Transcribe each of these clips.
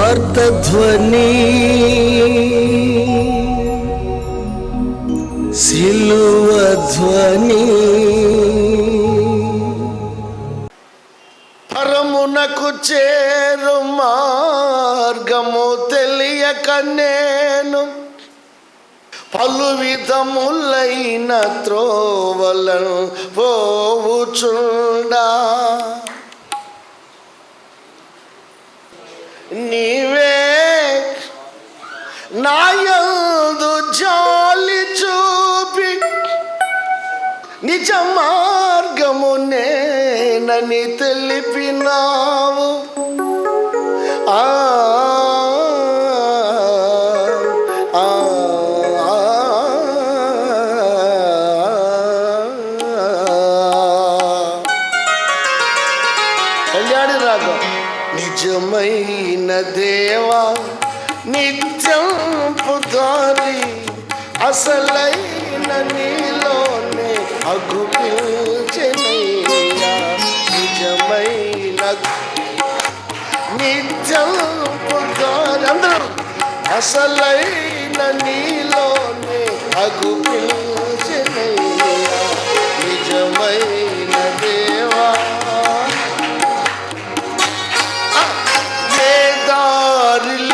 సువార్త ధ్వని సిలువ ధ్వని పరమునకు చేరు మార్గము తెలియక నేను పలు విధములైన త్రోవలను పోవుచుండా నీవే నాయందు జాలి చూపి నిజ మార్గము నేనని తెలిపినావు. కళ్యాణి రాగం. నిజమైన దేవా నిత్యం పుదారి అసలైన నీలోనే అగుపిల్చెనయ్యా. నిజమైన నిత్యం పుదారి అందరూ అసలైన నీలోనే అగుపిల్చెనయ్యా. నిజమైన దేవా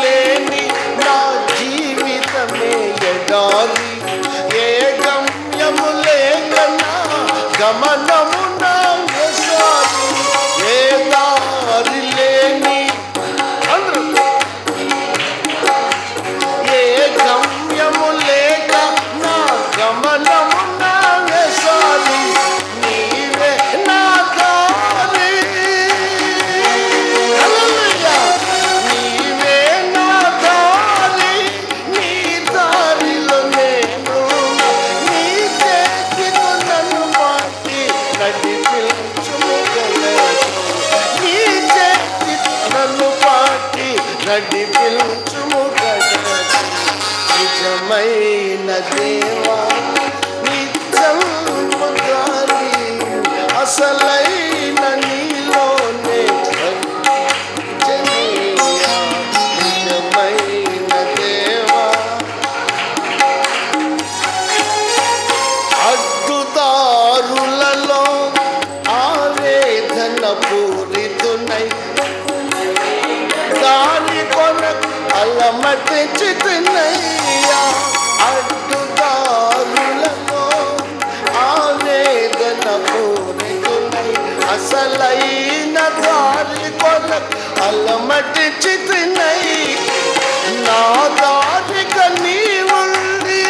లేని నా జీవితమే ఎడారి, ఏ గమ్యము లేక నా గమనము నా వ్యసారి. ఏ దారి లేని ఏ గమ్యము లేక నా గమనము నా వ్యసారి. నీవే నా దారి, నిజమైన దేవా నిత్యం పుదారి అసలైన నీలోనే జనయ్యా. నిజమైన దేవా అడ్డుదారులలో ఆవేదన పూరితునై దాని కొరకు అలమటి చితనయ్యా. అడ్డుదారులలో ఆవేదన పూరితునై అసలైన దారి కొరకు అలమటి చితనై నా దారిగా నీవుండి,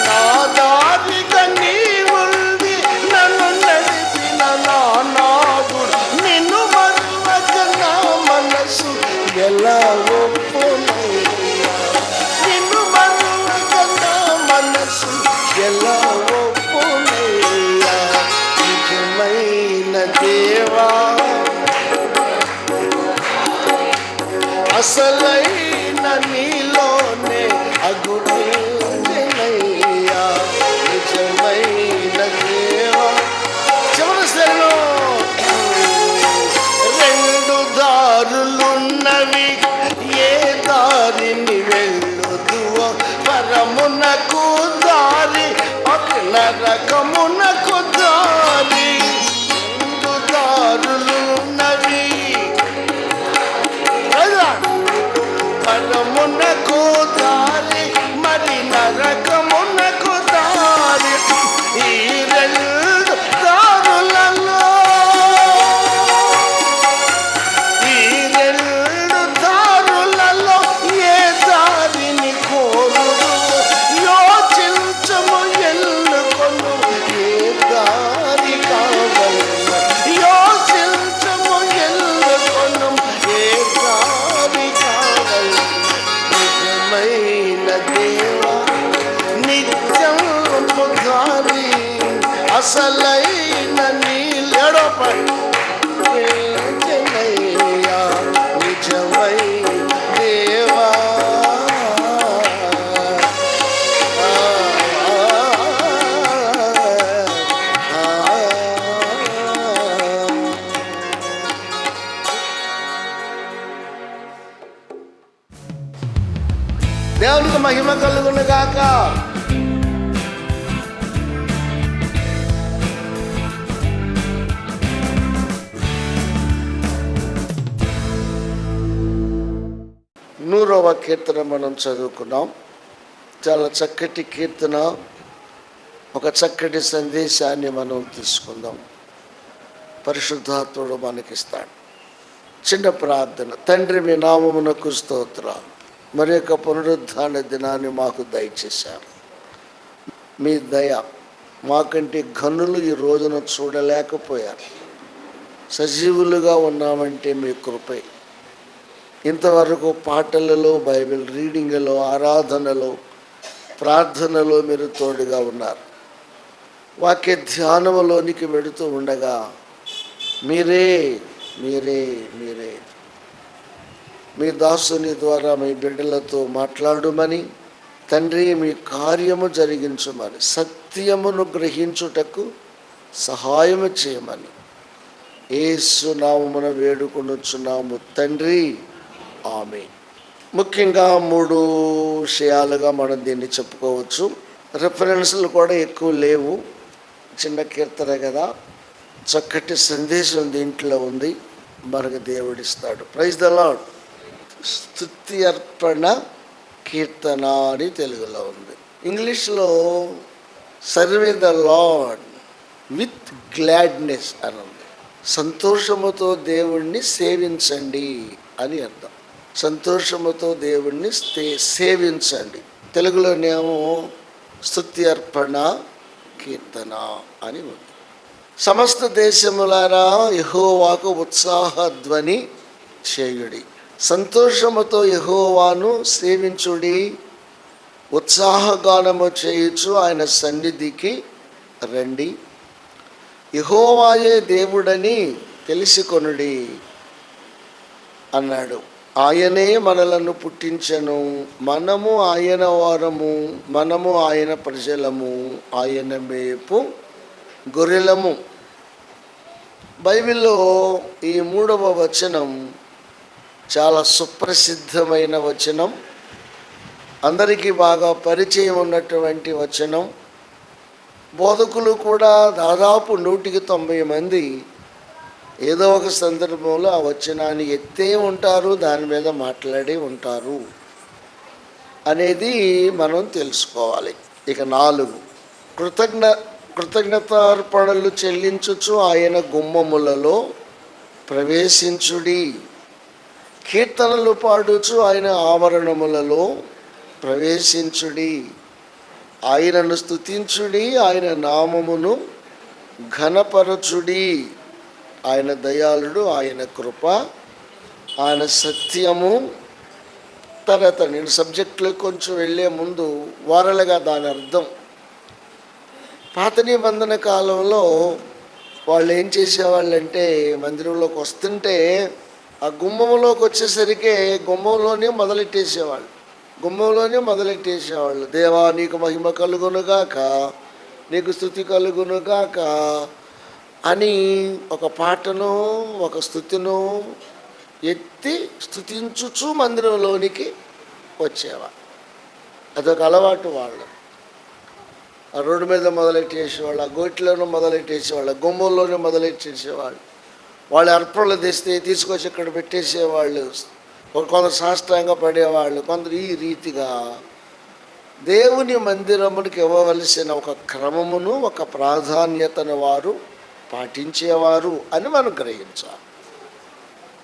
నా దారిగా నీవుండి నన్ను నడిపిన నా నాదుడు. నిన్ను మరువక నా మనసు ఎలా ఒప్పునయ్యా. నిన్ను మరువక నా మనసు ఎలా ఒప్పునయ్యా. నిజమైన దేవా అసలైన నీలోనే అగుపిల్చెనయ్యా. నిజమైన దేవా చివరి శ్రేణిలో రెండు దారులున్నవి, ఏ దారిని వెళ్ళుదువో పరమునకు దారి ఒక నరకమునకు దారి. రెండు దారులున్నవి, పరమునకు దారి మరి నరకమునకు దారి. ఈ రెండు దారులలో ఏ దారిని కోరుదు యోచించము ఎన్నుకొను. ఏ దారి కావలెను యోచించము ఎన్నుకొను. ఏ దారి కావలెను. నిజమైన దేవా నిత్యం పుదారి అసలైన నీళ్ళడపై జనయ్యా. నిజమైన దేవా దేవునికి మహిమ కలుగును గాక. నూరవ కీర్తన మనం చదువుకున్నాం. చాలా చక్కటి కీర్తన, ఒక చక్కటి సందేశాన్ని మనం తీసుకుందాం. పరిశుద్ధాత్ముడు మనకిస్తాడు. చిన్న ప్రార్థన. తండ్రి, మీ నామమునకు స్తోత్రాలు. మరి యొక్క పునరుద్ధాన దినాన్ని మాకు దయచేశారు. మీ దయ మాకంటే ఘనులు ఈ రోజున చూడలేకపోయారు. సజీవులుగా ఉన్నామంటే మీ కృపే. ఇంతవరకు పాటలలో, బైబిల్ రీడింగ్లో, ఆరాధనలో, ప్రార్థనలో మీరు తోడుగా ఉన్నారు. వాక్య ధ్యానంలోనికి వెళుతూ ఉండగా మీరే మీరే మీరే మీ దాసుని ద్వారా మీ బిడ్డలతో మాట్లాడుమని, తండ్రి మీ కార్యము జరిగించమని, సత్యమును గ్రహించుటకు సహాయము చేయమని యేసు నామమున వేడుకొనుచున్నాము తండ్రి, ఆమేన్. ముఖ్యంగా 3 విషయాలుగా మనం దీన్ని చెప్పుకోవచ్చు. రెఫరెన్స్లు కూడా ఎక్కువ లేవు. చిన్న కీర్తన కదా, చక్కటి సందేశం దీంట్లో ఉంది. మనకు దేవుడిస్తాడు. Praise the lord. స్తుతి అర్పణ కీర్తన అని తెలుగులో ఉంది. ఇంగ్లీష్లో serve the lord with gladness అని ఉంది. సంతోషముతో దేవుణ్ణి సేవించండి అని అర్థం. సంతోషముతో దేవుణ్ణి సేవించండి. తెలుగులోనేమో స్తుతి అర్పణ కీర్తన అని ఉంది. సమస్త దేశములారా యెహోవాకు ఉత్సాహ ధ్వని చేయుడి. సంతోషముతో యెహోవాను సేవించుడి. ఉత్సాహగానము చేయుచు ఆయన సన్నిధికి రండి. యెహోవాయే దేవుడని తెలుసుకొనుడి అన్నాడు. ఆయనే మనలను పుట్టించెను, మనము ఆయన వారము, మనము ఆయన ప్రజలము, ఆయన మేపు గొర్రెలము. బైబిల్లో ఈ 3వ వచనం చాలా సుప్రసిద్ధమైన వచనం, అందరికీ బాగా పరిచయం ఉన్నటువంటి వచనం. బోధకులు కూడా దాదాపు 190 మంది ఏదో ఒక సందర్భంలో ఆ వచనాన్ని ఎత్తే ఉంటారు, దాని మీద మాట్లాడి ఉంటారు అనేది మనం తెలుసుకోవాలి. ఇక 4, కృతజ్ఞతార్పణలు చెల్లించుచు ఆయన గుమ్మములలో ప్రవేశించుడి. కీర్తనలు పాడుచు ఆయన ఆవరణములలో ప్రవేశించుడి. ఆయనను స్తుతించుడి, ఆయన నామమును ఘనపరచుడి. ఆయన దయాళుడు, ఆయన కృప, ఆయన సత్యము. తర్వాత నేను సబ్జెక్టులో కొంచెం వెళ్ళే ముందు వారలుగా దాని అర్థం. పాత నిబంధన కాలంలో వాళ్ళు ఏం చేసేవాళ్ళంటే, మందిరంలోకి వస్తుంటే ఆ గుమ్మంలోకి వచ్చేసరికి గుమ్మంలోనే మొదలెట్టేసేవాళ్ళు. దేవా నీకు మహిమ కలుగునుగాక, నీకు స్తుతి కలుగునుగాక అని ఒక పాటను, ఒక స్తుతిను ఎత్తి స్తుతించుచు మందిరంలోనికి వచ్చేవాళ్ళు. అదొక అలవాటు వాళ్ళు. ఆ రోడ్డు మీద మొదలెట్టేసేవాళ్ళు, ఆ గోట్లోనూ మొదలెట్టేసేవాళ్ళు, గుమ్మంలోనే మొదలెట్టేసేవాళ్ళు. వాళ్ళు అర్పణలు తెస్తే తీసుకొచ్చి ఇక్కడ పెట్టేసేవాళ్ళు. కొందరు సాష్టాంగ పడేవాళ్ళు, కొందరు ఈ రీతిగా దేవుని మందిరమునికి ఇవ్వవలసిన ఒక క్రమమును, ఒక ప్రాధాన్యతను వారు పాటించేవారు అని మనం గ్రహించాలి.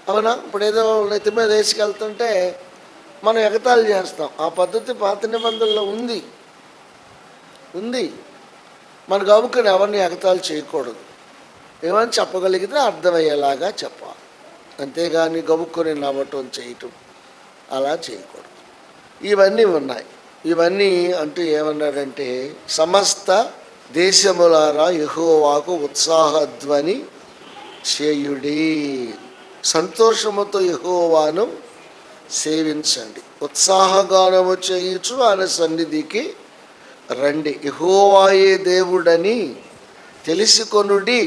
అవునా? ఇప్పుడు ఏదో నెత్తి మీద వేసుకెళ్తుంటే మనం ఎగతాళి చేస్తాం. ఆ పద్ధతి పాత నిబంధనలో ఉంది. మనకు అవుకుని ఎవరిని ఎగతాళి చేయకూడదు. ఏమని చెప్పగలిగితే అర్థమయ్యేలాగా చెప్పాలి. అంతేగాని గబుక్కొని నవ్వటం, చేయటం అలా చేయకూడదు. ఇవన్నీ ఉన్నాయి. ఇవన్నీ అంటూ ఏమన్నాడంటే, సమస్త దేశములారా యెహోవాకు ఉత్సాహధ్వని చేయుడి. సంతోషముతో యెహోవాను సేవించండి. ఉత్సాహగానము చేయుచు ఆయన సన్నిధికి రండి. యెహోవాయే దేవుడని తెలుసుకొనుడి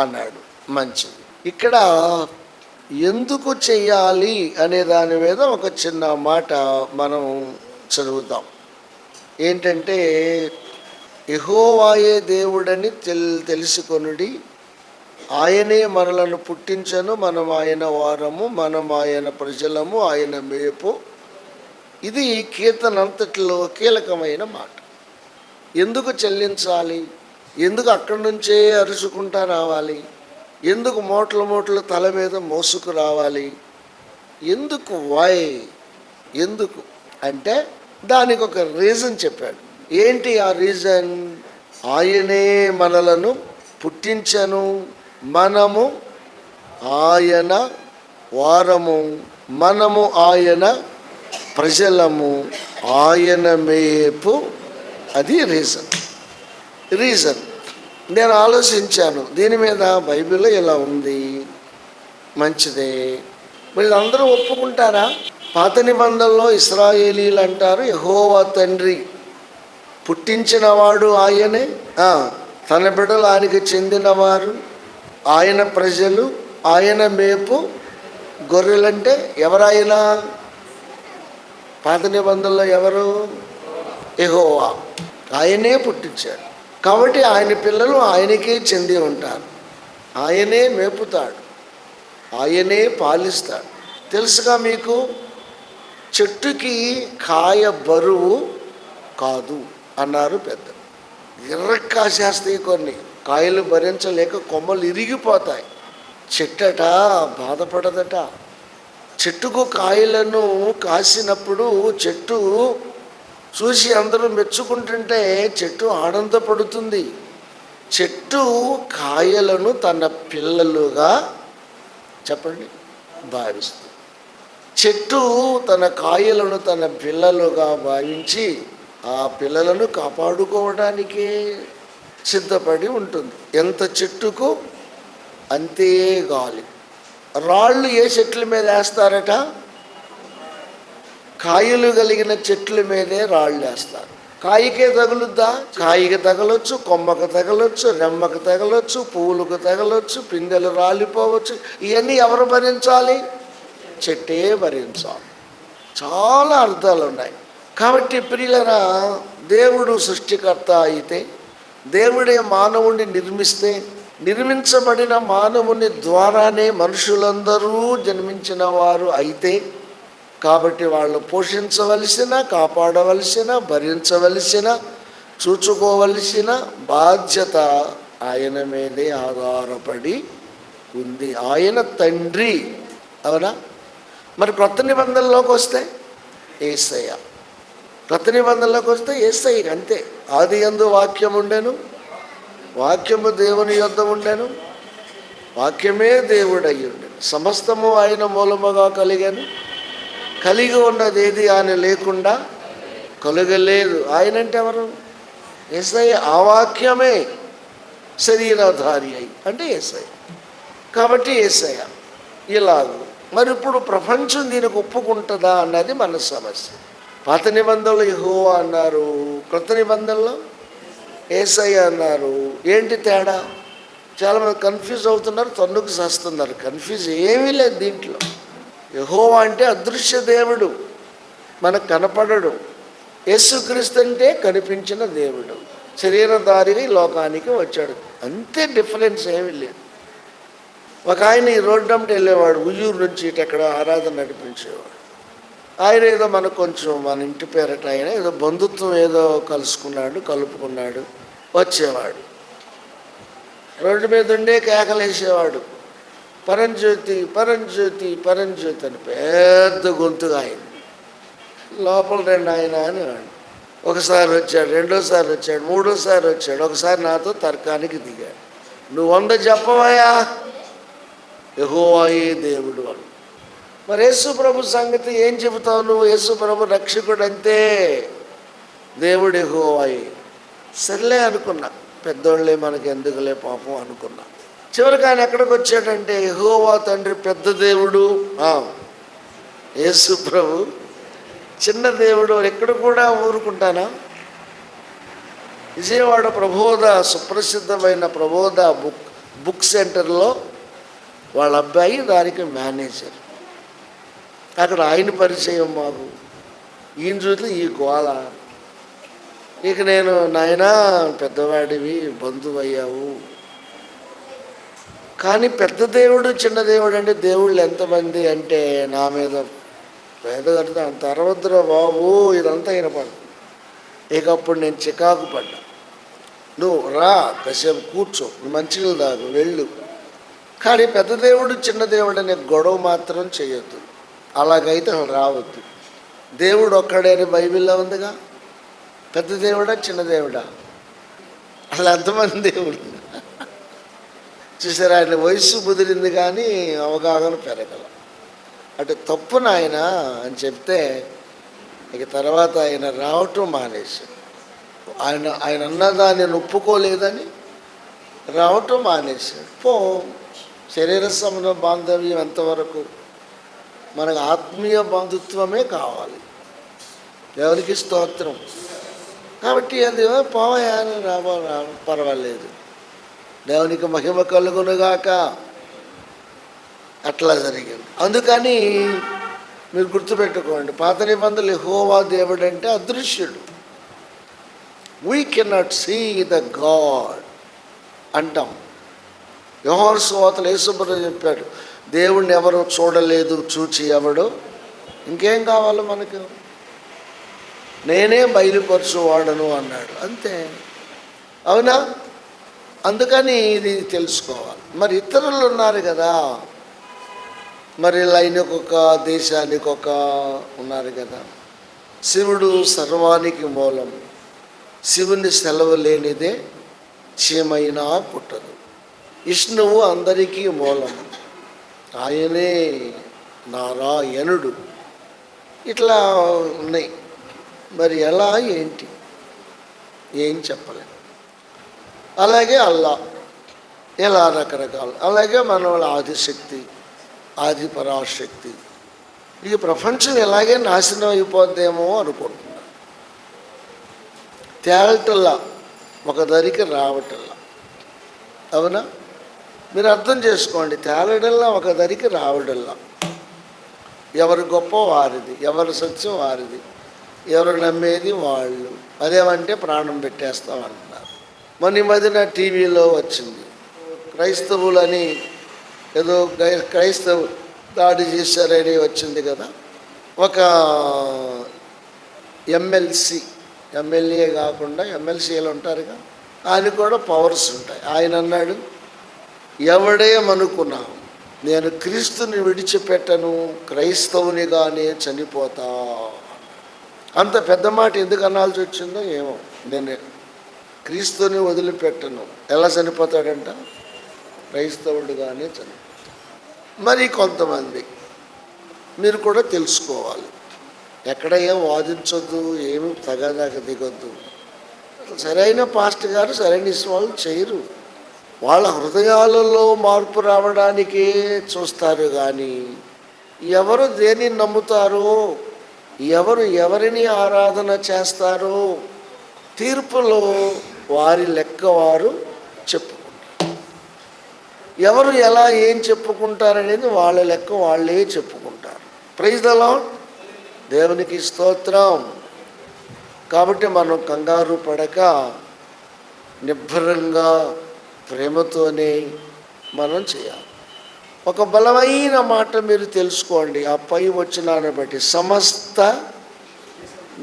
అన్నాడు. మంచిది. ఇక్కడ ఎందుకు చెయ్యాలి అనే దాని మీద ఒక చిన్న మాట మనం చదువుతాం. ఏంటంటే, యెహోవాయే దేవుడని తెలుసుకొనుడి, ఆయనే మనలను పుట్టించను, మనం ఆయన వారము, మనం ఆయన ప్రజలము, ఆయన మేపు. ఇది కీర్తన అంతటిలో కీలకమైన మాట. ఎందుకు చెల్లించాలి? ఎందుకు అక్కడి నుంచే అరుచుకుంటా రావాలి? ఎందుకు మూటలు తల మీద మోసుకు రావాలి? ఎందుకు? వై? ఎందుకు అంటే దానికి ఒక రీజన్ చెప్పాడు. ఏంటి ఆ రీజన్? ఆయనే మనలను పుట్టించను, మనము ఆయన వారము, మనము ఆయన ప్రజలము, ఆయన మేపు. అది రీజన్. నేను ఆలోచించాను దీని మీద. బైబిల్లో ఇలా ఉంది, మంచిదే. మరి అందరూ ఒప్పుకుంటారా? పాత నిబంధనలో ఇశ్రాయేలీలు అంటారు యెహోవా తండ్రి, పుట్టించినవాడు ఆయనే, తన బిడ్డలు ఆయనకి చెందినవారు, ఆయన ప్రజలు, ఆయన మేపు. గొర్రెలంటే ఎవరైనా పాత నిబంధనలో ఎవరు? యెహోవా. ఆయనే పుట్టించాడు కాబట్టి ఆయన పిల్లలు ఆయనకే చెంది ఉంటారు. ఆయనే మేపుతాడు, ఆయనే పాలిస్తాడు. తెలుసుగా మీకు, చెట్టుకి కాయ బరువు కాదు అన్నారు పెద్ద. కాసేస్తాయి కొన్ని కాయలు భరించలేక కొమ్మలు ఇరిగిపోతాయి. చెట్టట బాధపడదట. చెట్టుకు కాయలను కాసినప్పుడు చెట్టు చూసి అందరూ మెచ్చుకుంటుంటే చెట్టు ఆనందపడుతుంది. చెట్టు కాయలను తన పిల్లలుగా చెప్పండి భావిస్తుంది. చెట్టు తన కాయలను తన పిల్లలుగా భావించి ఆ పిల్లలను కాపాడుకోవడానికే సిద్ధపడి ఉంటుంది. ఎంత చెట్టుకు అంతే గాలి. రాళ్ళు ఏ చెట్ల మీద వేస్తారట? కాయలు కలిగిన చెట్ల మీదే రాళ్ళు వేస్తారు. కాయకే తగులుద్దా? కాయకి తగలొచ్చు, కొమ్మకు తగలొచ్చు, రెమ్మకు తగలొచ్చు, పువ్వులకు తగలొచ్చు, పిందెలు రాలిపోవచ్చు. ఇవన్నీ ఎవరు భరించాలి? చెట్టే భరించాలి. చాలా అర్థాలు ఉన్నాయి. కాబట్టి ప్రియులరా, దేవుడు సృష్టికర్త అయితే, దేవుడే మానవుణ్ణి నిర్మిస్తే, నిర్మించబడిన మానవుని ద్వారానే మనుషులందరూ జన్మించిన వారు అయితే, కాబట్టి వాళ్ళు పోషించవలసిన, కాపాడవలసిన, భరించవలసిన, చూచుకోవలసిన బాధ్యత ఆయన మీదే ఆధారపడి ఉంది. ఆయన తండ్రి, అవునా? మరి క్రొత్త నిబంధనలోకి వస్తే యేసయ్య. క్రొత్త నిబంధనలోకి వస్తే యేసయ్య అంతే. ఆది యందు వాక్యం ఉండెను, వాక్యము దేవుని యొద్ద ఉండెను, వాక్యమే దేవుడై ఉండెను, సమస్తము ఆయన మూలముగా కలిగాను, కలిగి ఉన్నది ఏది ఆయన లేకుండా కలుగలేదు. ఆయన అంటే ఎవరు? యేసయ్య. ఆ వాక్యమే శరీరధారి అయి అంటే యేసయ్య. కాబట్టి యేసయ్య. ఇలాగూ మరి ఇప్పుడు ప్రపంచం దీనికి ఒప్పుకుంటుందా అన్నది మన సమస్య. పాత నిబంధనలు యెహోవా అన్నారు, క్రొత్త నిబంధనలో యేసయ్య అన్నారు. ఏంటి తేడా? చాలామంది కన్ఫ్యూజ్ అవుతున్నారు, తన్నుకు చేస్తున్నారు. కన్ఫ్యూజ్ ఏమీ లేదు దీంట్లో. యెహోవా అంటే అదృశ్య దేవుడు, మనకు కనపడడు. యేసుక్రీస్తు అంటే కనిపించిన దేవుడు, శరీరధారిగా లోకానికి వచ్చాడు. అంతే, డిఫరెన్స్ ఏమీ లేదు. ఒక ఆయన ఈ రోడ్డు అంటే వెళ్ళేవాడు, ఉయ్యూరు నుంచి ఇటు ఎక్కడ ఆరాధన నడిపించేవాడు. ఆయన ఏదో మనకు కొంచెం మన ఇంటి పేరట ఆయన ఏదో బంధుత్వం ఏదో కలుపుకున్నాడు, వచ్చేవాడు. రోడ్డు మీద ఉండే కేకలేసేవాడు, పరంజ్యోతి పరంజ్యోతి పరంజ్యోతి అని పెద్ద గొంతుగా అయింది. లోపల రండి ఆయన అనేవాడు. ఒకసారి వచ్చాడు, రెండోసారి వచ్చాడు, మూడోసారి వచ్చాడు. ఒకసారి నాతో తర్కానికి దిగాడు. నువ్వు 100 చెప్పవయ్యా, యెహోవాయే దేవుడు అని. మరి యేసు ప్రభు సంగతి ఏం చెబుతావు నువ్వు? యేసు ప్రభు రక్షకుడు అంతే, దేవుడు యెహోవాయే. సర్లే అనుకున్నా, పెద్దోళ్ళే మనకి ఎందుకులే పాపం అనుకున్నా. చివరికి ఆయన ఎక్కడికి వచ్చాడంటే, యెహోవా తండ్రి పెద్ద దేవుడు, యేసు ప్రభు చిన్న దేవుడు. ఎక్కడ కూడా ఊరుకుంటానా? విజయవాడ ప్రబోధ, సుప్రసిద్ధమైన ప్రబోధ బుక్ సెంటర్లో వాళ్ళ అబ్బాయి దానికి మేనేజర్. అక్కడ ఆయన పరిచయం మాకు. ఈయన చూస్తే ఈ గోళ. ఇక నేను, నాయనా పెద్దవాడివి, బంధువు అయ్యావు, కానీ పెద్ద దేవుడు చిన్న దేవుడు అంటే దేవుళ్ళు ఎంతమంది అంటే నా మీద పేద కడితే అంత అరవద్దురా బాబు, ఇదంతా వినపడదు. ఇక అప్పుడు నేను చికాకు పడ్డా. నువ్వు రా, కాసేపు కూర్చో, నువ్వు మంచినీళ్ళు తాగు, వెళ్ళు, కానీ పెద్ద దేవుడు చిన్న దేవుడు అనే గొడవ మాత్రం చేయొద్దు. అలాగైతే అసలు రావద్దు. దేవుడు ఒక్కడే అని బైబిల్లో ఉందిగా. పెద్ద దేవుడా చిన్న దేవుడా? అసలు ఎంతమంది దేవుడు చూసారా? ఆయన వయసు ముదిరింది కానీ అవగాహన పెరగల. అంటే తప్పు నాయన అని చెప్తే ఇక తర్వాత ఆయన రావటం మానేశాడు. ఆయన అన్నదాన్ని ఒప్పుకోలేదని రావటం మానేశాడు. శరీర సంబంధ బాంధవ్యం ఎంతవరకు? మనకు ఆత్మీయ బంధుత్వమే కావాలి. దేవునికి స్తోత్రం. కాబట్టి అది పోవయాని పర్వాలేదు, దేవునికి మహిమ కలుగునుగాక. అట్లా జరిగింది. అందుకని మీరు గుర్తుపెట్టుకోండి, పాత నిబంధనలు యెహోవా దేవుడు అంటే అదృశ్యుడు. We cannot see the God అంటాం. యోహాను సువార్తలో యేసుప్రభువు చెప్పాడు, దేవుణ్ణి ఎవరు చూడలేదు, చూచి ఎవడు. ఇంకేం కావాలి మనకు? నేనే బయలుపరచువాడను అన్నాడు. అంతే, అవునా? అందుకని ఇది తెలుసుకోవాలి. మరి ఇతరులు ఉన్నారు కదా, మరి లైన్కి ఒక దేశానికి ఒక ఉన్నారు కదా. శివుడు సర్వానికి మూలం. శివుని సెలవు లేనిదే చీమైనా పుట్టదు. విష్ణువు అందరికీ మూలం, ఆయనే నారాయణుడు. ఇట్లా ఉన్నాయి. మరి ఎలా, ఏంటి, ఏం చెప్పలేము. అలాగే అల్లా, ఇలా రకరకాలు. అలాగే మన వాళ్ళ ఆదిశక్తి, ఆది పరాశక్తి. ఈ ప్రపంచం ఎలాగే నాశనం అయిపోద్దేమో అనుకుంటున్నాను. తేలటల్లా, ఒక దరికి రావటల్లా. అవునా? మీరు అర్థం చేసుకోండి, తేలడల్లా ఒక దరికి రావడల్లా. ఎవరు గొప్ప వారిది, ఎవరు సత్యం వారిది, ఎవరు నమ్మేది వాళ్ళు. అదేమంటే ప్రాణం పెట్టేస్తామంటున్నారు. మొన్న ఈ మధ్యన టీవీలో వచ్చింది, క్రైస్తవులని ఏదో క్రైస్తవు దాడి చేశారని వచ్చింది కదా. ఒక ఎమ్మెల్యే కాకుండా ఎమ్మెల్సీలు ఉంటారుగా, ఆయన కూడా పవర్స్ ఉంటాయి. ఆయన అన్నాడు, ఎవడేమనుకున్నా నేను క్రీస్తుని విడిచిపెట్టను, క్రైస్తవునిగానే చనిపోతా. అంత పెద్ద మాట ఎందుకు అనాల్సి వచ్చిందో ఏమో. నేను క్రీస్తుని వదిలిపెట్టను. ఎలా చనిపోతాడంట? క్రైస్తవుడిగానే చనిపోతాడు. మరి కొంతమంది మీరు కూడా తెలుసుకోవాలి, ఎక్కడ ఏం వాదించొద్దు, ఏమి తగదాక దిగొద్దు. సరైన పాస్టర్ గారు సరైన వాళ్ళు చేయరు. వాళ్ళ హృదయాలలో మార్పు రావడానికే చూస్తారు. కానీ ఎవరు దేన్ని నమ్ముతారో, ఎవరు ఎవరిని ఆరాధన చేస్తారో తీర్పులో వారి లెక్క వారు చెప్పుకుంటారు. ఎవరు ఎలా ఏం చెప్పుకుంటారనేది వాళ్ళ లెక్క వాళ్ళే చెప్పుకుంటారు. ప్రైజ్ ద లార్డ్, దేవునికి స్తోత్రం. కాబట్టి మనం కంగారు పడక నిబ్బరంగా ప్రేమతోనే మనం చేయాలి. ఒక బలమైన మాట మీరు తెలుసుకోండి, ఆ పై వచనాన్ని బట్టి, సమస్త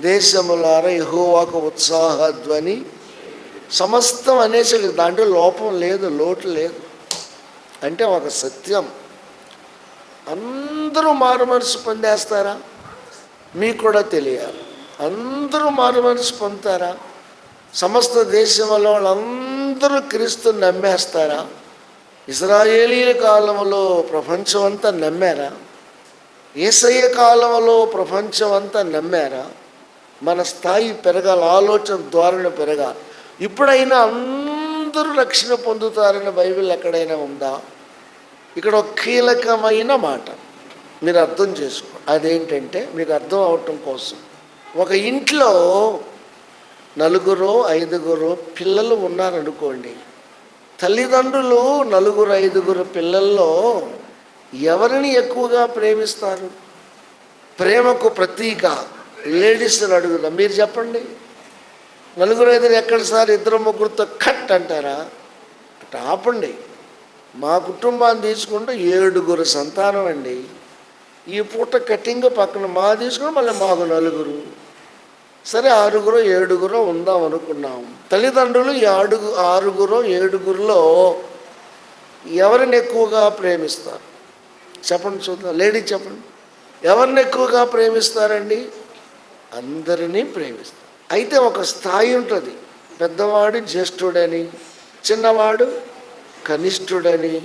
దేశములారా యెహోవాకు ఉత్సాహధ్వని. సమస్తం అనేసి దాంట్లో లోపం లేదు, లోటు లేదు. అంటే ఒక సత్యం. అందరూ మారు మనసు పొందేస్తారా? మీకు కూడా తెలియాలి. అందరూ మారు మనసు పొందుతారా? సమస్త దేశంలో వాళ్ళందరూ క్రీస్తుని నమ్మేస్తారా? ఇశ్రాయేలీల కాలంలో ప్రపంచం అంతా నమ్మారా? యేసయ్య కాలంలో ప్రపంచం అంతా నమ్మారా? మన స్థాయి పెరగాలి, ఆలోచన ధోరణి పెరగాలి. ఇప్పుడైనా అందరూ రక్షణ పొందుతారని బైబిల్ ఎక్కడైనా ఉందా? ఇక్కడ ఒక కీలకమైన మాట మీరు అర్థం చేసుకో. అదేంటంటే, మీకు అర్థం అవటం కోసం, ఒక ఇంట్లో 4, 5 పిల్లలు ఉన్నారనుకోండి, తల్లిదండ్రులు 4-5 పిల్లల్లో ఎవరిని ఎక్కువగా ప్రేమిస్తారు? ప్రేమకు ప్రతీక లేడీస్ని అడుగుదాం, మీరు చెప్పండి. 4-5 ఎక్కడ సార్? 2-3తో కట్ అంటారా? అటు ఆపండి. మా కుటుంబాన్ని తీసుకుంటే 7 సంతానం అండి. ఈ పూట కటింగ్ పక్కన మా తీసుకుని మళ్ళీ మాకు 4. సరే 6-7 ఉందాం అనుకున్నాం. తల్లిదండ్రులు 6-7లో ఎవరిని ఎక్కువగా ప్రేమిస్తారు? చెప్పండి చూద్దాం. లేడీ చెప్పండి, ఎవరిని ఎక్కువగా ప్రేమిస్తారండి? అందరినీ ప్రేమిస్తారు. అయితే ఒక స్థాయి ఉంటుంది. పెద్దవాడు జ్యేష్ఠుడని, చిన్నవాడు కనిష్ఠుడని,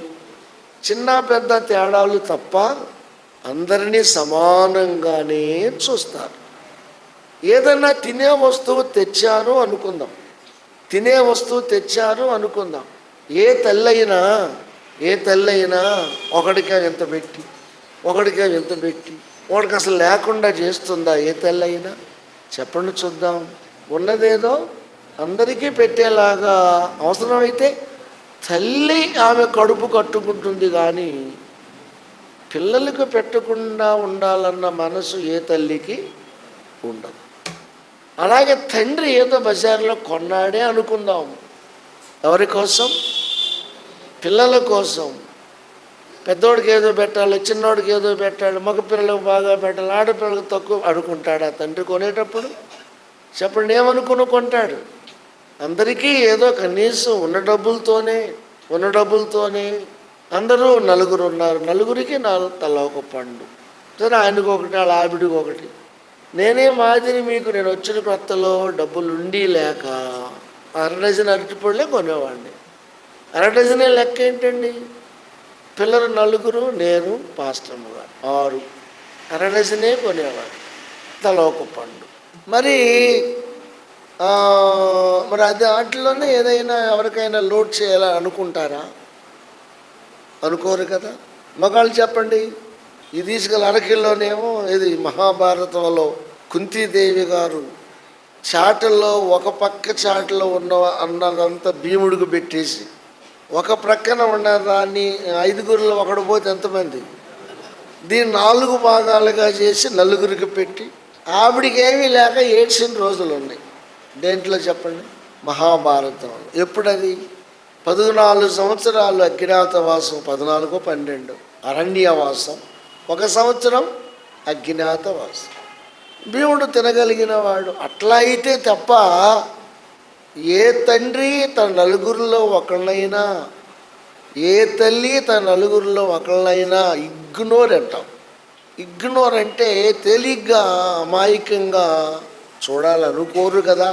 చిన్న పెద్ద తేడాలు తప్ప అందరినీ సమానంగానే చూస్తారు. ఏదన్నా తినే వస్తువు తెచ్చారు అనుకుందాం. ఏ తల్లైనా ఒకడికే ఎంత పెట్టి వాడికి అసలు లేకుండా చేస్తుందా ఏ తల్లైనా? చెప్పండి చూద్దాం. ఉన్నదేదో అందరికీ పెట్టేలాగా అవసరమైతే తల్లి ఆమె కడుపు కట్టుకుంటుంది, కానీ పిల్లలకు పెట్టకుండా ఉండాలన్న మనసు ఏ తల్లికి ఉండదు. అలాగే తండ్రి ఏదో బజార్లో కొన్నాడే అనుకుందాం. ఎవరి కోసం? పిల్లల కోసం. పెద్దోడికి ఏదో పెట్టాలి, చిన్నోడికి ఏదో పెట్టాలి, మగ పిల్లలకు బాగా పెట్టాలి, ఆడపిల్లలకు తక్కువ అనుకుంటాడు ఆ తండ్రి కొనేటప్పుడు? చెప్పండి, ఏమనుకుని కొంటాడు? అందరికీ ఏదో కనీసం ఉన్న డబ్బులతోనే అందరూ 4 ఉన్నారు, 4కి తల ఒక పండు. సరే, ఆయనకు ఒకటి, వాళ్ళ ఆవిడికి ఒకటి. నేనే మాదిరి మీకు, నేను వచ్చిన కొత్తలో డబ్బులు ఉండి లేక 1/2 డజన్ అరటిపళ్ళే కొనేవాడిని. 1/2 డజనే లెక్క ఏంటండి? పిల్లలు 4, నేను పాస్టర్మ గారు 6, 1/2 డజనే కొనేవాడు, తల ఒక పండు. మరి అది వాటిలోనే ఏదైనా ఎవరికైనా లోడ్ చేయాలని అనుకుంటారా? అనుకోరు కదా. మగాళ్ళు చెప్పండి, ఇది తీసుకెళ్ళి అరకిలోనేమో ఇది మహాభారతంలో కుంతీదేవి గారు చాటల్లో ఒక పక్క చాటలో అన్నదంతా భీముడికి పెట్టేసి ఒక ప్రక్కన ఉన్న దాన్ని 5 ఒకడు పోతే ఎంతమంది? దీన్ని 4 భాగాలుగా చేసి 4కి పెట్టి ఆవిడికి ఏమీ లేక ఏడ్చిన రోజులు ఉన్నాయి. దేంట్లో చెప్పండి? మహాభారతంలో. ఎప్పుడది? 14 సంవత్సరాలు అజ్ఞాతవాసం, 14-12 అరణ్యవాసం, 1 సంవత్సరం అజ్ఞాతవాసం. భీముడు తినగలిగిన వాడు. అట్లా అయితే తప్ప ఏ తండ్రి తన 4 ఒకళ్ళైనా, ఏ తల్లి తన 4 ఒకళ్ళైనా ఇగ్నోర్ అంటాం. ఇగ్నోర్ అంటే తేలిగ్గా అమాయకంగా చూడాలనుకోరు కదా.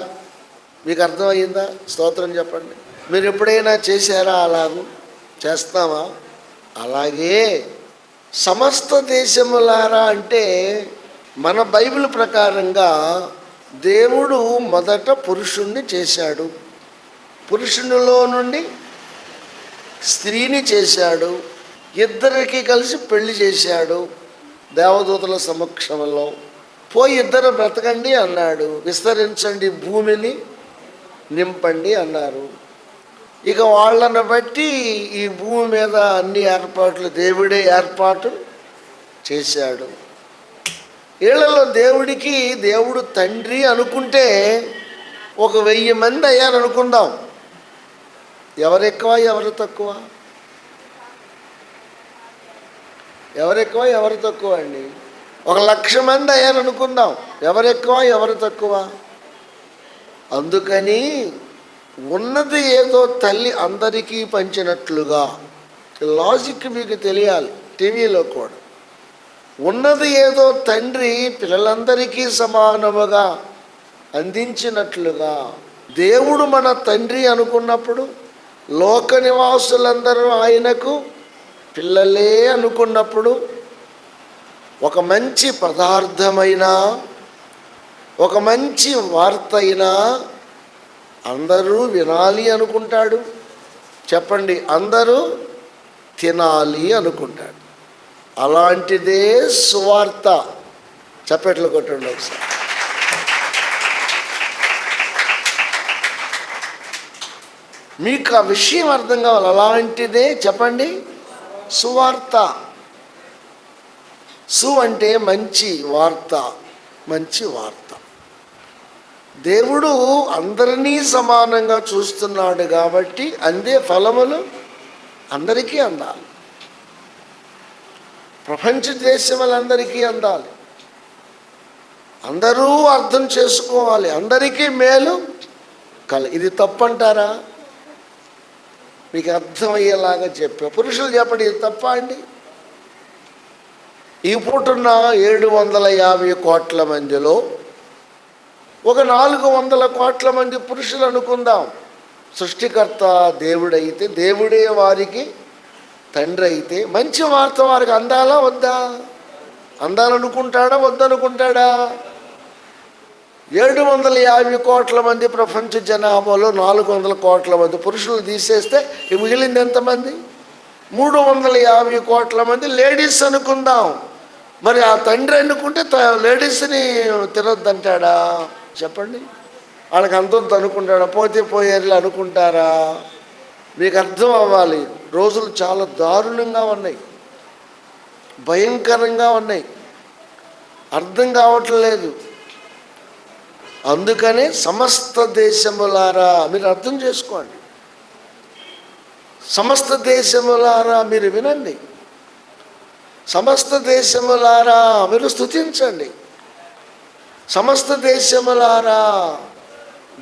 మీకు అర్థమయ్యిందా? స్తోత్రం చెప్పండి. మీరు ఎప్పుడైనా చేశారా? అలాగూ చేస్తామా? అలాగే సమస్త దేశములారా అంటే మన బైబిల్ ప్రకారంగా దేవుడు మొదట పురుషుణ్ణి చేశాడు, పురుషునిలో నుండి స్త్రీని చేశాడు, ఇద్దరికి కలిసి పెళ్లి చేశాడు దేవదూతల సమక్షంలో. పోయి ఇద్దరు బ్రతకండి అన్నాడు, విస్తరించండి, భూమిని నింపండి అన్నారు. ఇక వాళ్ళని బట్టి ఈ భూమి మీద అన్ని ఏర్పాట్లు దేవుడే ఏర్పాటు చేశాడు. వీళ్ళలో దేవుడు తండ్రి అనుకుంటే 1000 మంది అయ్యారనుకుందాం. ఎవరు ఎక్కువ ఎవరు తక్కువ? ఎవరు తక్కువ అండి? 1,00,000 మంది అయ్యారనుకుందాం. ఎవరు ఎక్కువ ఎవరు తక్కువ? అందుకని ఉన్నది ఏదో తల్లి అందరికీ పంచినట్లుగా, లాజిక్ మీకు తెలియాలి. టీవీలో కూడా ఉన్నది ఏదో తండ్రి పిల్లలందరికీ సమానముగా అందించినట్లుగా, దేవుడు మన తండ్రి అనుకున్నప్పుడు లోక నివాసులందరూ ఆయనకు పిల్లలే అనుకున్నప్పుడు, ఒక మంచి పదార్థమైనా ఒక మంచి వార్త అయినా అందరూ వినాలి అనుకుంటాడు. చెప్పండి, అందరూ తినాలి అనుకుంటాడు. అలాంటిదే సువార్త. చప్పట్లు కొట్టండి ఒకసారి. మీకు ఆ విషయం అర్థం కావాలి. అలాంటిదే చెప్పండి సువార్త. అంటే మంచి వార్త, మంచి వార్త. దేవుడు అందరినీ సమానంగా చూస్తున్నాడు కాబట్టి అందే ఫలములు అందరికీ అందాలి. ప్రపంచ దేశములందరికీ అందాలి. అందరూ అర్థం చేసుకోవాలి. అందరికీ మేలు ఇది తప్పంటారా? మీకు అర్థమయ్యేలాగా చెప్పా. పురుషులు చెప్పండి, ఇది తప్ప అండి? ఈ పూటున్న 750 కోట్ల మందిలో ఒక 400 కోట్ల మంది పురుషులు అనుకుందాం. సృష్టికర్త దేవుడైతే, దేవుడే వారికి తండ్రి అయితే, మంచి వార్త వారికి అందాలా వద్దా? అందాలనుకుంటాడా వద్దనుకుంటాడా? 750 కోట్ల మంది ప్రపంచ జనాభాలో 400 కోట్ల మంది పురుషులు తీసేస్తే మిగిలింది ఎంతమంది? 350 కోట్ల మంది లేడీస్ అనుకుందాం. మరి ఆ తండ్రి అనుకుంటే లేడీస్ని తినొద్దంటాడా? చెప్పండి. వాళ్ళకి అంతంత అనుకుంటాడా? పోతే పోయేర్లు అనుకుంటారా? మీకు అర్థం అవ్వాలి. రోజులు చాలా దారుణంగా ఉన్నాయి, భయంకరంగా ఉన్నాయి, అర్థం కావట్లేదు. అందుకనే సమస్త దేశములారా మీరు అర్థం చేసుకోండి. సమస్త దేశములారా మీరు వినండి. సమస్త దేశములారా మీరు స్తుతించండి. సమస్త దేశములారా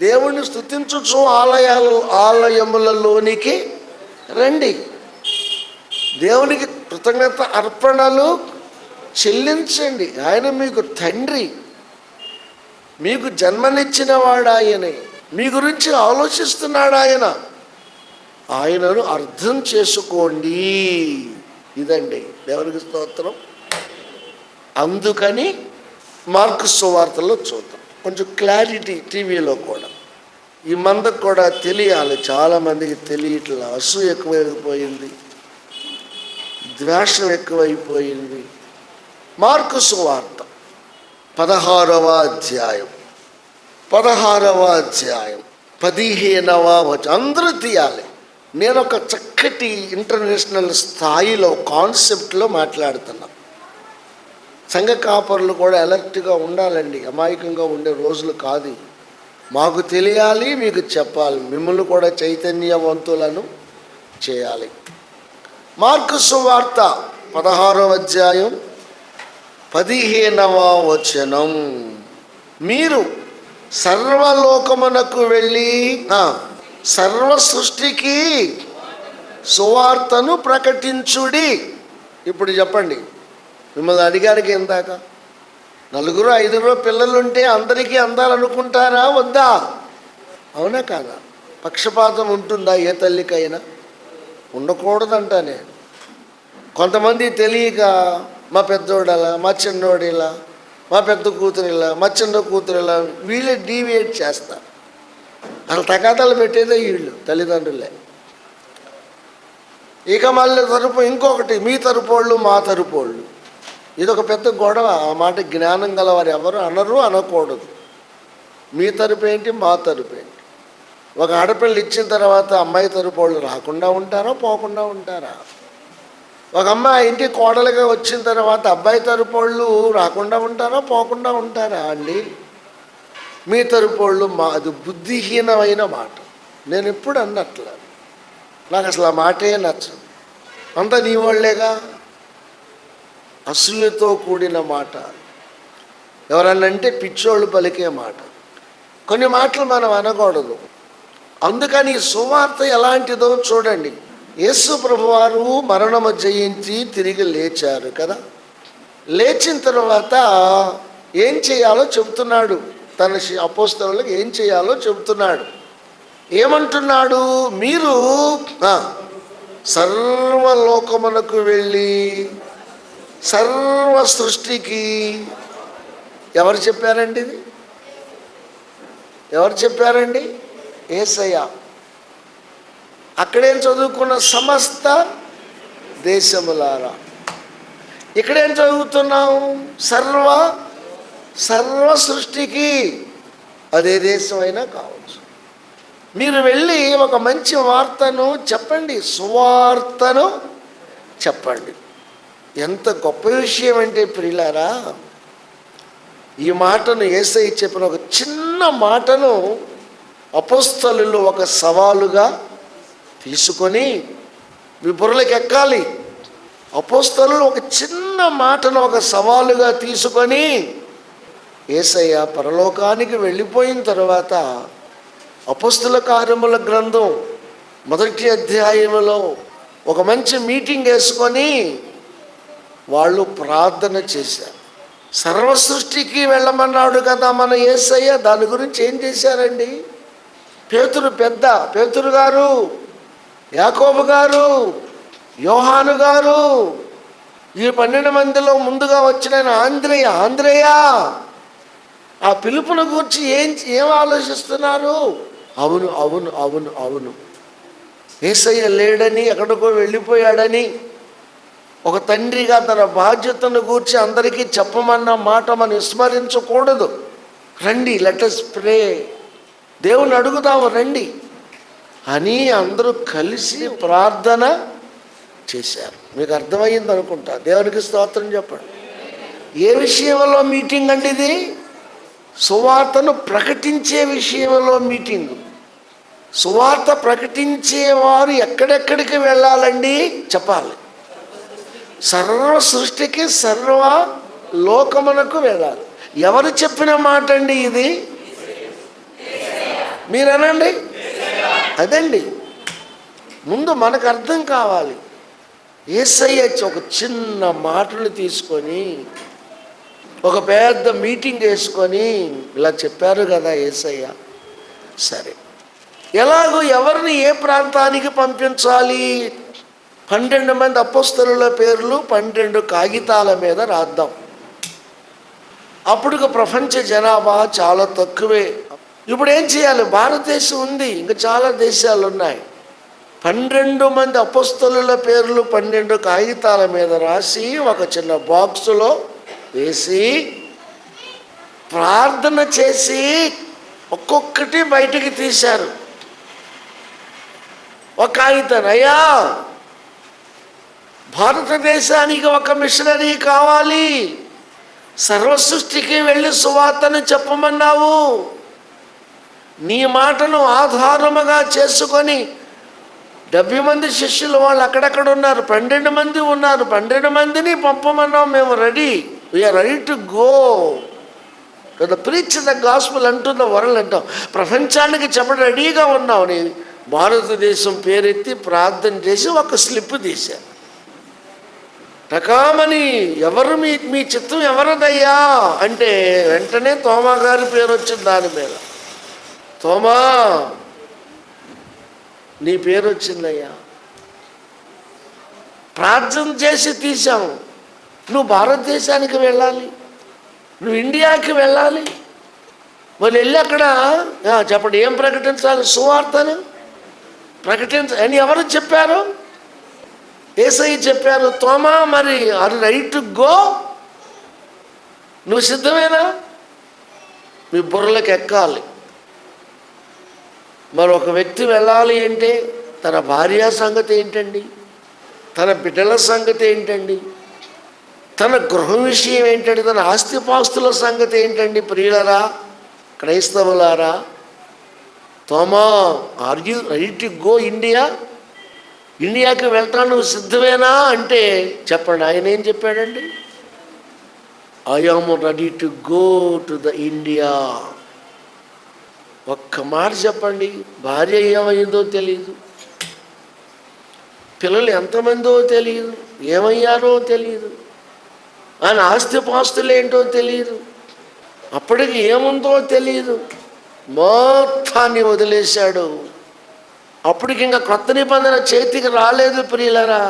దేవుణ్ణి స్తుతించుచు ఆలయములలోనికి రండి. దేవునికి కృతజ్ఞత అర్పణలు చెల్లించండి. ఆయన మీకు తండ్రి, మీకు జన్మనిచ్చిన వాడు ఆయనే, మీ గురించి ఆలోచిస్తున్నాడు ఆయన. ఆయనను అర్థం చేసుకోండి. ఇదండి దేవునికి స్తోత్రం. అందుకని మార్కు సువార్తలో చూద్దాం. కొంచెం క్లారిటీ టీవీలో కూడా ఈ మందకు కూడా తెలియాలి. చాలామందికి తెలియట్లా. అసూయ ఎక్కువైపోయింది, ద్వేషం ఎక్కువైపోయింది. మార్కు సువార్త 16వ అధ్యాయం 15వ వచనం అందరూ తీయాలి. నేను ఒక చక్కటి ఇంటర్నేషనల్ స్థాయిలో కాన్సెప్ట్లో మాట్లాడుతున్నా. సంఘ కాపరులు కూడా అలర్ట్గా ఉండాలండి. అమాయకంగా ఉండే రోజులు కాదు. మాకు తెలియాలి, మీకు చెప్పాలి, మిమ్మల్ని కూడా చైతన్యవంతులను చేయాలి. మార్కు సువార్త 16వ అధ్యాయం 15వ వచనం. మీరు సర్వలోకమునకు వెళ్ళి సర్వ సృష్టికి సువార్తను ప్రకటించుడి. ఇప్పుడు చెప్పండి, మిమ్మల్ని అడిగాడికి ఇందాక 4-5 పిల్లలుంటే అందరికీ అందాలనుకుంటారా వద్దా? అవునా కాదా? పక్షపాతం ఉంటుందా ఏ తల్లికైనా? ఉండకూడదంట నేను. కొంతమంది తెలియక మా పెద్దోడలా, మా చిన్నోడిలా, మా పెద్ద కూతురిలా, మా చిన్న కూతురిలా వీళ్ళే డీవియేట్ చేస్తారు. అసలు తగాదాలు పెట్టేదే వీళ్ళు తల్లిదండ్రులే. ఇక మళ్ళీ తరపు ఇంకొకటి, మీ తరపోళ్ళు మా తరపోళ్ళు. ఇది ఒక పెద్ద గొడవ. ఆ మాట జ్ఞానం గలవారు ఎవరు అనరు, అనకూడదు. మీ తరపు ఏంటి, మా తరపు ఏంటి? ఒక ఆడపిల్ల ఇచ్చిన తర్వాత అమ్మాయి తరపోళ్ళు రాకుండా ఉంటారా, పోకుండా ఉంటారా? ఒక అమ్మాయి ఇంటి కోడలుగా వచ్చిన తర్వాత అబ్బాయి తరపోళ్ళు రాకుండా ఉంటారా, పోకుండా ఉంటారా అండి? మీ తరపోళ్ళు అది బుద్ధిహీనమైన మాట. నేను ఎప్పుడు అన్నట్లా. నాకు అసలు ఆ మాటే నచ్చదు. అంతా నీ వాళ్ళేగా. అసూయతో కూడిన మాట. ఎవరన్నంటే పిచ్చోళ్ళు పలికే మాట. కొన్ని మాటలు మనం అనకూడదు. అందుకని సువార్త ఎలాంటిదో చూడండి. యేసు ప్రభువారు మరణము జయించి తిరిగి లేచారు కదా. లేచిన తర్వాత ఏం చేయాలో చెబుతున్నాడు. తన అపోస్తలులకు ఏం చేయాలో చెబుతున్నాడు. ఏమంటున్నాడు? మీరు సర్వలోకమునకు వెళ్ళి సర్వ సృష్టికి. ఎవరు చెప్పారండి ఇది? ఎవరు చెప్పారండి? యేసయ్య. అక్కడేం చదువుకున్న సమస్త దేశములారా. ఇక్కడేం చదువుతున్నాం? సర్వ సృష్టికి. అదే దేశమైనా కావచ్చు. మీరు వెళ్ళి ఒక మంచి వార్తను చెప్పండి, సువార్తను చెప్పండి. ఎంత గొప్ప విషయం అంటే ప్రియులారా, ఈ మాటను యేసయ్య చెప్పిన ఒక చిన్న మాటను అపోస్తలులు ఒక సవాలుగా తీసుకొని మీ బుర్రలకు ఎక్కాలి. అపోస్తలులు ఒక చిన్న మాటను ఒక సవాలుగా తీసుకొని యేసయ్య పరలోకానికి వెళ్ళిపోయిన తర్వాత అపోస్తల కార్యముల గ్రంథం 1వ అధ్యాయంలో ఒక మంచి మీటింగ్ వేసుకొని వాళ్ళు ప్రార్థన చేశారు. సర్వ సృష్టికి వెళ్ళమన్నాడు కదా మన యేసయ్య, దాని గురించి ఏం చేశారండి? పేతురు గారు, యాకోబు గారు, యోహాను గారు, ఈ 12 మందిలో ముందుగా వచ్చిన ఆంద్రేయ ఆ పిలుపును గురించి ఏం ఆలోచిస్తున్నారు? అవును అవును అవును అవును యేసయ్య లేడని, ఎక్కడికో వెళ్ళిపోయాడని ఒక తండ్రిగా తన బాధ్యతను గూర్చి అందరికీ చెప్పమన్న మాట మనం విస్మరించకూడదు. రండి, లెట్ us ప్రే, దేవుని అడుగుదాము రండి అని అందరూ కలిసి ప్రార్థన చేశారు. మీకు అర్థమయ్యింది అనుకుంటా. దేవునికి స్తోత్రం చెప్పండి. ఏ విషయంలో మీటింగ్ అండి ఇది? సువార్తను ప్రకటించే విషయంలో మీటింగ్. సువార్త ప్రకటించేవారు ఎక్కడెక్కడికి వెళ్ళాలండి? చెప్పాలి. సర్వ సృష్టికి, సర్వ లోకమునకు వెళ్ళాలి. ఎవరు చెప్పిన మాట అండి ఇది? మీరనండి. అదండి ముందు మనకు అర్థం కావాలి. యేసయ్య ఒక చిన్న మాటలు తీసుకొని ఒక పెద్ద మీటింగ్ వేసుకొని ఇలా చెప్పారు కదా యేసయ్య. సరే, ఎలాగో ఎవరిని ఏ ప్రాంతానికి పంపించాలి? 12 మంది అపోస్తలుల పేర్లు 12 కాగితాల మీద రాద్దాం. అప్పుడు ప్రపంచ జనాభా చాలా తక్కువే. ఇప్పుడు ఏం చేయాలి? భారతదేశం ఉంది, ఇంకా చాలా దేశాలు ఉన్నాయి. 12 మంది అపోస్తలుల పేర్లు 12 కాగితాల మీద రాసి ఒక చిన్న బాక్సులో వేసి ప్రార్థన చేసి ఒక్కొక్కటి బయటికి తీశారు. ఒక కాగితం, అయ్యా భారతదేశానికి ఒక మిషనరీ కావాలి, సర్వ సృష్టికి వెళ్ళి సువార్తను చెప్పమన్నావు, నీ మాటను ఆధారముగా చేసుకొని 70 మంది శిష్యులు వాళ్ళు అక్కడెక్కడ ఉన్నారు, 12 మంది ఉన్నారు, 12 మందిని పంపమన్నాం, మేము ready, we are ready to go to the preach the gospel unto the world అంటాం. ప్రపంచానికి చెప్పడం రెడీగా ఉన్నావు. నీ భారతదేశం పేరెత్తి ప్రార్థన చేసి ఒక స్లిప్ తీశారు. రకామని ఎవరు మీ చిత్తం ఎవరిదయ్యా అంటే వెంటనే తోమా గారి పేరు వచ్చింది దాని మీద. తోమా, నీ పేరు వచ్చిందయ్యా. ప్రార్థన చేసి తీసాము. నువ్వు భారతదేశానికి వెళ్ళాలి, నువ్వు ఇండియాకి వెళ్ళాలి. మరి వెళ్ళి అక్కడ చెప్పండి, ఏం ప్రకటించాలి? సువార్తను ప్రకటించాలి అని ఎవరు చెప్పారు? యేసయ్య చెప్పారు. తోమా, మరి ఆర్ రైట్ టు గో? నువ్వు సిద్ధమేనా? మీ బుర్రలకు ఎక్కాలి. మరి ఒక వ్యక్తి వెళ్ళాలి అంటే తన భార్య సంగతి ఏంటండి? తన బిడ్డల సంగతి ఏంటండి? తన గృహం విషయం ఏంటండి? తన ఆస్తిపాస్తుల సంగతి ఏంటండి? ప్రియులరా, క్రైస్తవులారా, తోమా, are you ready to go India? ఇండియాకి వెళ్తాను, నువ్వు సిద్ధమేనా అంటే చెప్పండి. ఆయన ఏం చెప్పాడండి? I am ready to go to the India. ఒక్క మాట చెప్పండి. భార్య ఏమయ్యిందో తెలియదు, పిల్లలు ఎంతమందో తెలియదు, ఏమయ్యారో తెలియదు, ఆయన ఆస్తిపాస్తులు ఏంటో తెలియదు, అప్పటికి ఏముందో తెలియదు, మొత్తాన్ని వదిలేశాడు. అప్పటికి ఇంకా కొత్త నిబంధన చేతికి రాలేదు ప్రియులరా.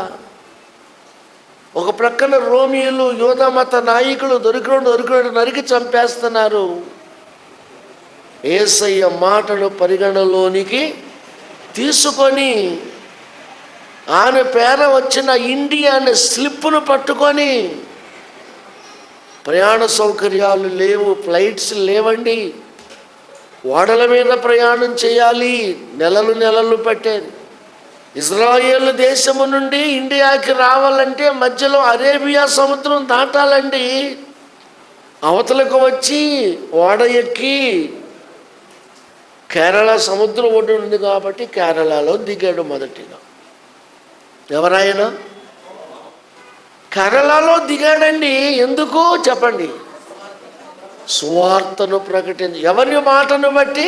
ఒక ప్రక్కన రోమియోలు, యూదా మత నాయకులు దొరికినట్టు నరికి చంపేస్తున్నారు. యేసయ్య మాటను పరిగణలోనికి తీసుకొని ఆయన పేర వచ్చిన ఇండియా అనే స్లిప్పును పట్టుకొని, ప్రయాణ సౌకర్యాలు లేవు, ఫ్లైట్స్ లేవండి, ఓడల మీద ప్రయాణం చేయాలి, నెలలు నెలలు పట్టేది. ఇజ్రాయేల్ దేశము నుండి ఇండియాకి రావాలంటే మధ్యలో అరేబియా సముద్రం దాటాలండి. అవతలకు వచ్చి ఓడ ఎక్కి కేరళ సముద్రం ఒడ్డు ఉంది కాబట్టి కేరళలో దిగాడు మొదటిగా. ఎవరైనా కేరళలో దిగాడండి. ఎందుకు చెప్పండి? సువార్తను ప్రకటించి. ఎవరి మాటను బట్టి?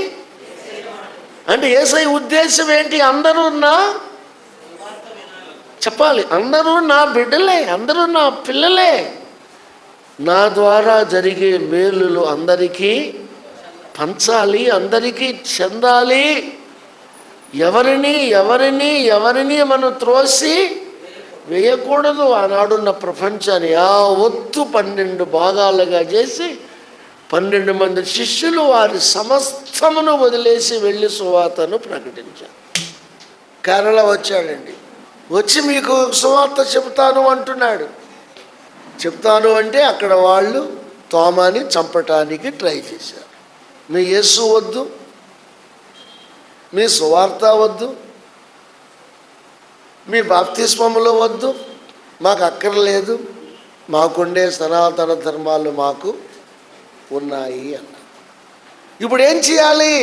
అంటే యేసయ్య ఉద్దేశం ఏంటి? అందరూ చెప్పాలి, అందరూ నా బిడ్డలే, అందరూ నా పిల్లలే, నా ద్వారా జరిగే మేలులు అందరికీ పంచాలి, అందరికీ చెందాలి. ఎవరిని ఎవరిని ఎవరిని మనం త్రోసి వేయకూడదు. ఆనాడున్న ప్రపంచాన్ని ఒత్తు 12 భాగాలుగా చేసి 12 మంది శిష్యులు వారి సమస్తమును వదిలేసి వెళ్ళి సువార్తను ప్రకటించారు. కేరళ వచ్చాడండి. వచ్చి మీకు సువార్త చెప్తాను అంటున్నాడు. చెప్తాను అంటే అక్కడ వాళ్ళు తోమాని చంపటానికి ట్రై చేశారు. మీ యేసు వద్దు, మీ సువార్త వద్దు, మీ బాప్తిస్మములు వద్దు, మాకు అక్కర్లేదు, మాకుండే సనాతన ధర్మాలు మాకు ఉన్నాయి అన్న. ఇప్పుడు ఏం చేయాలి?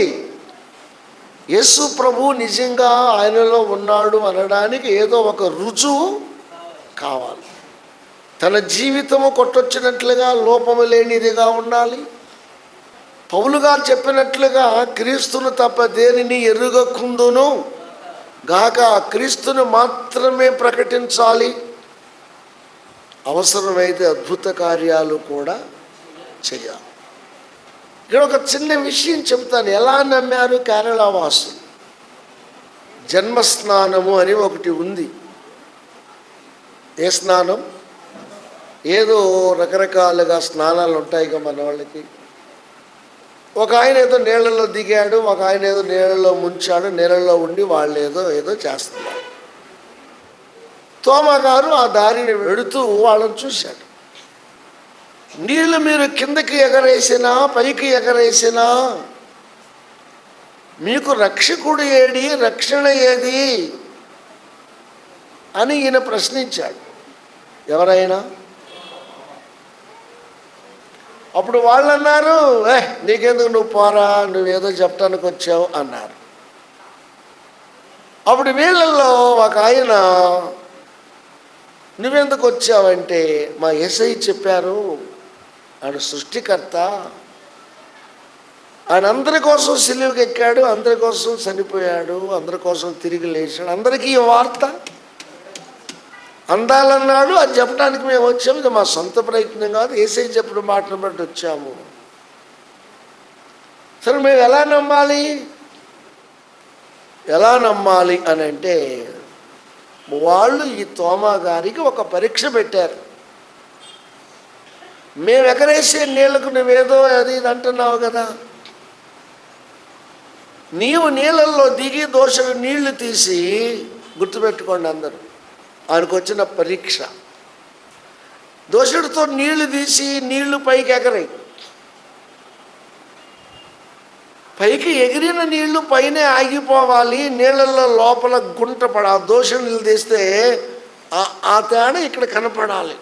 యేసు ప్రభు నిజంగా ఆయనలో ఉన్నాడు అనడానికి ఏదో ఒక రుజువు కావాలి. తన జీవితము కొట్టొచ్చినట్లుగా లోపము లేనిదిగా ఉండాలి. పౌలు గారు చెప్పినట్లుగా క్రీస్తును తప్ప దేనిని ఎరుగకుందును గాక క్రీస్తును మాత్రమే ప్రకటించాలి. అవసరమైతే అద్భుత కార్యాలు కూడా చేయాలి. ఇక్కడ ఒక చిన్న విషయం చెప్తాను. ఎలా నమ్మారు కేరళ వాసులు? జన్మస్నానము అని ఒకటి ఉంది. ఏ స్నానం? ఏదో రకరకాలుగా స్నానాలు ఉంటాయిగా మన వాళ్ళకి. ఒక ఆయన ఏదో నీళ్ళలో దిగాడు, ఒక ఆయన ఏదో నీళ్ళలో ముంచాడు, నీళ్ళలో ఉండి వాళ్ళు ఏదో చేస్తున్నారు. తోమా గారు ఆ దారిని వెడుతూ వాళ్ళని చూశాడు. నీళ్ళు మీరు కిందకి ఎగరేసినా పైకి ఎగరేసినా మీకు రక్షకుడు ఏడి, రక్షణ ఏది అని ఈయన ప్రశ్నించాడు. ఎవరైనా అప్పుడు వాళ్ళు అన్నారు, నీకెందుకు, నువ్వు పోరా, నువ్వేదో చెప్పడానికి వచ్చావు అన్నారు. అప్పుడు వీళ్ళల్లో ఒక ఆయన, నువ్వెందుకు వచ్చావంటే, మా యేసయ్య చెప్పారు, ఆయన సృష్టికర్త, ఆయన అందరి కోసం సిలువకి ఎక్కాడు, అందరి కోసం చనిపోయాడు, అందరి కోసం తిరిగి లేచాడు, అందరికీ ఈ వార్త అందాలన్నాడు. అది చెప్పడానికి మేము వచ్చాము. ఇది మా సొంత ప్రయత్నం కాదు, యేసయ్య చెప్పిన మాటను బట్టి వచ్చాము. సరే మేము ఎలా నమ్మాలి అని అంటే, వాళ్ళు ఈ తోమా గారికి ఒక పరీక్ష పెట్టారు. మేము ఎగరేసే నీళ్లకు నువ్వేదో అది ఇది అంటున్నావు కదా, నీవు నీళ్ళల్లో దిగి దోషుడు నీళ్లు తీసి, గుర్తుపెట్టుకోండి అందరూ, ఆయనకు వచ్చిన పరీక్ష. దోషుడితో నీళ్లు తీసి నీళ్లు పైకి ఎగరాయి. పైకి ఎగిరిన నీళ్లు పైనే ఆగిపోవాలి, నీళ్ళల్లో లోపల గుంట పడాలి. దోషుడు నీళ్ళు తీస్తే ఆ తేడా ఇక్కడ కనపడాలి.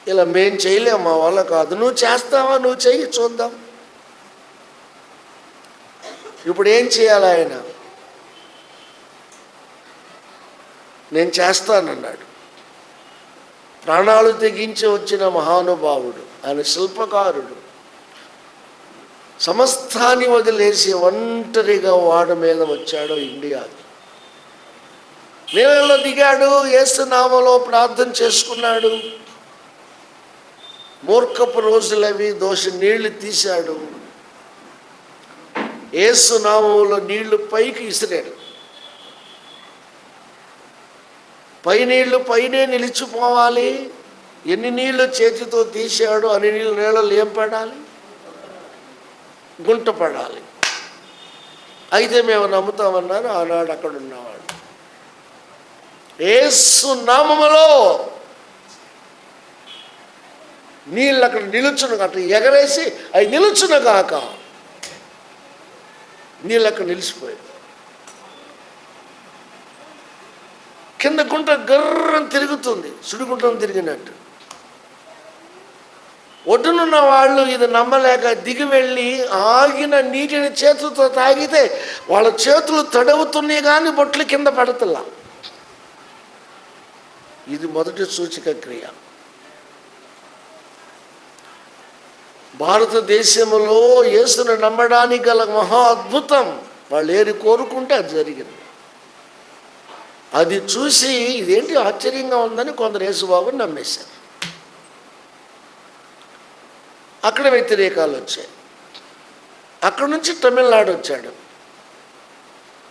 ఇలా మేం చేయలేము, మా వల్ల కాదు. నువ్వు చేస్తావా? నువ్వు చెయ్యి చూద్దాం. ఇప్పుడు ఏం చేయాలి? ఆయన నేను చేస్తానన్నాడు. ప్రాణాలు తెగించి వచ్చిన మహానుభావుడు, ఆయన శిల్పకారుడు. సమస్తాన్ని వదిలేసి ఒంటరిగా వాడ మీద వచ్చాడు ఇండియాకి. నీళ్ళలో దిగాడు, యేసు నామములో ప్రార్థన చేసుకున్నాడు. మూర్ఖపు రోజులవి, దోష నీళ్లు తీశాడు. యేసు నామములో నీళ్లు పైకి ఇసిరాడు. పై నీళ్లు పైనే నిలిచిపోవాలి. ఎన్ని నీళ్లు చేతితో తీశాడు అన్ని నీళ్ళలో ఏం పడాలి? గుంట పడాలి. అయితే మేము నమ్ముతామన్నారు ఆనాడు అక్కడ ఉన్నవాడు. యేసు నామములో నీళ్ళు అక్కడ నిలుచును అట్లా ఎగరేసి అవి నిలుచును కాక నీళ్ళు అక్కడ నిలిచిపోయాయి. కింద గుంట గర్రం తిరుగుతుంది, సుడిగుంటం తిరిగినట్టు. ఒడ్డునున్న వాళ్ళు ఇది నమ్మలేక దిగి వెళ్ళి ఆగిన నీటిని చేతులతో తాగితే వాళ్ళ చేతులు తడవుతున్నాయి కానీ బొట్లు కింద పడతలా. ఇది మొదటి సూచక క్రియ. భారతదేశంలో యేసును నమ్మడానికి గల మహా అద్భుతం. వాళ్ళు ఏది కోరుకుంటే అది జరిగింది. అది చూసి ఇదేంటి ఆశ్చర్యంగా ఉందని కొందరు యేసుబాబుని నమ్మేశారు. అక్కడ వ్యతిరేకాలు వచ్చాయి. అక్కడ నుంచి తమిళనాడు వచ్చాడు.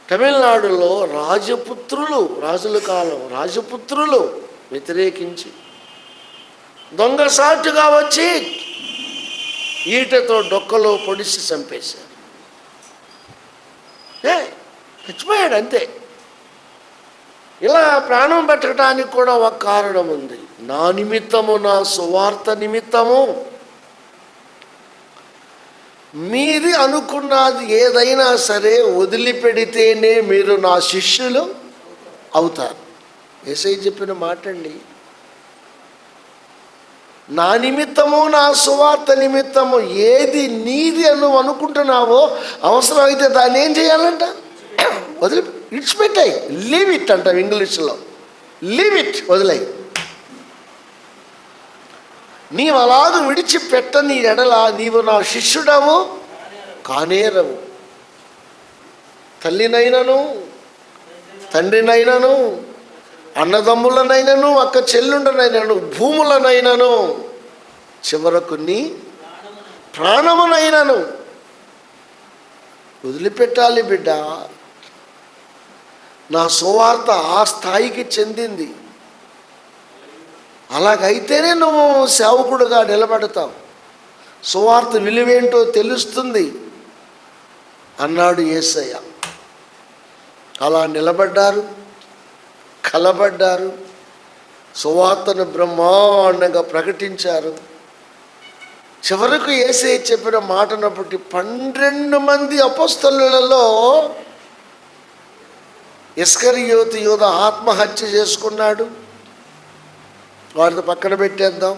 తమిళనాడులో రాజపుత్రులు, రాజుల కాలం రాజపుత్రులు వ్యతిరేకించి దొంగసాటుగా వచ్చి ఈటతో డొక్కలో పొడిచి చంపేశారు. చచ్చిపోయాడు అంతే. ఇలా ప్రాణం పెట్టడానికి కూడా ఒక కారణం ఉంది. నా నిమిత్తము, నా సువార్త నిమిత్తము మీది అనుకున్నది ఏదైనా సరే వదిలిపెడితేనే మీరు నా శిష్యులు అవుతారు. యేసయ్య చెప్పిన మాట అండి. నా నిమిత్తము, నా సువార్త నిమిత్తము ఏది నీది అని నువ్వు అనుకుంటున్నావో అవసరమైతే దాన్ని ఏం చేయాలంట? వదిలి విడిచిపెట్టాయి. లీవ్ ఇట్ అంటాం ఇంగ్లీష్లో. లీవ్ ఇట్, వదిలేయి. నీవు అలాగ విడిచిపెట్టని ఎడల నీవు నా శిష్యుడవు కానేరవు. తల్లినైనను, తండ్రినైనను, అన్నదమ్ములనైనను, అక్క చెల్లుండనైనను, భూములనైనను, చివరకు నీ ప్రాణమునైనను వదిలిపెట్టాలి బిడ్డ. నా సువార్త ఆ స్థాయికి చెందింది. అలాగైతేనే నువ్వు సేవకుడుగా నిలబడతావు, సువార్త విలువేంటో తెలుస్తుంది అన్నాడు యేసయ్య. అలా నిలబడ్డారు, కలబడ్డారు, సువార్తను బ్రహ్మాండంగా ప్రకటించారు. చివరకు యేసయ్య చెప్పిన మాటను బట్టి 12 మంది అపొస్తలులలో ఇస్కరియోతు యూద ఆత్మహత్య చేసుకున్నాడు. వాడిని పక్కన పెట్టేద్దాం.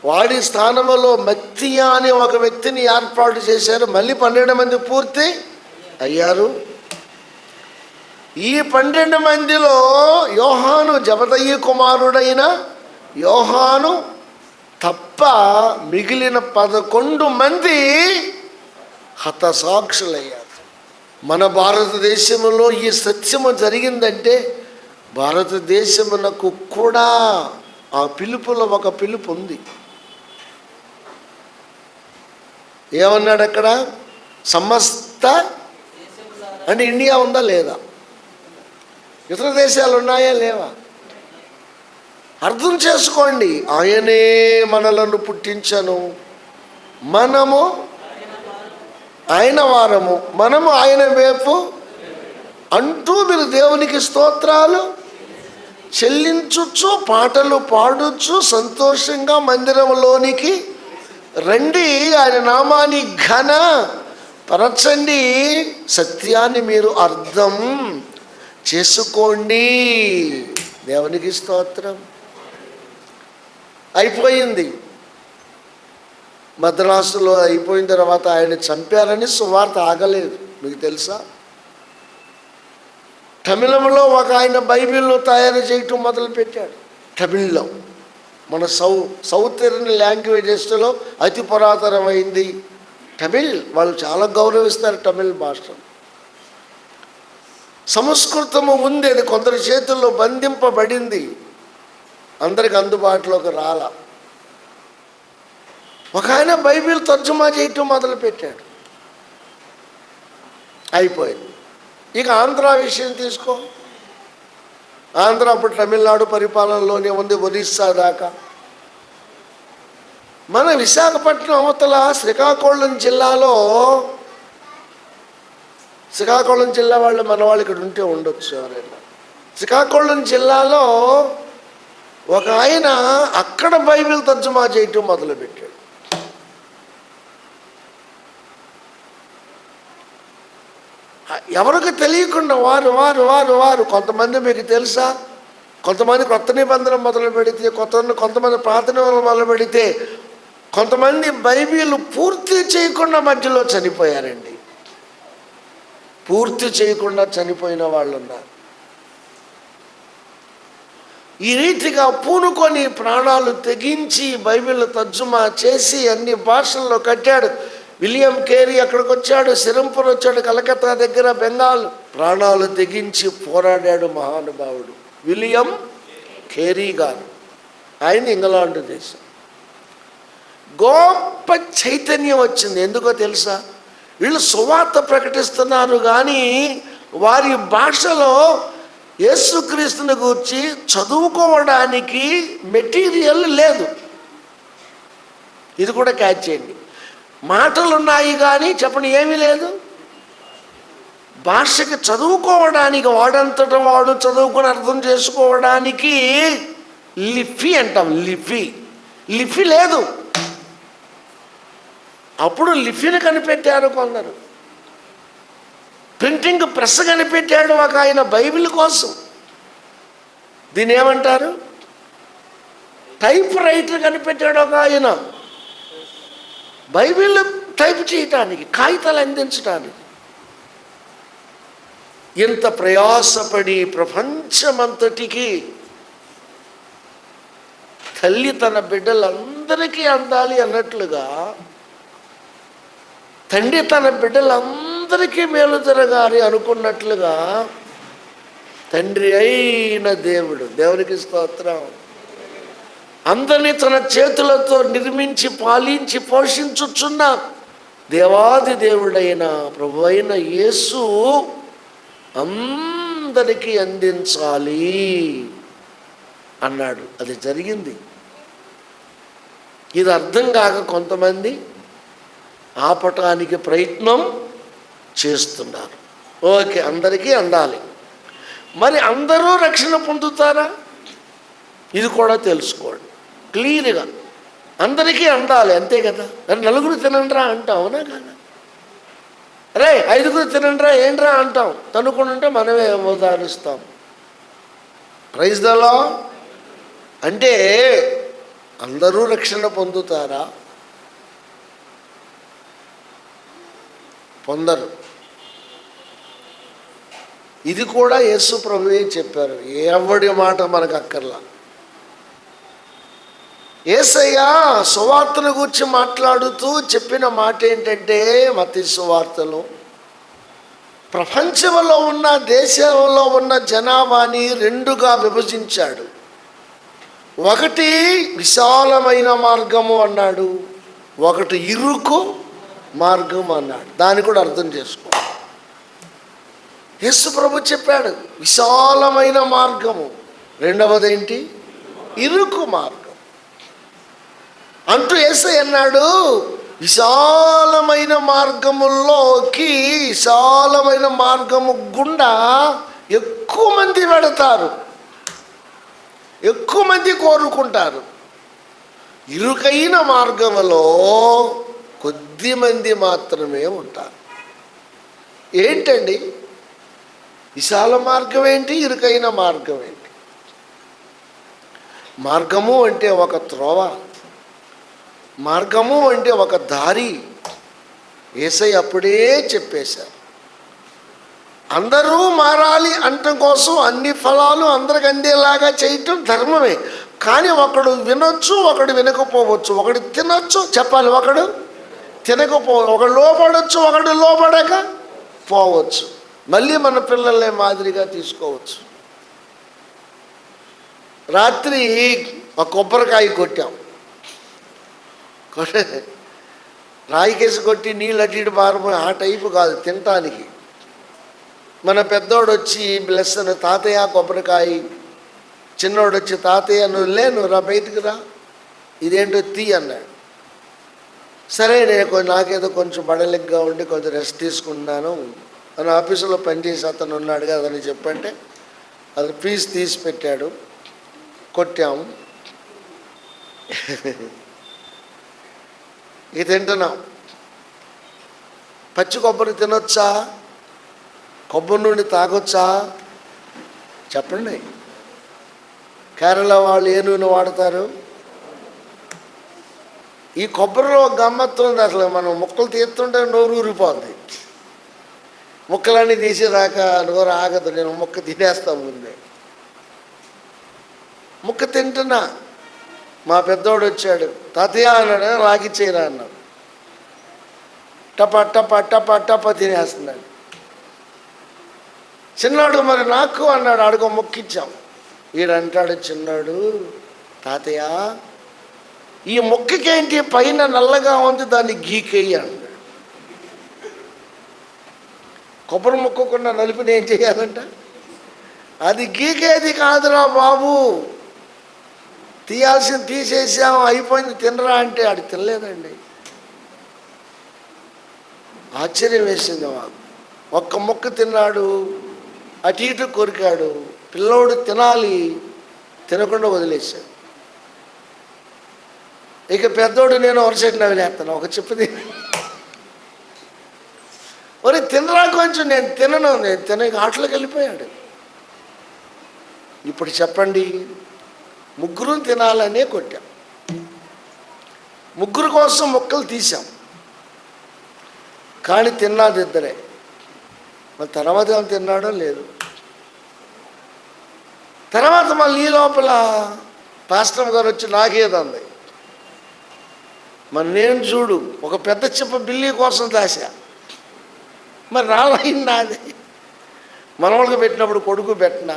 వాడి స్థానంలో మత్తీయ అనే ఒక వ్యక్తిని ఏర్పాటు చేశారు. మళ్ళీ 12 మంది పూర్తి అయ్యారు. ఈ 12 మందిలో యోహాను, జబదయి కుమారుడైన యోహాను తప్ప మిగిలిన 11 మంది హతసాక్షులయ్యారు. మన భారతదేశంలో ఈ సత్యము జరిగిందంటే భారతదేశమునకు కూడా ఆ పిలుపులో ఒక పిలుపు ఉంది. ఏమన్నాడు అక్కడ? సమస్త అంటే ఇండియా ఉందా లేదా? ఇతర దేశాలు ఉన్నాయా లేవా? అర్థం చేసుకోండి. ఆయనే మనలను పుట్టించను, మనము ఆయన వారము, మనము ఆయన వైపు అంటూ మీరు దేవునికి స్తోత్రాలు చెల్లించుచు, పాటలు పాడుచు సంతోషంగా మందిరంలోనికి రండి, ఆయన నామాన్ని ఘన పరచండి, సత్యాన్ని మీరు అర్థం చేసుకోండి. దేవునికి స్తోత్రం. అయిపోయింది. మద్రాసులో అయిపోయిన తర్వాత ఆయన చంపారని సువార్త ఆగలేదు. మీకు తెలుసా? తమిళంలో ఒక ఆయన బైబిల్ను తయారు చేయటం మొదలుపెట్టాడు. తమిళ్లో మన సౌత్ ఇండియన్ లాంగ్వేజెస్లో అతి పురాతనమైంది తమిళ్. వాళ్ళు చాలా గౌరవిస్తారు తమిళ్ భాషను. సంస్కృతము ఉంది, అది కొందరి చేతుల్లో బంధింపబడింది, అందరికి అందుబాటులోకి రాల. ఒక ఆయన బైబిల్ తర్జుమా చేయటం మొదలుపెట్టాడు. అయిపోయింది. ఇక ఆంధ్ర విషయం తీసుకో. ఆంధ్ర అప్పుడు తమిళనాడు పరిపాలనలోనే ఉంది, ఒరిస్సా దాకా. మన విశాఖపట్నం అవతల శ్రీకాకుళం జిల్లాలో, శ్రీకాకుళం జిల్లా వాళ్ళు మన వాళ్ళు ఇక్కడ ఉంటే ఉండొచ్చు ఎవరైనా. శ్రీకాకుళం జిల్లాలో ఒక ఆయన అక్కడ బైబిల్ తర్జుమా చేయటం మొదలుపెట్టాడు. ఎవరికి తెలియకుండా వారు వారు వారు వారు కొంతమంది మీకు తెలుసా, కొంతమంది కొత్త నిబంధన మొదలు పెడితే, కొంతమంది ప్రార్థన మొదలు పెడితే, కొంతమంది బైబిల్ పూర్తి చేయకుండా మధ్యలో చనిపోయారండి. పూర్తి చేయకుండా చనిపోయిన వాళ్ళు ఉన్నారు. ఈ రీతిగా పూనుకొని ప్రాణాలు తెగించి బైబిల్ తర్జుమా చేసి అన్ని భాషల్లో కట్టాడు. విలియం కేరీ అక్కడికి వచ్చాడు, సిరంపూర్ వచ్చాడు, కలకత్తా దగ్గర బెంగాల్. ప్రాణాలు తెగించి పోరాడాడు మహానుభావుడు విలియం కేరీ గారు. ఆయన ఇంగ్లాండ్ దేశం. గొప్ప చైతన్యం వచ్చింది. ఎందుకో తెలుసా? వీళ్ళు సువార్త ప్రకటిస్తున్నారు కానీ వారి భాషలో యేసుక్రీస్తుని గురించి చదువుకోవడానికి మెటీరియల్ లేదు. ఇది కూడా క్యాచ్ చేయండి. మాటలు ఉన్నాయి కానీ చెప్పండి ఏమీ లేదు. భాషకి చదువుకోవడానికి వాడంతట వాడు చదువుకొని అర్థం చేసుకోవడానికి లిపి అంటాం. లిపి లేదు. అప్పుడు లిపిని కనిపెట్టారు కొందరు. ప్రింటింగ్ ప్రెస్ కనిపెట్టాడు ఒక ఆయన బైబిల్ కోసం. దీన్ని ఏమంటారు? టైప్ రైటర్ కనిపెట్టాడు ఒక ఆయన బైబిల్ టైప్ చేయటానికి, కాగితాలు అందించడానికి. ఇంత ప్రయాసపడి ప్రపంచమంతటికి తల్లి తన బిడ్డలందరికీ అందాలి అన్నట్లుగా, తండ్రి తన బిడ్డలందరికీ మేలు జరగాలి అనుకున్నట్లుగా తండ్రి అయిన దేవుడు, దేవునికి స్తోత్రం, అందరినీ తన చేతులతో నిర్మించి పాలించి పోషించుచున్న దేవాది దేవుడైన ప్రభు అయిన యేసు అందరికీ అందించాలి అన్నాడు. అది జరిగింది. ఇది అర్థం కాక కొంతమంది ఆపటానికి ప్రయత్నం చేస్తున్నారు. ఓకే, అందరికీ అందాలి. మరి అందరూ రక్షణ పొందుతారా? ఇది కూడా తెలుసుకోండి క్లియర్గా. అందరికీ అందాలి, అంతే కదా. నలుగురు తినండ్రా అంటాం, అవునా కదా? రే 5గురు తినండ్రా ఏంట్రా అంటాం. తనుకుంటుంటే మనమే ఉదాహరిస్తాం. Praise the lord. అంటే అందరూ రక్షణ పొందుతారా? పొందరు. ఇది కూడా యేసు ప్రభువే చెప్పారు. ఎవడి మాట మనకు అక్కర్లా. యేసయ్య సువార్తను గురించి మాట్లాడుతూ చెప్పిన మాట ఏంటంటే, మత్తయి సువార్తలో ప్రపంచంలో ఉన్న దేశంలో ఉన్న జనాభాని రెండుగా విభజించాడు. ఒకటి విశాలమైన మార్గము అన్నాడు, ఒకటి ఇరుకు మార్గం అన్నాడు. దాన్ని కూడా అర్థం చేసుకో. యేసు ప్రభు చెప్పాడు విశాలమైన మార్గము, రెండవది ఏంటి? ఇరుకు మార్గం అంటూ యేసయ్య అన్నాడు. విశాలమైన మార్గముల్లోకి, విశాలమైన మార్గము గుండా ఎక్కువ మంది వెడతారు, ఎక్కువ మంది కోరుకుంటారు. ఇరుకైన మార్గములో కొద్ది మంది మాత్రమే ఉంటారు. ఏంటండి విశాల మార్గం ఏంటి, ఇరుకైన మార్గం ఏంటి? మార్గము అంటే ఒక త్రోవ, మార్గము అంటే ఒక దారి. యేసయ్య అప్పుడే చెప్పేశారు. అందరూ మారాలి అనటం కోసం అన్ని ఫలాలు అందరికి అందేలాగా చేయటం ధర్మమే. కానీ ఒకడు వినొచ్చు, ఒకడు వినకపోవచ్చు, ఒకడు తినొచ్చు, చెప్పాలి, ఒకడు తినకపోవచ్చు, ఒకడు లోపడవచ్చు, ఒకడు లోపడక పోవచ్చు. మళ్ళీ మన పిల్లల్నే మాదిరిగా తీసుకోవచ్చు. రాత్రి ఒక కొబ్బరికాయ కొట్టాం, రాయికేసి కొట్టి నీళ్ళు అటు ఇటు పారిపోయి ఆ టైపు కాదు, తినటానికి. మన పెద్దోడు వచ్చి బ్లెస్ అని, తాతయ్య కొబ్బరికాయ. చిన్నోడు వచ్చి తాతయ్య నువ్వు రా బయటికి రా, ఇదేంటో తీ అన్నాడు. సరే నేను నాకేదో కొంచెం బడలిగ్గా ఉండి కొంచెం రెస్ట్ తీసుకుంటున్నాను అని ఆఫీసులో పనిచేసి అతను ఉన్నాడు కదా అని చెప్పంటే అతను ఫీజు తీసి పెట్టాడు. కొట్టాము, ఇది తింటున్నాం. పచ్చి కొబ్బరి తినొచ్చా? కొబ్బరి నుండి తాగొచ్చా? చెప్పండి. కేరళ వాళ్ళు ఏ నూనె వాడతారు? ఈ కొబ్బరిలో గమ్మత్తు ఉంది. అసలు మనం ముక్కలు తీస్తుంటే నోరు ఊరిపోద్ది. ముక్కలన్నీ తీసేదాకా నోరు ఆగదు. నేను ముక్క తినేస్తాను ముందే. ముక్క తింటున్నా, మా పెద్దోడు వచ్చాడు. తాతయ్య అన్నాడు. లాగిచ్చేయరా అన్నాడు. టప టప టప టప తినేస్తున్నాడు. చిన్నాడు మరి నాకు అన్నాడు. అడుగు మొక్కిచ్చాం. ఈడంటాడు చిన్నాడు, తాతయ్య ఈ మొక్కకేంటి పైన నల్లగా ఉంది, దాన్ని గీకేయి అన్నాడు. కొబ్బరి మొక్కకుండా నలుపుని ఏం చేయాలంట? అది గీకేది కాదురా బాబు, తీయాల్సింది తీసేసాం, అయిపోయింది, తినరా అంటే ఆడు తినలేదండి. ఆశ్చర్యం వేసింది మాకు. ఒక్క మొక్క తిన్నాడు, అటు ఇటు కొరికాడు. పిల్లోడు తినాలి, తినకుండా వదిలేశాడు. ఇక పెద్దోడు నేను వరసెట్టి నవ్వులేస్తాను. ఒక చెప్పది, ఒరే తినరా కొంచెం. నేను తినను, నేను తినక ఆటలోకి వెళ్ళిపోయాడు. ఇప్పుడు చెప్పండి, ముగ్గురు తినాలనే కొట్టాం. ముగ్గురు కోసం ముక్కలు తీసాం, కానీ తిన్నది ఇద్దరే. మరి తర్వాత ఏమో తిన్నాడో లేదు. తర్వాత మళ్ళీ ఈ లోపల పాస్టర్ గారు వచ్చి నాకేదంది. మరి నేను చూడు ఒక పెద్ద చెప్ప బిల్లి కోసం దాసా. మరి రాలైందా అది? మనవాళ్ళకి పెట్టినప్పుడు కొడుకు పెట్టినా.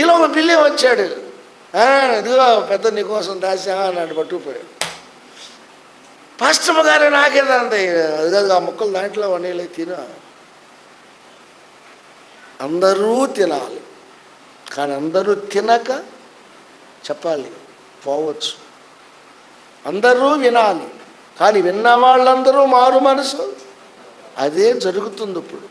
ఈలో ఒక బిల్లి వచ్చాడు. ఇదిగో పెద్ద నీకోసం దాసా అన్నాడు. పట్టుకుపోయాడు. పాస్టర్ గారు నాకేదంది. అది కాదు, ఆ ముక్కలు దాంట్లో వండేలే తిన. అందరూ తినాలి, కానీ అందరూ తినక చెప్పాలి పోవచ్చు. అందరూ వినాలి, కానీ విన్న వాళ్ళందరూ మారు మనసు. అదే జరుగుతుంది ఇప్పుడు.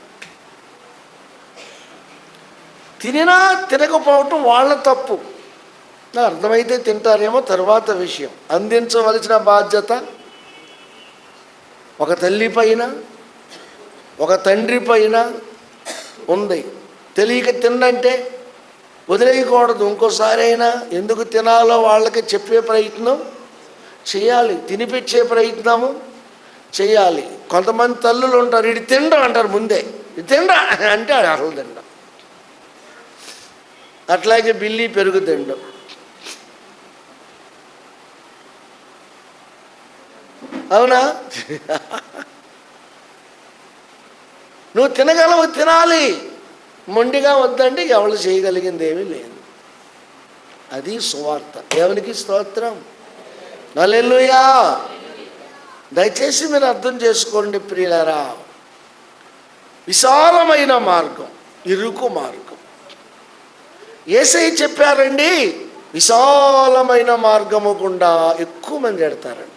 తినినా తినకపోవటం వాళ్ళ తప్పు. అర్థమైతే తింటారేమో, తర్వాత విషయం. అందించవలసిన బాధ్యత ఒక తల్లి పైన, ఒక తండ్రి పైన ఉంది. తెలియక తిన్నంటే వదిలేయకూడదు. ఇంకోసారి అయినా ఎందుకు తినాలో వాళ్ళకి చెప్పే ప్రయత్నం చేయాలి, తినిపించే ప్రయత్నము చేయాలి. కొంతమంది తల్లులు ఉంటారు, ఇది తిండా అంటారు ముందే. ఇది తిండా అంటే అసలు తిండా. అట్లాగే బిల్లి పెరుగు తిండం. అవునా? నువ్వు తినగలవు, తినాలి. మొండిగా వద్దంటే ఎవరు చేయగలిగింది ఏమీ లేదు. అది సువార్త. దేవునికి స్తోత్రం. హల్లెలూయా. దయచేసి మీరు అర్థం చేసుకోండి ప్రియులారా. విశాలమైన మార్గం, ఇరుకు మార్గం. యేసయ్య చెప్పారండి, విశాలమైన మార్గము గుండా ఎక్కువ మంది ఎడతారంట.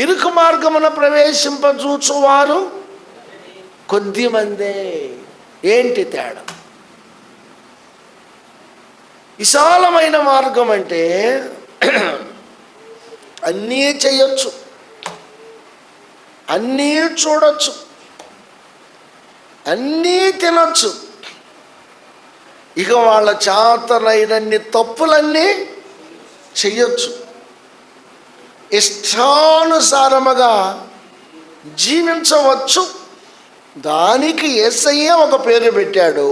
ఇరుకు మార్గమున ప్రవేశింపజూచువారు కొద్ది మందే. ఏంటి తేడా? విశాలమైన మార్గం అంటే అన్నీ చేయొచ్చు, అన్నీ చూడొచ్చు, అన్నీ తినొచ్చు. ఇక వాళ్ళ చేతనైనన్ని తప్పులన్నీ చెయ్యొచ్చు. ఇష్టానుసారముగా జీవించవచ్చు. దానికి యేసయ్య ఒక పేరు పెట్టాడు,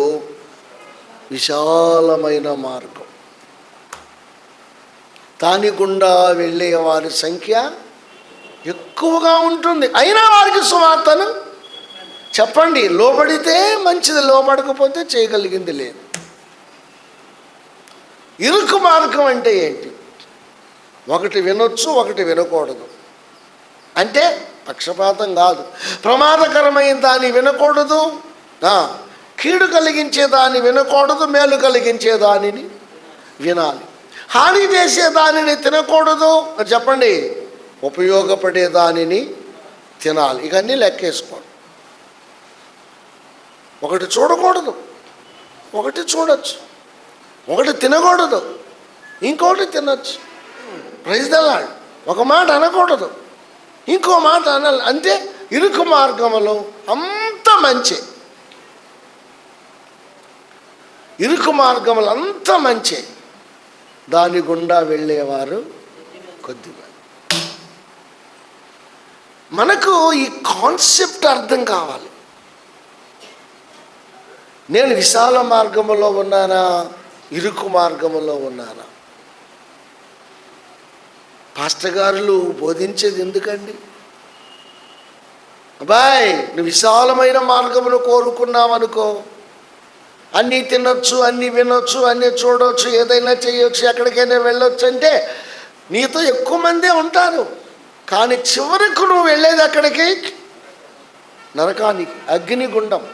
విశాలమైన మార్గం. దాని గుండా వెళ్ళే వారి సంఖ్య ఎక్కువగా ఉంటుంది. అయినా వారికి సువార్తను చెప్పండి. లోబడితే మంచిది, లోబడకపోతే చేయగలిగింది లేదు. ఇరుకు మార్గం అంటే ఏంటి? ఒకటి వినొచ్చు, ఒకటి వినకూడదు. అంటే పక్షపాతం కాదు. ప్రమాదకరమైన దాన్ని వినకూడదు, కీడు కలిగించే దాన్ని వినకూడదు, మేలు కలిగించే దానిని వినాలి. హాని చేసే దానిని తినకూడదు. చెప్పండి, ఉపయోగపడే దానిని తినాలి. ఇక అన్నీ లెక్కేసుకోండి. ఒకటి చూడకూడదు, ఒకటి చూడొచ్చు. ఒకటి తినకూడదు, ఇంకోటి తినొచ్చు. Praise the lord. ఒక మాట అనకూడదు, ఇంకో మాట అనాలి. అంటే ఇరుకు మార్గములో అంత మంచి, ఇరుకు మార్గములు అంత మంచి, దాని గుండా వెళ్ళేవారు కొద్దిగా. మనకు ఈ కాన్సెప్ట్ అర్థం కావాలి. నేను విశాల మార్గములో ఉన్నానా, ఇరుకు మార్గములో ఉన్నానా? పాస్టర్ గారులు బోధించేది ఎందుకండి? అబ్బాయ్, నువ్వు విశాలమైన మార్గమును కోరుకున్నావనుకో, అన్నీ తినొచ్చు, అన్నీ వినొచ్చు, అన్నీ చూడవచ్చు, ఏదైనా చేయొచ్చు, ఎక్కడికైనా వెళ్ళొచ్చు అంటే నీతో ఎక్కువ మందే ఉంటారు. కానీ చివరకు నువ్వు వెళ్ళేది అక్కడికి, నరకానికి, అగ్నిగుండం.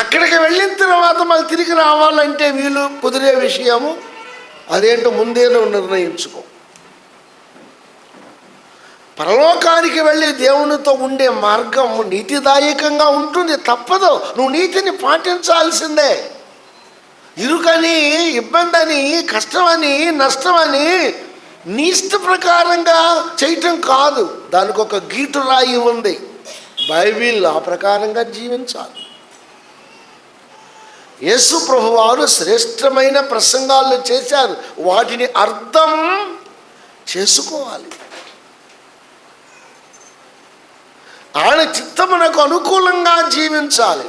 అక్కడికి వెళ్ళిన తర్వాత మళ్ళీ తిరిగి రావాలంటే వీలు కుదిరే విషయము అదేంటో ముందే నువ్వు నిర్ణయించుకో. పరలోకానికి వెళ్ళి దేవునితో ఉండే మార్గం నీతిదాయకంగా ఉంటుంది, తప్పదు. నువ్వు నీతిని పాటించాల్సిందే. ఇరుకని, ఇబ్బంది అని, కష్టమని, నష్టమని నీ ఇష్ట ప్రకారంగా చేయటం కాదు. దానికి ఒక గీటు రాయి ఉంది, బైబిల్. ఆ ప్రకారంగా జీవించాలి. యేసు ప్రభువారు శ్రేష్టమైన ప్రసంగాలు చేశారు, వాటిని అర్థం చేసుకోవాలి. ఆయన చిత్తమునకు అనుకూలంగా జీవించాలి.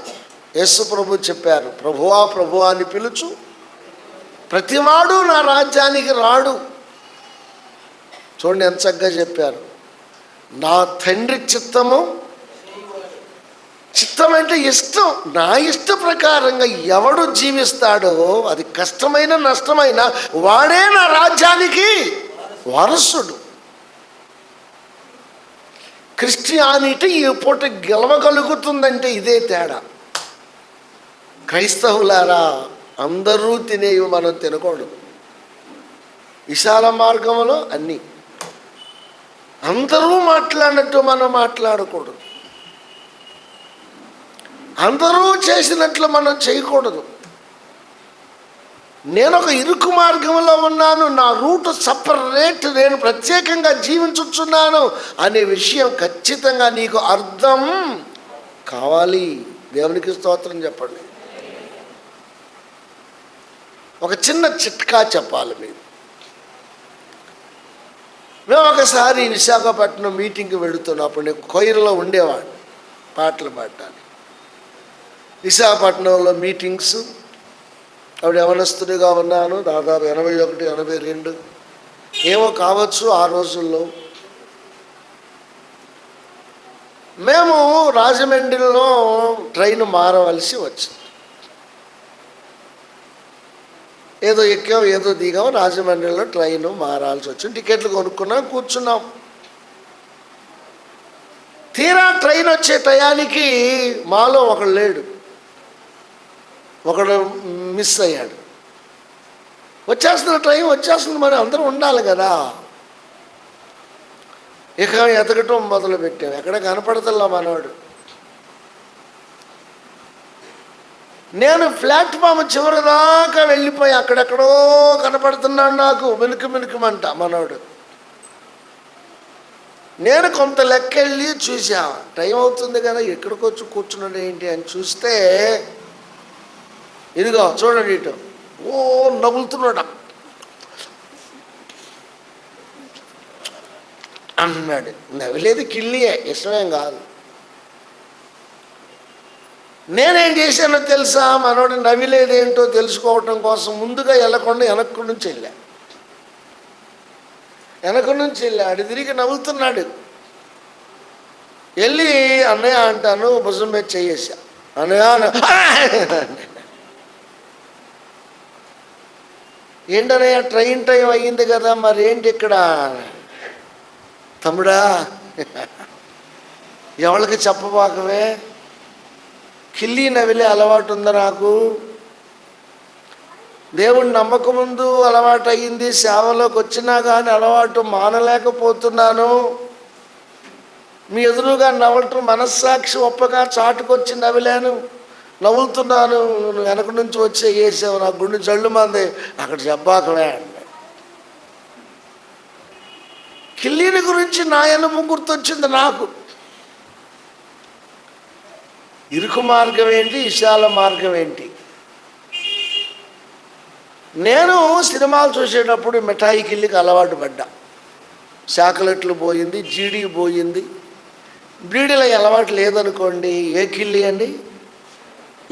యేసు ప్రభు చెప్పారు, ప్రభువా ప్రభువా అని పిలుచు ప్రతివాడు నా రాజ్యానికి రాడు. చూడండి ఎంత చక్కగా చెప్పారు. నా తండ్రి చిత్తము, చిత్తం అంటే ఇష్టం, నా ఇష్ట ప్రకారంగా ఎవడు జీవిస్తాడో, అది కష్టమైన నష్టమైన వాడే నా రాజ్యానికి వారసుడు. క్రిస్టియానిటీ ఈ పూట గెలవగలుగుతుందంటే ఇదే తేడా. క్రైస్తవులారా, అందరూ తినేవి మనం తినకూడదు. విశాల మార్గంలో అన్నీ, అందరూ మాట్లాడినట్టు మనం మాట్లాడకూడదు, అందరూ చేసినట్లు మనం చేయకూడదు. నేను ఒక ఇరుకు మార్గంలో ఉన్నాను, నా రూట్ సపరేట్, నేను ప్రత్యేకంగా జీవించుచున్నాను అనే విషయం ఖచ్చితంగా నీకు అర్థం కావాలి. దేవునికి స్తోత్రం చెప్పండి. ఒక చిన్న చిట్కా చెప్పాలి మీకు. మేము ఒకసారి విశాఖపట్నం మీటింగ్కి వెళుతున్నప్పుడు నేను కొయిరలో ఉండేవాడు పాటలు పాడటానికి. విశాఖపట్నంలో మీటింగ్స్, ఆవిడ యవనస్తుడిగా ఉన్నాను, దాదాపు 81, 82 ఏమో కావచ్చు ఆ రోజుల్లో. మేము రాజమండ్రిలో ట్రైన్ మారవలసి వచ్చింది. ఏదో ఎక్కాం, ఏదో దిగాం, రాజమండ్రిలో ట్రైన్ మారాల్సి వచ్చింది. టికెట్లు కొనుక్కున్నాం, కూర్చున్నాం. తీరా ట్రైన్ వచ్చే టయానికి మాలో ఒకడు లేడు, ఒకడు మిస్ అయ్యాడు. వచ్చేస్తున్న ట్రైన్ వచ్చేస్తుంది, మరి అందరూ ఉండాలి కదా. ఇక ఎతకటం మొదలు పెట్టాం, ఎక్కడ కనపడతల్లా మనవాడు. నేను ప్లాట్ఫామ్ చివరి దాకా వెళ్ళిపోయి అక్కడెక్కడో కనపడుతున్నాడు నాకు, మినుకుమంట మనవాడు. నేను కొంత లెక్కెళ్ళి చూసా, టైం అవుతుంది కదా, ఎక్కడికి వచ్చి కూర్చున్నాడు ఏంటి అని చూస్తే, ఇదిగో చూడండి ఇటు, ఓ నవ్వులుతున్నాడు అన్నాడు. నవ్వలేదు, కిల్లియే, ఇష్టమేం కాదు. నేనేం చేశానో తెలుసా? మనోడు నవ్విలేదేంటో తెలుసుకోవటం కోసం ముందుగా వెళ్ళకుండా వెనక్కు నుంచి వెళ్ళాడు. తిరిగి నవ్వుతున్నాడు. వెళ్ళి అన్నయ్య అంటాను, భుజం మీద చేయేసా. అన్నయ్య ఏంటన్నయ్య, ట్రైన్ టైం అయ్యింది కదా, మరి ఏంటి ఇక్కడ? తమ్ముడా, ఎవరికి చెప్పబాకవే, కిల్లి నవిలే అలవాటు ఉందా నాకు. దేవుని నమ్మకం ముందు అలవాటు అయ్యింది, సేవలోకి వచ్చినా కానీ అలవాటు మానలేకపోతున్నాను. మీ ఎదురుగా నవ్వటం మనస్సాక్షి ఒప్పగా చాటుకొచ్చి నవ్వలేను. నవ్వులుతున్నాను, నువ్వు వెనక నుంచి వచ్చే వేసావు, నా గుండె జల్లు మంది, అక్కడ చెప్పాకలే అండి. కిల్లీని గురించి నా అనుభవం గుర్తొచ్చింది నాకు. ఇరుకు మార్గం ఏంటి, విశాల మార్గం ఏంటి? నేను సినిమాలు చూసేటప్పుడు మిఠాయి కిల్లికి అలవాటు పడ్డా. చాక్లెట్లు పోయింది, జీడీ పోయింది. బీడీల అలవాటు లేదనుకోండి, ఏ కిల్లి అండి?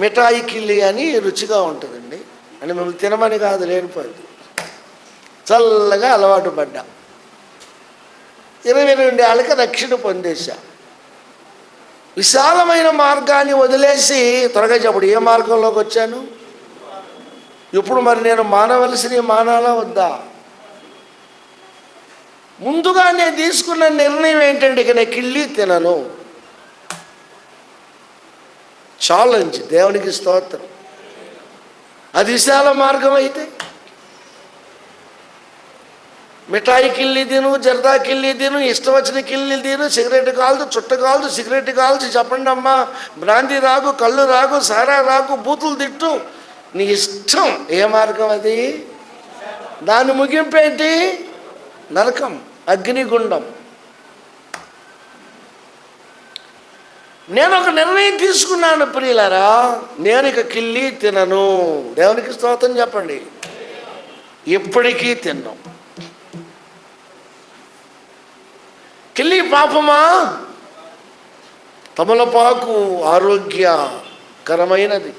మిఠాయి కిల్లి అని రుచిగా ఉంటుందండి. అని మిమ్మల్ని తినమని కాదు, లేనిపోయింది. చల్లగా అలవాటు పడ్డా. 22 ఏళ్ళకి రక్షణ పొందేశా. విశాలమైన మార్గాన్ని వదిలేసి త్వరగా చెప్పడు, ఏ మార్గంలోకి వచ్చాను? ఇప్పుడు మరి నేను మానవలసినవి మానాలా వద్దా? ముందుగా నేను తీసుకున్న నిర్ణయం ఏంటంటే, ఇక నేను కిళ్ళి తినను. ఛాలెంజ్, దేవునికి స్తోత్రం. అది విశాల మార్గం అయితే మిఠాయి కిల్లి తిను, జర్దా కిల్లి తిను, ఇష్టం వచ్చిన కిల్లి తిను, సిగరెట్ కాల్చు, చుట్ట కాల్చు, సిగరెట్ కాల్చు, చెప్పండి అమ్మా, బ్రాంతి రాగు, కళ్ళు రాగు, సారా రాగు, బూతులు తిట్టు, నీ ఇష్టం. ఏ మార్గం అది? దాని ముగింపు ఏంటి? నరకం, అగ్నిగుండం. నేను ఒక నిర్ణయం తీసుకున్నాను ప్రియులారా, నేను ఇక కిల్లి తినను. దేవునికి స్తోత్రం చెప్పండి. ఎప్పటికీ తిన్నాం. కిల్లి పాపమా? తమలపాకు ఆరోగ్యకరమైనది.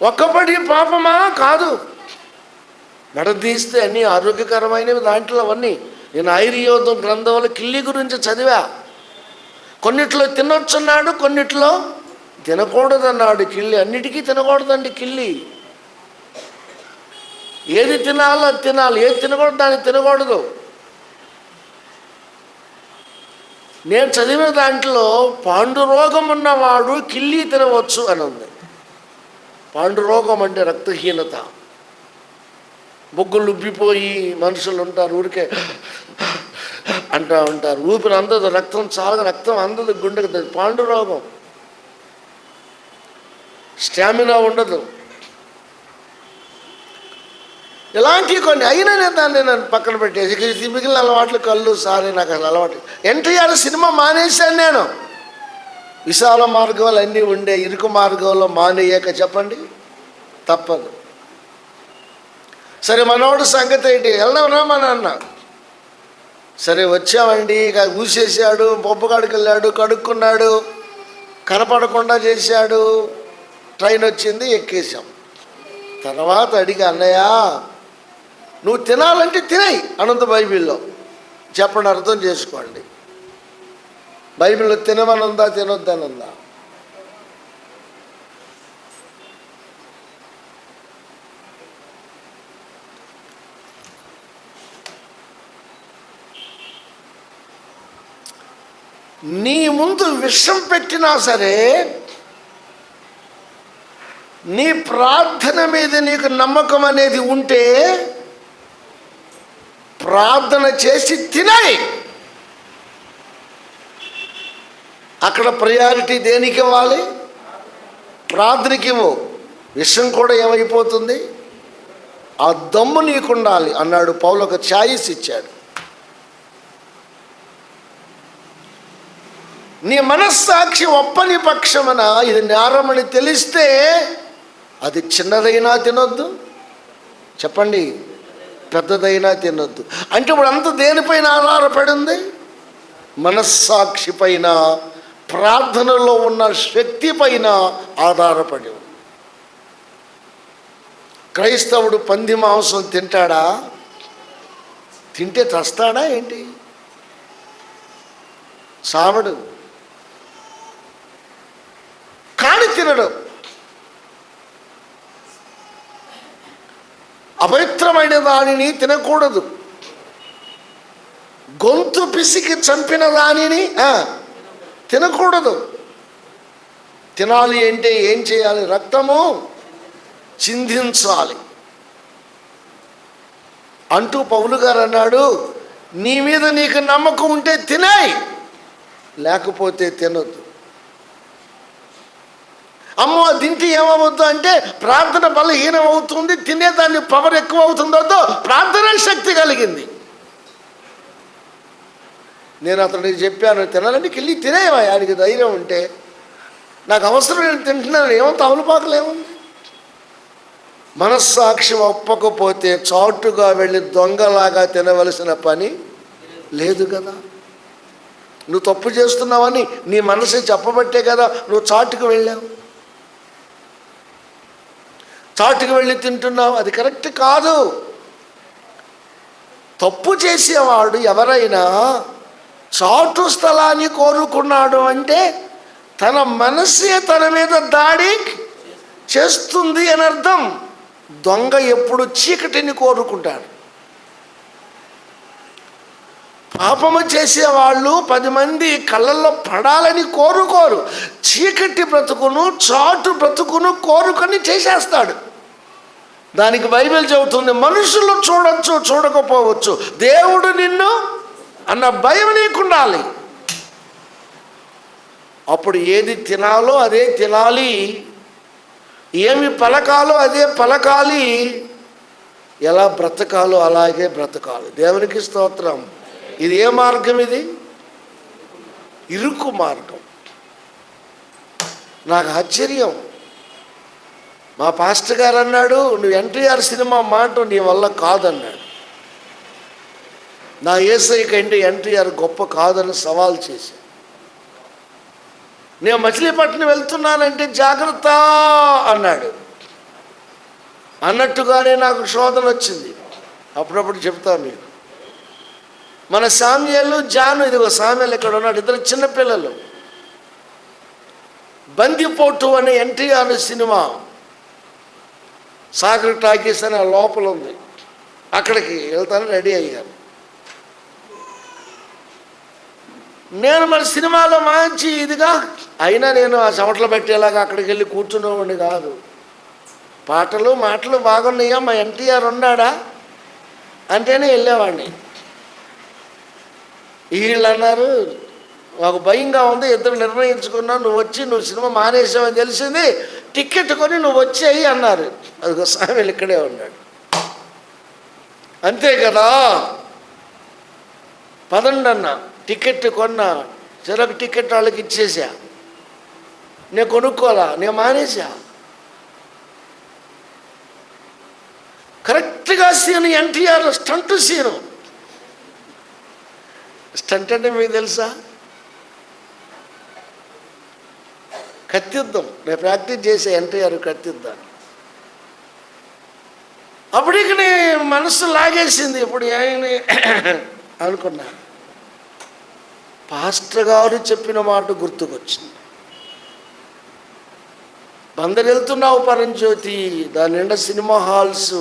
ఒక్కపడి పాపమా? కాదు. నడదీస్తే అన్నీ ఆరోగ్యకరమైనవి దాంట్లో అవన్నీ. నేను ఆయుర్వేదం గ్రంథంలో కిల్లి గురించి చదివా. కొన్నిట్లో తినొచ్చున్నాడు, కొన్నిట్లో తినకూడదన్నాడు. కిల్లి అన్నిటికీ తినకూడదండి. కిల్లి ఏది తినాలో అది తినాలి, ఏది తినకూడదు దాన్ని తినకూడదు. నేను చదివిన దాంట్లో పాండురోగం ఉన్నవాడు కిల్లి తినవచ్చు అని ఉంది. పాండురోగం అంటే రక్తహీనత, బొగ్గులు ఉబ్బిపోయి మనుషులు ఉంటారు, ఊరికే అంటూ ఉంటారు, ఊపిరి అందదు, రక్తం అందదు గుండెకి. పాండురోగం, స్టామినా ఉండదు. ఇలాంటివి కొన్ని అయినా దాన్ని నేను పక్కన పెట్టేసి మిగిలిన అలవాట్లు కళ్ళు సారీ నాకు అసలు అలవాటు. ఎన్టీఆర్ సినిమా మానేశాను నేను. విశాల మార్గాలు అన్నీ ఉండే ఇరుకు మార్గంలో మానేయక చెప్పండి, తప్పదు. సరే మనోడు సంగతి ఏంటి? వెళ్దాంరా మా నాన్న. సరే వచ్చామండి. ఇక ఊసేసాడు, బొబ్బగాడికి వెళ్ళాడు, కడుక్కున్నాడు, కనపడకుండా చేశాడు. ట్రైన్ వచ్చింది, ఎక్కేసాం. తర్వాత అడిగి, అన్నయ్య నువ్వు తినాలంటే తినేయి అనంత బైబిల్లో. చెప్పండి, అర్థం చేసుకోండి. బైబిల్లో తినమనుందా, తినొద్దనుందా? నీ ముందు విషం పెట్టినా సరే, నీ ప్రార్థన మీద నీకు నమ్మకం అనేది ఉంటే ప్రార్థన చేసి తినాయి. అక్కడ ప్రయారిటీ దేనికి ఇవ్వాలి? ప్రార్థనకి ఇవ్వు. విషయం కూడా ఏమైపోతుంది? ఆ దమ్ము నీకుండాలి అన్నాడు పౌలు. ఒక ఛాయిస్ ఇచ్చాడు. నీ మనస్సాక్షి ఒప్పని పక్షమున ఇది నేరమని తెలిస్తే అది చిన్నదైనా తినొద్దు, చెప్పండి, పెద్దదైనా తినొద్దు. అంటే ఇప్పుడు అంత దేనిపైన ఆధారపడి ఉంది? మనస్సాక్షి పైన, ప్రార్థనలో ఉన్న శక్తి పైన ఆధారపడి ఉంది. క్రైస్తవుడు పంది మాంసం తింటాడా? తింటే చస్తాడా ఏంటి? సావడు, కానీ తినడు. అపవిత్రమైన దానిని తినకూడదు. గొంతు పిసికి చంపిన దానిని తినకూడదు. తినాలి అంటే ఏం చేయాలి? రక్తము చిందించాలి అంటూ పౌలు గారు అన్నాడు. నీ మీద నీకు నమ్మకం ఉంటే తినేయ్, లేకపోతే తినొద్దు. అమ్మో అది తింటే ఏమవుద్దు అంటే ప్రార్థన బలహీనం అవుతుంది, తినేదాన్ని పవర్ ఎక్కువ అవుతుందో ప్రార్థన శక్తి కలిగింది. నేను అతనికి చెప్పాను, తినాలని వెళ్ళి తినేవా, ఆయనకి ధైర్యం ఉంటే. నాకు అవసరం నేను తింటున్నాను, ఏమో తవలపాకలేముంది. మనస్సాక్షి ఒప్పకపోతే చాటుగా వెళ్ళి దొంగలాగా తినవలసిన పని లేదు కదా. నువ్వు తప్పు చేస్తున్నావని నీ మనసు చెప్పబట్టే కదా నువ్వు చాటుకు వెళ్ళావు, చాటుకు వెళ్ళి తింటున్నావు. అది కరెక్ట్ కాదు. తప్పు చేసేవాడు ఎవరైనా చాటు స్థలాన్ని కోరుకున్నాడు అంటే తన మనసే తన మీద దాడి చేస్తుంది అని అర్థం. దొంగ ఎప్పుడు చీకటిని కోరుకుంటాడు. పాపము చేసేవాళ్ళు 10 మంది కళ్ళల్లో పడాలని కోరుకోరు. చీకటి బ్రతుకును, చాటు బ్రతుకును కోరుకొని చేసేస్తాడు. దానికి బైబిల్ చెబుతుంది, మనుషులు చూడొచ్చు చూడకపోవచ్చు, దేవుడు నిన్ను అన్న భయం నీకుండాలి. అప్పుడు ఏది తినాలో అదే తినాలి, ఏమి పలకాలో అదే పలకాలి, ఎలా బ్రతకాలో అలాగే బ్రతకాలి. దేవునికి స్తోత్రం. ఇది ఏ మార్గం? ఇది ఇరుకు మార్గం. నాకు ఆశ్చర్యం. మా పాస్టర్ గారు అన్నాడు, నువ్వు ఎన్టీఆర్ సినిమా మాట నీ వల్ల కాదన్నాడు. నా యేసయ్య కంటే ఎన్టీఆర్ గొప్ప కాదని సవాల్ చేశాను. నేను మచిలీపట్నం వెళ్తున్నానంటే జాగ్రత్త అన్నాడు. అన్నట్టుగానే నాకు శోధన వచ్చింది. అప్పుడప్పుడు చెప్తాను మీకు. మన సామ్యాలు జాను, ఇదిగో సామ్యాలు ఇక్కడ ఉన్నాడు, ఇద్దరు చిన్నపిల్లలు. బందిపోటు అనే ఎన్టీఆర్ సినిమా సాగర్ టాకీస్ అనే లోపల ఉంది, అక్కడికి వెళ్తాను రెడీ అయ్యాను. నేను మన సినిమాలో మంచి ఇదిగా అయినా నేను ఆ చెమటలు పెట్టేలాగా అక్కడికి వెళ్ళి కూర్చునేవాడిని కాదు. పాటలు మాటలు బాగున్నాయా, మా ఎన్టీఆర్ ఉన్నాడా అంటేనే వెళ్ళేవాడిని. వీళ్ళు అన్నారు, మాకు భయంగా ఉంది, ఇద్దరు నిర్ణయించుకున్నావు, నువ్వు సినిమా మానేసావని తెలిసింది, టికెట్ కొని నువ్వు వచ్చేయి అన్నారు. అదిగో సామెలు ఇక్కడే ఉన్నాడు. అంతే కదా, పదండి అన్న. టికెట్ కొన్నా, చెరకు టికెట్ వాళ్ళకి ఇచ్చేసా. నేను కొనుక్కోలా, నేను మానేసా. కరెక్ట్గా scene NTR stunt scene. Stunt అంటే మీకు తెలుసా? కత్తిద్దాం. నేను ప్రాక్టీస్ చేసే ఎన్టీఆర్ కత్తిద్దాం. అప్పటికి నీ మనసు లాగేసింది. ఇప్పుడు ఏమని అనుకున్నా, పాస్టర్ గారు చెప్పిన మాట గుర్తుకొచ్చింది. బందరు వెళ్తున్నావు పరంజ్యోతి, దాని నిండా సినిమా హాల్స్,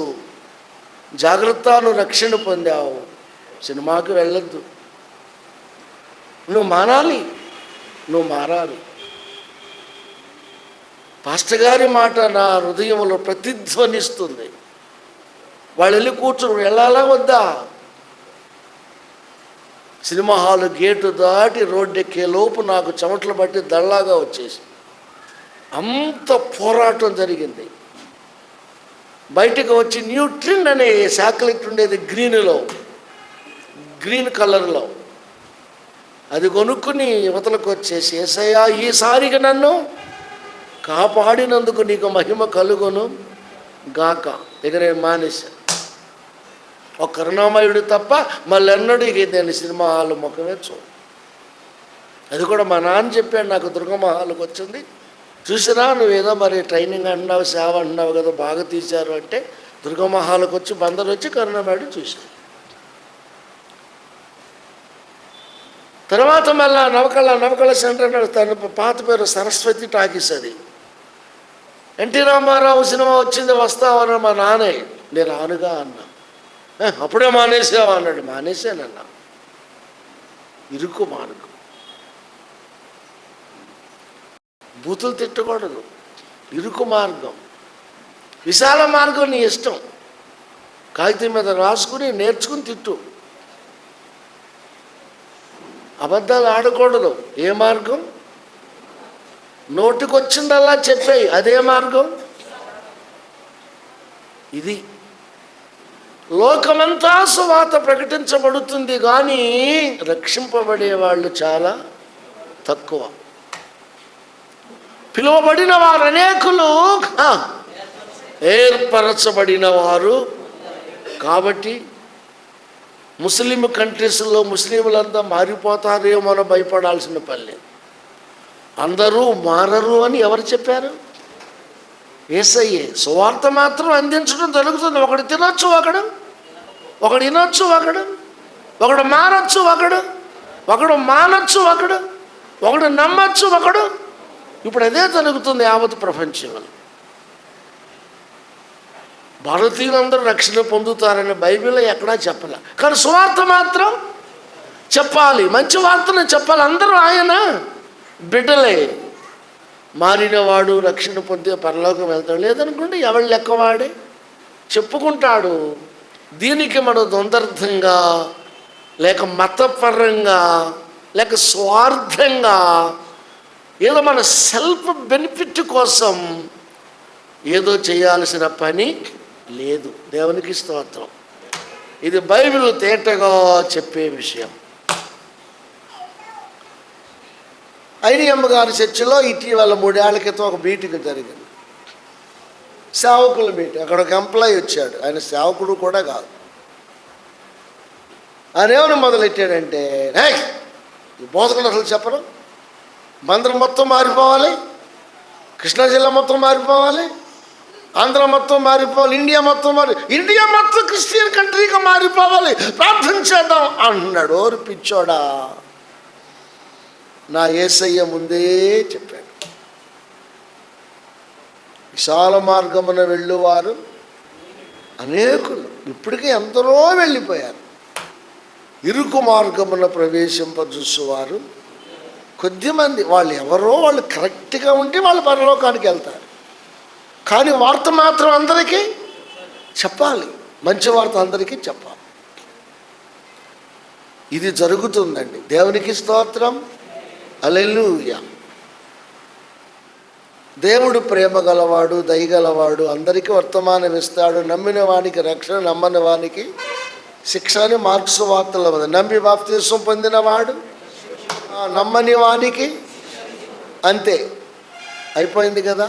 జాగ్రత్త, నువ్వు రక్షణ పొందావు, సినిమాకి వెళ్ళొద్దు, నువ్వు మానాలి, నువ్వు మారాలి. పాస్టర్ గారి మాట నా హృదయంలో ప్రతిధ్వనిస్తుంది. వాళ్ళు వెళ్ళి కూర్చుని వెళ్ళాలా వద్దా? సినిమా హాల్ గేటు దాటి రోడ్డు ఎక్కే లోపు నాకు చెమటలు బట్టి దళ్ళాగా వచ్చేసి అంత పోరాటం జరిగింది. బయటకు వచ్చి న్యూట్రిన్ అనే చాక్లెట్ ఉండేది గ్రీన్ కలర్లో, అది కొనుక్కుని యువతలకు వచ్చేసి, యేసయ్యా ఈసారికి నన్ను కాపాడినందుకు నీకు మహిమ కలుగును గాక. ఇక నేను మానేశాను. ఒక కరుణామయుడు తప్ప మళ్ళెన్నడూ ఇక నేను సినిమా హాల్ ముఖమే అది కూడా మా నాన్న చెప్పాడు నాకు. దుర్గమ్మ హాల్కి వచ్చింది, చూసినా నువ్వేదో మరి ట్రైనింగ్ అంటున్నావు, సేవ అంటున్నావు కదా, బాగా తీశారు అంటే దుర్గమ్మ హాల్కి వచ్చి బందరు వచ్చి కరుణామయుడు చూశాను. తర్వాత మళ్ళీ నవకళ సెంటర్ తన పాత పేరు సరస్వతి టాకీస్. అది ఎన్టీ రామారావు సినిమా వచ్చింది, వస్తావన్న మా నాన్నే. నేను రానుగా అన్నా. అప్పుడే మానేసావా అన్నాడు. మానేసానన్నా. ఇరుకు మార్గం. బూతులు తిట్టకూడదు, ఇరుకు మార్గం. విశాల మార్గం నీ ఇష్టం, కాగితం మీద రాసుకుని నేర్చుకుని తిట్టు. అబద్ధాలు ఆడకూడదు. ఏ మార్గం? నోటికొచ్చిందల్లా చెప్పేయి, అదే మార్గం. ఇది లోకమంతా సువార్త ప్రకటించబడుతుంది, కానీ రక్షింపబడే వాళ్ళు చాలా తక్కువ. పిలువబడిన వారు అనేకులు, ఏర్పరచబడిన వారు. కాబట్టి ముస్లిం కంట్రీస్లో ముస్లింలంతా మారిపోతారేమో అని భయపడాల్సిన పని లేదు. అందరూ మారరు అని ఎవరు చెప్పారు? యేసయ్యే. సువార్త మాత్రం అందించడం జరుగుతుంది. ఒకడు తినొచ్చు, ఒకడు వినొచ్చు, ఒకడు మారచ్చు, ఒకడు మానచ్చు, ఒకడు నమ్మచ్చు, ఒకడు. ఇప్పుడు అదే జరుగుతుంది యావత్ ప్రపంచంలో. భారతీయులందరూ రక్షణ పొందుతారని బైబిల్లో ఎక్కడా చెప్పలే, కానీ సువార్త మాత్రం చెప్పాలి, మంచి వార్తను చెప్పాలి. అందరూ ఆయన బిడ్డలే. మారినవాడు రక్షణ పొందే పరలోకం వెళ్తాడు, లేదనుకుంటే ఎవరి లెక్కవాడే చెప్పుకుంటాడు. దీనికి మనం దొందర్థంగా, లేక మతపరంగా, లేక స్వార్థంగా, ఏదో మన సెల్ఫ్ బెనిఫిట్ కోసం ఏదో చేయాల్సిన పని లేదు. దేవునికి స్తోత్రం. ఇది బైబిల్ తేటగా చెప్పే విషయం. ఐడిఎం గారి చర్చిలో ఇటీవల 3 ఏళ్ల క్రితం ఒక మీటింగ్ జరిగింది, సేవకుల మీటింగ్. అక్కడ ఒక ఎంప్లాయీ వచ్చాడు, ఆయన సేవకుడు కూడా కాదు. ఆయన ఏమని మొదలెట్టాడంటే, ఈ బోధకులు అసలు చెప్పరు, మందిరం మొత్తం మారిపోవాలి, కృష్ణా జిల్లా మొత్తం మారిపోవాలి, ఆంధ్ర మొత్తం మారిపోవాలి, ఇండియా మొత్తం క్రిస్టియన్ కంట్రీగా మారిపోవాలి, ప్రార్థన చేద్దాం అన్నాడు. ఓరు పిచ్చోడా, నా యేసయ్య ముందే చెప్పాడు. విశాల మార్గమున వెళ్ళువారు అనేకులు, ఇప్పటికే ఎందరో వెళ్ళిపోయారు. ఇరుకు మార్గమున ప్రవేశింపజూసువారు కొద్దిమంది. వాళ్ళు ఎవరో, వాళ్ళు కరెక్ట్గా ఉంటే వాళ్ళు పరలోకానికి వెళ్తారు. కానీ వార్త మాత్రం అందరికీ చెప్పాలి, మంచి వార్త అందరికీ చెప్పాలి. ఇది జరుగుతుందండి. దేవునికి స్తోత్రం. హల్లెలూయా. దేవుడు ప్రేమ గలవాడు, దయగలవాడు, అందరికీ వర్తమానం ఇస్తాడు. నమ్మిన వానికి రక్షణ, నమ్మని వానికి శిక్ష అని మార్క్స్ వార్తలో ఉంది. నమ్మి బాప్తిసం పొందినవాడు, నమ్మని వానికి అంతే. అయిపోయింది కదా,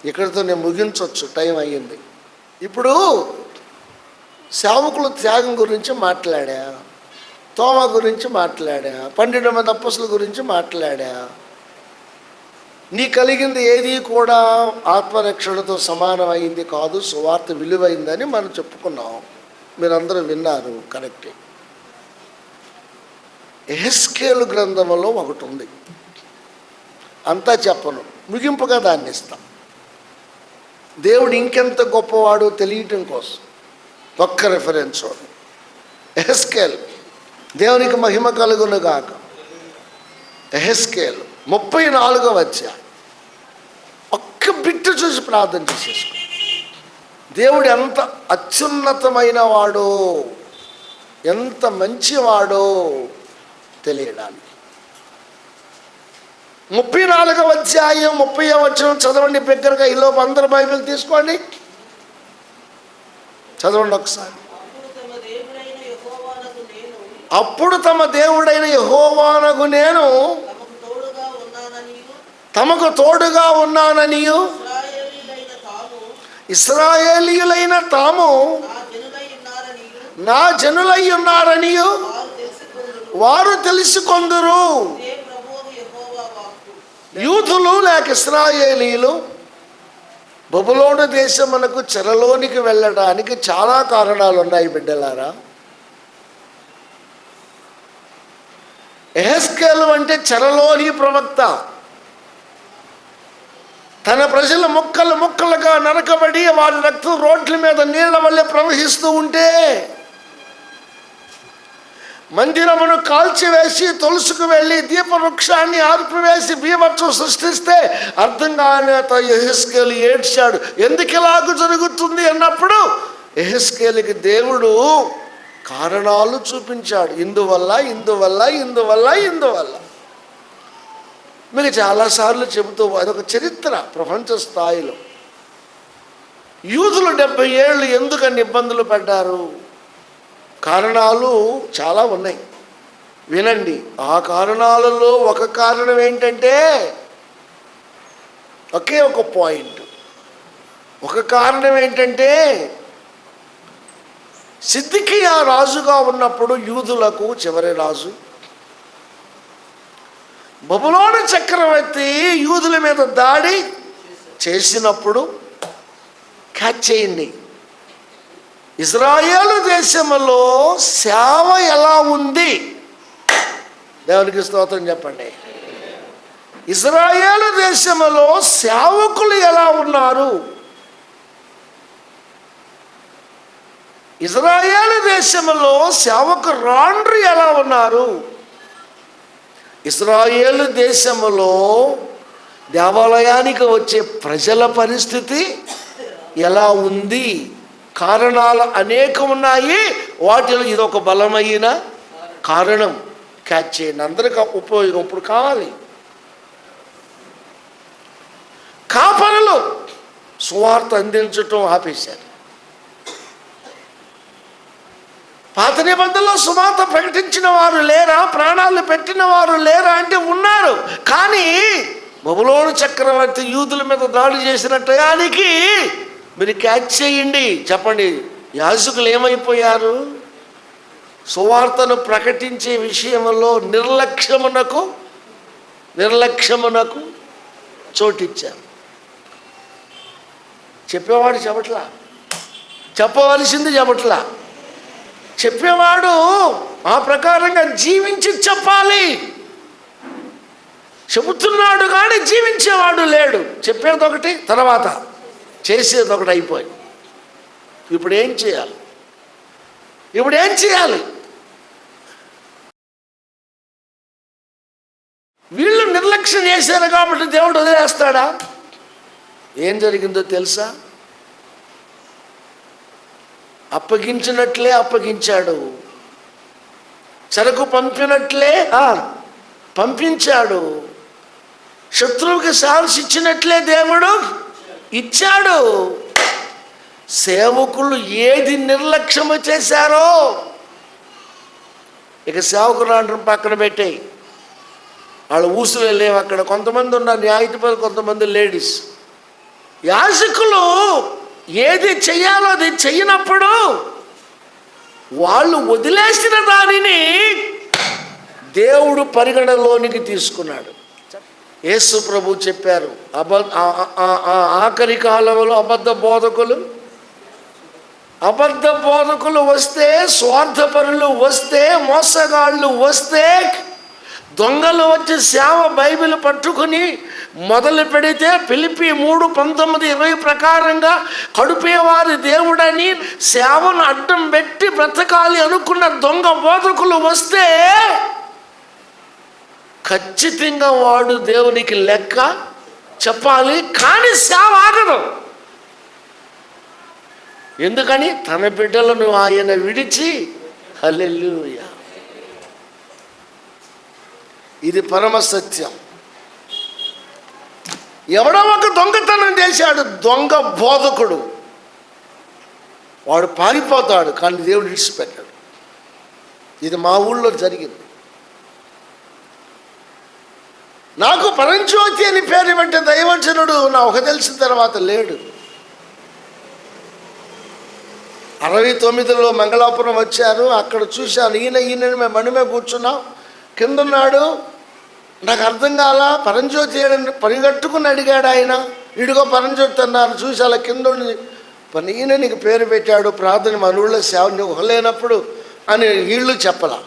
ఇక్కడితో నేను ముగించవచ్చు, టైం అయ్యింది. ఇప్పుడు సేవకుల త్యాగం గురించి మాట్లాడా, తోమ గురించి మాట్లాడా, 12 మంది అప్పొస్తలుల గురించి మాట్లాడా. నీ కలిగింది ఏది కూడా ఆత్మరక్షణతో సమానమైంది కాదు, సువార్త విలువైందని మనం చెప్పుకున్నాం, మీరందరూ విన్నారు, కరెక్టే. యెహెజ్కేలు గ్రంథంలో ఒకటి ఉంది, అంతా చెప్పను, ముగింపుగా దాన్ని ఇస్తాం. దేవుడు ఇంకెంత గొప్పవాడో తెలియటం కోసం ఒక్క రెఫరెన్స్ చూడండి. యెహెజ్కేలు, దేవునికి మహిమ కలుగును గాక. యెహెజ్కేలు 34వ అధ్యాయం. ఒక్క బిట్టు చూసి ప్రార్థన చేసేసుకో. దేవుడు ఎంత అత్యున్నతమైన వాడో, ఎంత మంచివాడో తెలియడానికి. 34వ అధ్యాయం 30వ వచనం చదవండి బిగ్గరగా. ఈలోపు అందరు బైబిల్ తీసుకోండి, చదవండి ఒకసారి. అప్పుడు తమ దేవుడైన యెహోవానగు నేను తమకు తోడుగా ఉన్నాననియు, ఇశ్రాయేలీయులైన తాము నా జనులై ఉన్నారనియు వారు తెలుసుకొందురు. యూదులు లేక ఇశ్రాయేలీయులు బబులోను దేశమునకు చెరలోనికి వెళ్ళడానికి చాలా కారణాలు ఉన్నాయి బిడ్డలారా. యెహెజ్కేలు అంటే చెరలోని ప్రవక్త. తన ప్రజలు ముక్కలు ముక్కలుగా నరకబడి వారి రక్తం రోడ్ల మీద నీళ్ల వల్లే ప్రవహిస్తూ ఉంటే, మందిరమును కాల్చివేసి తొలుసుకు వెళ్ళి దీపవృక్షాన్ని ఆర్పివేసి బీభత్సం సృష్టిస్తే అర్థం కాని యెహెజ్కేలు ఏడ్చాడు. ఎందుకు ఇలాగ జరుగుతుంది అన్నప్పుడు యెహెజ్కేలుకి దేవుడు కారణాలు చూపించాడు. ఇందువల్ల. మీకు చాలాసార్లు చెబుతూ అదొక చరిత్ర ప్రపంచ స్థాయిలో. యూదులు 70 ఏళ్ళు ఎందుకని ఇబ్బందులు పడ్డారు? కారణాలు చాలా ఉన్నాయి, వినండి. ఆ కారణాలలో ఒక కారణం ఏంటంటే, ఒకే ఒక పాయింట్, ఒక కారణం ఏంటంటే, సిద్కియా రాజుగా ఉన్నప్పుడు యూదులకు చివరి రాజు బబులోను చక్రవర్తి యూదుల మీద దాడి చేసినప్పుడు, క్యాచ్ చేయండి, ఇజ్రాయేలు దేశంలో సేవ ఎలా ఉంది? దేవునికి స్తోత్రం చెప్పండి. ఇజ్రాయేలు దేశంలో సేవకులు ఎలా ఉన్నారు? ఇజ్రాయేలు దేశంలో సేవకురాండ్రు ఎలా ఉన్నారు? ఇజ్రాయేలు దేశంలో దేవాలయానికి వచ్చే ప్రజల పరిస్థితి ఎలా ఉంది? కారణాలు అనేకం ఉన్నాయి, వాటిలో ఇదొక బలమైన కారణం. క్యాచ్ చేయండి, అందరికీ ఉపయోగం ఇప్పుడు కావాలి. కాపరులు సువార్త అందించటం ఆపేశారు. పాత నిబంధనలో సువార్త ప్రకటించిన వారు లేరా? ప్రాణాలు పెట్టిన వారు లేరా అంటే ఉన్నారు. కానీ బబులోను చక్రవర్తి యూదుల మీద దాడి చేసిన టయానికి మీరు క్యాచ్ చేయండి, చెప్పండి, యాజకులు ఏమైపోయారు? సువార్తను ప్రకటించే విషయంలో నిర్లక్ష్యమునకు చోటిచ్చారు. చెప్పేవాడు చెప్పట్లా, చెప్పవలసింది చెప్పట్లా. చెప్పేవాడు ఆ ప్రకారంగా జీవించి చెప్పాలి. చెబుతున్నాడు కానీ జీవించేవాడు లేడు. చెప్పేది ఒకటి, తర్వాత చేసేది ఒకటి అయిపోయి. ఇప్పుడు ఏం చేయాలి? వీళ్ళు నిర్లక్ష్యం చేశారు కాబట్టి దేవుడు వదిలేస్తాడా? ఏం జరిగిందో తెలుసా? అప్పగించినట్లే అప్పగించాడు, చెరకు పంపినట్లే పంపించాడు, శత్రువుకి ఛాన్స్ ఇచ్చినట్లే దేవుడు ఇచ్చాడు. సేవకులు ఏది నిర్లక్ష్యము చేశారో, ఇక సేవకులు పక్కన పెట్టాయి, వాళ్ళు ఊసులు లేవు. అక్కడ కొంతమంది ఉన్నారు న్యాయధిపతులు, కొంతమంది లేడీస్. యాజకులు ఏది చెయ్యాలో అది చెయ్యనప్పుడు వాళ్ళు వదిలేసిన దానిని దేవుడు పరిగణలోనికి తీసుకున్నాడు. యేసు ప్రభు చెప్పారు, ఆఖరి కాలంలో అబద్ధ బోధకులు వస్తే, స్వార్థపరులు వస్తే, మోసగాళ్ళు వస్తే, దొంగలు వచ్చి సేవ బైబిల్ పట్టుకుని మొదలు పెడితే ఫిలిప్పీ 3:19-20 ప్రకారంగా కడుపేవారి దేవుడని సేవను అడ్డం పెట్టి బ్రతకాలి అనుకున్న దొంగ బోధకులు వస్తే ఖచ్చితంగా వాడు దేవునికి లెక్క చెప్పాలి. కానీ సేవ ఆగదు. ఎందుకని? తన బిడ్డలను ఆయన విడిచి. హల్లెలూయా. ఇది పరమ సత్యం. ఎవడో ఒక దొంగతనం చేశాడు, దొంగ బోధకుడు, వాడు పారిపోతాడు, కానీ దేవుడు విడిచిపెట్టాడు. ఇది మా ఊళ్ళో జరిగింది. నాకు పరంజ్యోతి అని పేరు పెట్టే దైవజనుడు నాకు తెలిసిన తర్వాత లేడు. 69లో మంగళాపురం వచ్చారు, అక్కడ చూశాను. ఈయన మేము బండి మీద కూర్చున్నాం, కిందన్నాడు. నాకు అర్థం కాల, పరంజ్యోతి పరిగెట్టుకుని అడిగాడు ఆయన. ఇడిగో పరంజ్యోతి అన్నారు. చూసి అలా కింద ఈయన నీకు పేరు పెట్టాడు, ప్రార్థన మన ఊళ్ళో సేవ నువ్వు లేనప్పుడు అని వీళ్ళు చెప్పలా.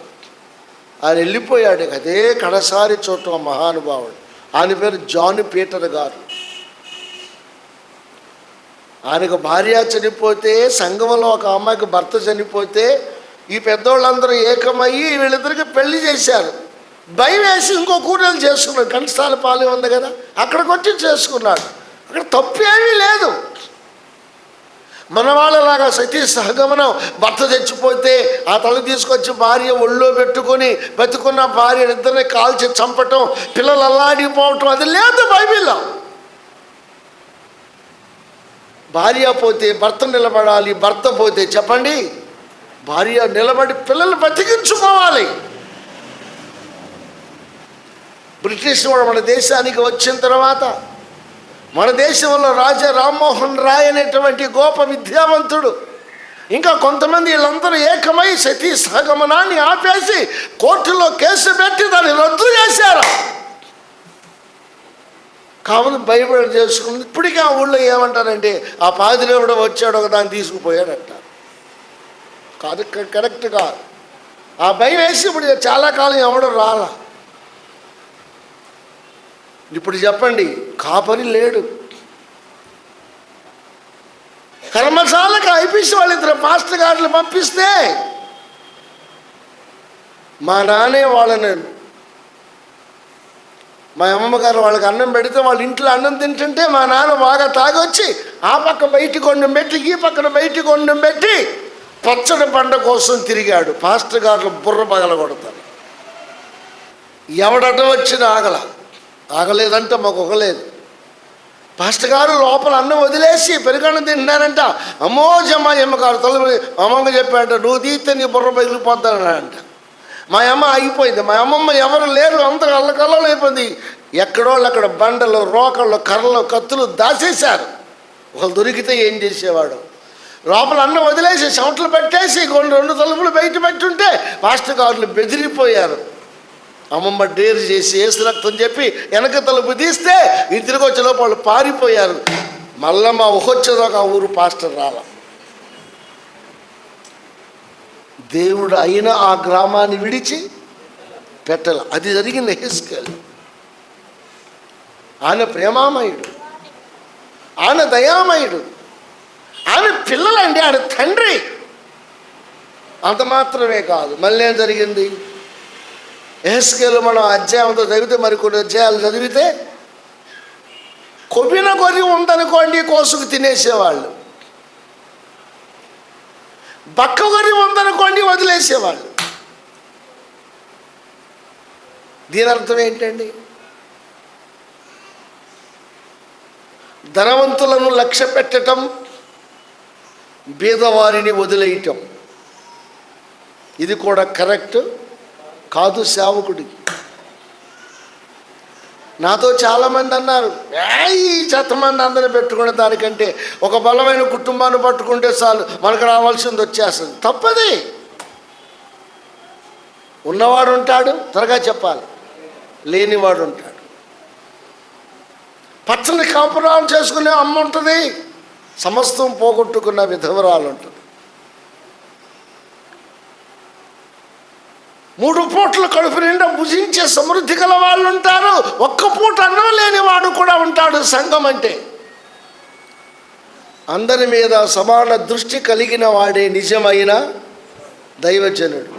ఆయన వెళ్ళిపోయాడు. అదే కడసారి చూడటం మహానుభావుడు. ఆయన పేరు జాన్ పీటర్ గారు. ఆయనకు భార్య చనిపోతే, సంఘంలో ఒక అమ్మాయికి భర్త చనిపోతే, ఈ పెద్దోళ్ళందరూ ఏకమయ్యి వీళ్ళిద్దరికి పెళ్లి చేశారు. భయం వేసి ఇంకో కూరలు చేసుకున్నాడు. కంఠస్థాల పాలెం ఉంది కదా, అక్కడికి వచ్చి చేసుకున్నాడు. అక్కడ తప్పేమీ లేదు. మన వాళ్ళలాగా సతీ సహగమనం, భర్త చచ్చిపోతే ఆ తల తీసుకొచ్చి భార్య ఒళ్ళో పెట్టుకొని బతుకున్న భార్య ఇద్దరిని కాల్చి చంపటం, పిల్లలు అల్లాడిపోవటం, అది లేదు బైబిల్లో. భార్య పోతే భర్త నిలబడాలి, భర్త పోతే చెప్పండి భార్య నిలబడి పిల్లలు బతికించుకోవాలి. బ్రిటిష్ వాడు మన దేశానికి వచ్చిన తర్వాత మన దేశంలో రాజా రామ్మోహన్ రాయ్ అనేటువంటి గొప్ప విద్యావంతుడు, ఇంకా కొంతమంది వీళ్ళందరూ ఏకమై సతీ సహగమనాన్ని ఆపేసి కోర్టులో కేసు పెట్టి దాన్ని రద్దు చేశారు. కావున బైబిల్ చేసుకుని ఇప్పటికీ ఆ ఊళ్ళో ఏమంటారంటే ఆ పాదిరి ఎవడో వచ్చాడు ఒక దాన్ని తీసుకుపోయాడట. కాదు, కరెక్ట్ కాదు. ఆ భయం వేసి ఇప్పుడు చాలా కాలం ఎవడో రాలా. ఇప్పుడు చెప్పండి, కాపరి లేడు. కర్మశాలకు ఐపీసీ వాళ్ళిద్దరు పాస్టర్ గారులు పంపిస్తే మా నాన్నే వాళ్ళని, మా అమ్మగారు వాళ్ళకి అన్నం పెడితే వాళ్ళ ఇంట్లో అన్నం తింటుంటే మా నాన్న బాగా తాగొచ్చి ఆ పక్క బయటి కొండం పెట్టి ఈ పక్కన బయటి కొండం పెట్టి పచ్చడి పండ కోసం తిరిగాడు. పాస్టర్ గారు బుర్ర పగలగొడతారు. ఎవడట వచ్చినా ఆగలేదంటే మాకు ఒకలేదు. పాస్టర్ గారు లోపల అన్నం వదిలేసి పెరుగన్నం తింటున్నారంట. అమ్మో జమ్మాయమ్మ గారు తొలగి అమ్మమ్మ చెప్పాడంట, నువ్వు తీస్తే నీ బుర్ర పగిలిపోతానంట. మా అమ్మ ఆగిపోయింది. మా అమ్మమ్మ ఎవరు లేరు, అందరూ అల్లకల్లలో అయిపోయింది. ఎక్కడోళ్ళు అక్కడ బండలు, రోకళ్ళు, కర్రలు, కత్తులు దాచేశారు. ఒకళ్ళు దొరికితే ఏం చేసేవాడు? లోపల అన్నం వదిలేసి చెమటలు పెట్టేసి రెండు తలుపులు బయట పెట్టుంటే పాస్టర్ గారులు బెదిరిపోయారు. అమ్మమ్మ డేరు చేసి ఏసు రక్తం చెప్పి వెనక తలుపు తీస్తే ఈ తిరిగి వచ్చే లోపు వాళ్ళు పారిపోయారు. మళ్ళా మా ఊహొచ్చేదాకా ఆ ఊరు పాస్టర్ రాల. దేవుడు అయినా ఆ గ్రామాన్ని విడిచి పెట్టాల. అది జరిగింది యెహెజ్కేలు. ఆయన ప్రేమామయుడు, ఆయన దయామయుడు, ఆయన పిల్లలండి, ఆయన తండ్రి. అంత మాత్రమే కాదు, మళ్ళీ ఏం జరిగింది? యెహెజ్కేలు మనం అధ్యాయంతో చదివితే, మరికొన్ని అధ్యాయాలు చదివితే కొబ్బిన గొర్రె ఉందనుకోండి కోసుకు తినేసేవాళ్ళు, బక్క గొర్రె ఉందనుకోండి వదిలేసేవాళ్ళు. దీని అర్థం ఏంటండి? ధనవంతులను లక్ష్య పెట్టడం, బీదవారిని వదిలేయటం, ఇది కూడా కరెక్ట్ కాదు సేవకుడికి. నాతో చాలామంది అన్నారు, ఈ చెత్తమంది అందరిని పెట్టుకునే దానికంటే ఒక బలమైన కుటుంబాన్ని పట్టుకుంటే చాలు, మనకు రావాల్సింది వచ్చేస్తుంది. తప్పది. ఉన్నవాడు ఉంటాడు, త్వరగా చెప్పాలి, లేనివాడు ఉంటాడు. పచ్చని కాపురాలు చేసుకునే అమ్మ ఉంటుంది, సమస్తం పోగొట్టుకున్న విధవరాలు ఉంటుంది. 3 పూటలు కడుపు నిండా భుజించే సమృద్ధి గల వాళ్ళు ఉంటారు, ఒక్క పూట అన్నం లేని వాడు కూడా ఉంటాడు. సంఘం అంటే అందరి మీద సమాన దృష్టి కలిగిన వాడే నిజమైన దైవజనుడు.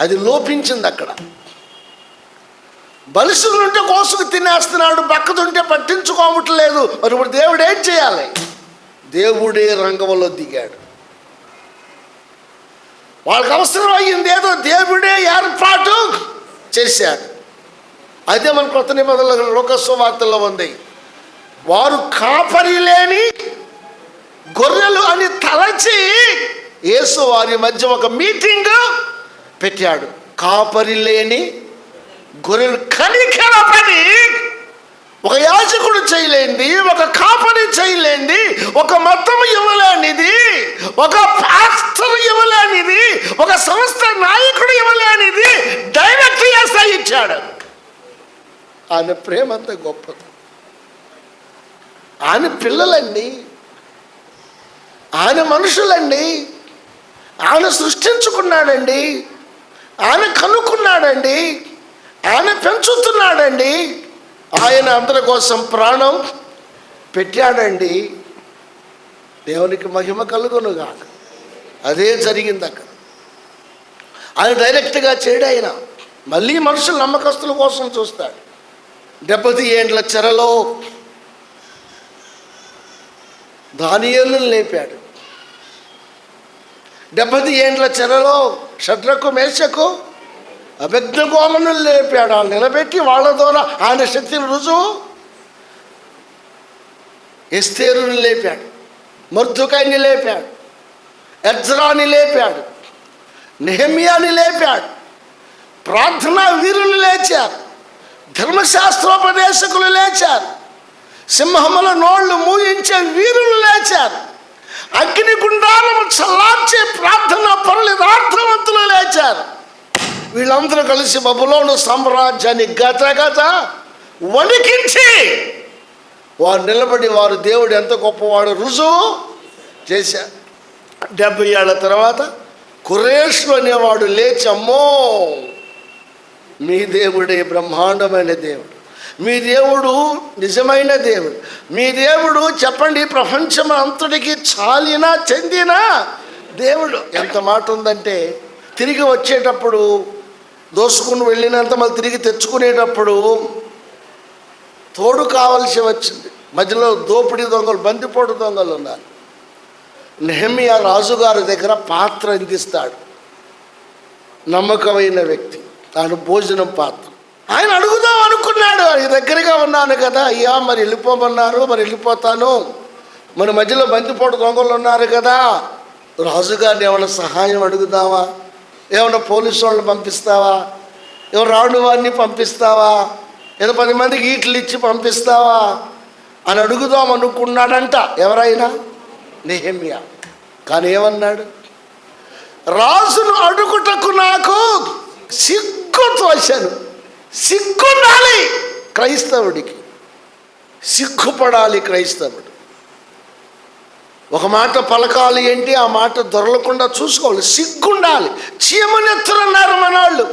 అది లోపించింది అక్కడ. బలిసులుంటే కోసుకు తినేస్తున్నాడు, బక్కదుంటే పట్టించుకోవట్లేదు. మరి ఇప్పుడు దేవుడు ఏం చేయాలి? దేవుడే రంగంలో దిగాడు. వాళ్ళకి అవసరం అయ్యింది ఏదో దేవుడే ఏర్పాటు చేశాడు. అదే మన కొత్త నిబంధనల లోకస్ వార్తల్లో ఉంది. వారు కాపరి లేని గొర్రెలు అని తలచి యేసు వారి మధ్య ఒక మీటింగ్ పెట్టాడు. కాపరి లేని గొర్రెలు, కనికరపడి ఒక యాజకుడు చేయలేంది, ఒక కాపరి చేయలేంది, ఒక మతం ఇవ్వలేనిది, ఒక పాస్టర్ ఇవ్వలేనిది, ఒక సంస్థ నాయకుడు ఇవ్వలేనిది డైరెక్ట్ యేసు ఇచ్చాడు. ఆయన ప్రేమ అంత గొప్పది. ఆయన పిల్లలండి, ఆయన మనుషులండి, ఆయన సృష్టించుకున్నాడండి, ఆయన కనుక్కున్నాడండి, ఆయన పెంచుతున్నాడండి, ఆయన అందరి కోసం ప్రాణం పెట్టాడండి. దేవునికి మహిమ కలుగునుగా. అదే జరిగింది అక్కడ. ఆయన డైరెక్ట్గా చేయడు. ఆయన మళ్ళీ మనుషులు నమ్మకస్తుల కోసం చూస్తాడు. 70 ఏండ్ల చెరలో దానియేలును లేపాడు. 70 ఏండ్ల చెరలో షడ్రకు మేషకు అబేద్నెగోను లేపాడు. వాళ్ళు నిలబెట్టి వాళ్ళ ద్వారా ఆయన శక్తిని రుజువు. ఎస్తేరుని లేపాడు, మొర్దెకైని లేపాడు, ఎజ్రాని లేపాడు, నెహెమ్యాని లేపాడు. ప్రార్థనా వీరులు లేచారు, ధర్మశాస్త్రోపదేశకులు లేచారు, సింహముల నోళ్లు మూయించే వీరులు లేచారు, అగ్నిగుండాలను చల్లార్చే ప్రార్థన పరులు యథార్థవంతులు లేచారు. వీళ్ళందరూ కలిసి బబులోను సామ్రాజ్యాన్ని గత వణికించి వారు నిలబడి వారు దేవుడు ఎంత గొప్పవాడు రుజువు చేశారు. 70 ఏళ్ల తర్వాత కురేషు అనేవాడు లేచి, అమ్మో మీ దేవుడే బ్రహ్మాండమైన దేవుడు, మీ దేవుడు నిజమైన దేవుడు, మీ దేవుడు చెప్పండి ప్రపంచం అంతటికి చాలినా చెందిన దేవుడు. ఎంత మాట ఉందంటే తిరిగి వచ్చేటప్పుడు దోసుకుని వెళ్ళినంత మళ్ళీ తిరిగి తెచ్చుకునేటప్పుడు తోడు కావలసి వచ్చింది. మధ్యలో దోపిడీ దొంగలు, బందిపోటు దొంగలు ఉన్నారు. నెహెమ్యా రాజుగారి దగ్గర పాత్ర అందిస్తాడు. నమ్మకమైన వ్యక్తి, తాను భోజనం పాత్ర. ఆయన అడుగుదాం అనుకున్నాడు, ఆయన దగ్గరగా ఉన్నాను కదా అయ్యా, మరి వెళ్ళిపోమన్నారు, మరి వెళ్ళిపోతాను, మన మధ్యలో బందిపోటు దొంగలు ఉన్నారు కదా, రాజుగారిని ఏమైనా సహాయం అడుగుదావా, ఏమైనా పోలీసు వాళ్ళని పంపిస్తావా, ఎవరు రాడు వారిని పంపిస్తావా, ఏదో 10 మందికి ఈట్లు ఇచ్చి పంపిస్తావా అని అడుగుదాం అనుకున్నాడంట ఎవరైనా, నెహెమ్యా. కానీ ఏమన్నాడు, రాజును అడుగుటకు నాకు సిగ్గు తోశాను. సిగ్గుండాలి క్రైస్తవుడికి, సిగ్గుపడాలి క్రైస్తవుడు. ఒక మాట పలకాలి ఏంటి, ఆ మాట దొరలకుండా చూసుకోవాలి, సిగ్గుండాలి. చీమనెత్తులన్నారు మనవాళ్ళు.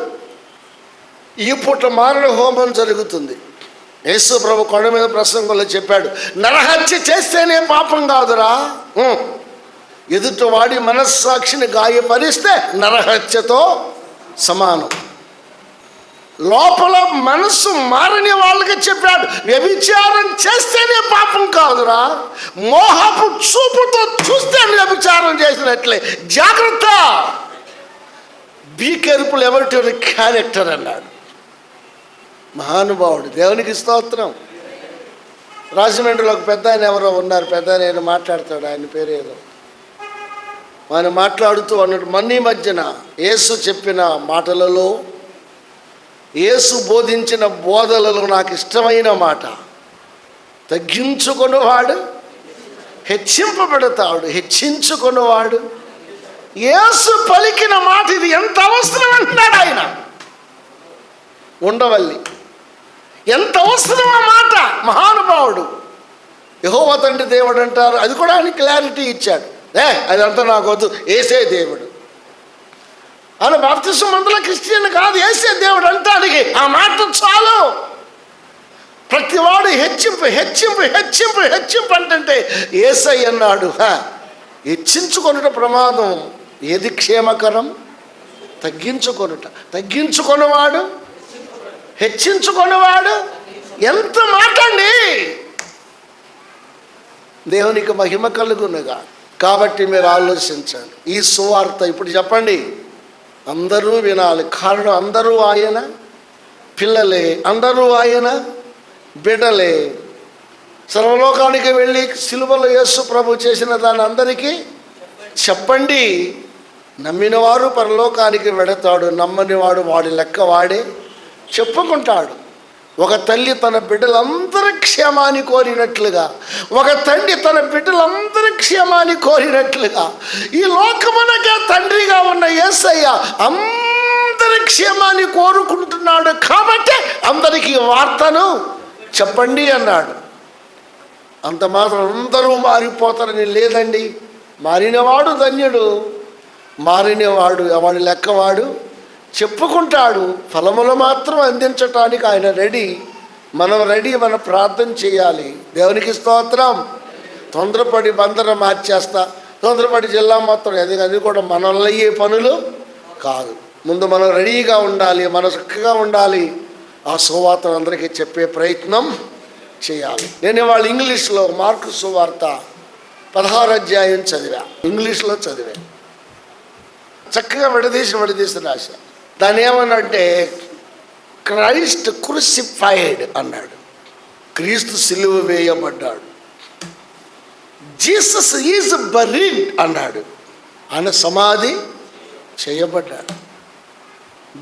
ఈ పూట మారణ హోమం జరుగుతుంది. యేసు ప్రభు కొండ మీద ప్రసంగంలో చెప్పాడు, నరహత్య చేస్తేనే పాపం కాదురా, ఎదుటి వాడి మనస్సాక్షిని గాయపరిస్తే నరహత్యతో సమానం. లోపల మనస్సు మారని వాళ్ళకి చెప్పాడు, వ్యభిచారం చేస్తేనే పాపం కాదురా, మోహపు చూపుతో చూస్తే వ్యభిచారం చేసినట్లే, జాగ్రత్త, be careful about your character అన్నాడు. మహానుభావుడు, దేవునికి స్తోత్రం. రాజమండ్రిలో ఒక పెద్ద ఆయన ఎవరో ఉన్నారు, పెద్ద ఆయన మాట్లాడతాడు, ఆయన పేరు ఏదో, ఆయన మాట్లాడుతూ అన్నాడు, మన్నీ మధ్యన యేసు చెప్పిన మాటలలో, యేసు బోధించిన బోధలలో నాకు ఇష్టమైన మాట, తగ్గించుకొనివాడు హెచ్చింపబడతాడు, హెచ్చించుకొనివాడు. యేసు పలికిన మాట ఇది ఎంత అవసరం అంటున్నాడు ఆయన. ఉండవల్లి ఎంత అవసరం ఆ మాట. మహానుభావుడు, యెహోవా తండ్రి దేవుడు అంటారు, అది కూడా ఆయన క్లారిటీ ఇచ్చాడు. అదంతా నాకు వద్దు, యేసే దేవుడు అని. బాప్తిసం మందుల క్రిస్టియన్ కాదు, యేసే దేవుడు అంటానికి ఆ మాట చాలు. ప్రతివాడు హెచ్చింపు హెచ్చింపు హెచ్చింపు హెచ్చింపు అంటే యేసై అన్నాడు. హెచ్చించుకొనుట ప్రమాదం, ఏది క్షేమకరం, తగ్గించుకొనుట. తగ్గించుకొనివాడు హెచ్చించుకొనివాడు, ఎంత మాట అండి. దేవునికి మహిమ కలుగునుగా. కాబట్టి మీరు ఆలోచించండి, ఈ సువార్త ఇప్పుడు చెప్పండి అందరూ వినాలి. కారణం అందరూ ఆయన పిల్లలే, అందరూ ఆయన బిడ్డలే. సర్వలోకానికి వెళ్ళి సిలువలో యేసు ప్రభు చేసిన దాన్ని అందరికీ చెప్పండి. నమ్మినవారు పరలోకానికి వెడతాడు, నమ్మనివాడు వాడి లెక్క వాడే చెప్పుకుంటాడు. ఒక తల్లి తన బిడ్డలందరి క్షేమాన్ని కోరినట్లుగా, ఒక తండ్రి తన బిడ్డలందరి క్షేమాన్ని కోరినట్లుగా, ఈ లోకమునకే తండ్రిగా ఉన్న యేసయ్య అందరి క్షేమాన్ని కోరుకుంటున్నాడు. కాబట్టి అందరికీ వార్తను చెప్పండి అన్నాడు. అంత మాత్రం అందరూ మారిపోతారని లేదండి. మారినవాడు ధన్యుడు, మారినవాడు వాడి లెక్కవాడు చెప్పుకుంటాడు. ఫలములు మాత్రం అందించటానికి ఆయన రెడీ, మనం రెడీ. మనం ప్రార్థన చేయాలి. దేవునికి స్తోత్రం. తొందరపడి బందర మార్చేస్తా, తొందరపడి జిల్లా మొత్తం, అది కూడా మనల్ని అయ్యే పనులు కాదు. ముందు మనం రెడీగా ఉండాలి, మనం చక్కగా ఉండాలి. ఆ సువార్తను అందరికీ చెప్పే ప్రయత్నం చేయాలి. నేను ఇవాళ ఇంగ్లీష్లో మార్కు సువార్త 16 అధ్యాయం చదివా, ఇంగ్లీష్లో చదివా, చక్కగా విడదీసి రాశా. దాని ఏమన్నంటే క్రైస్ట్ క్రూసిఫైడ్ అన్నాడు, క్రీస్తు సిలువ వేయబడ్డాడు. జీసస్ ఈజ్ బరీడ్ అన్నాడు, ఆయన సమాధి చేయబడ్డాడు.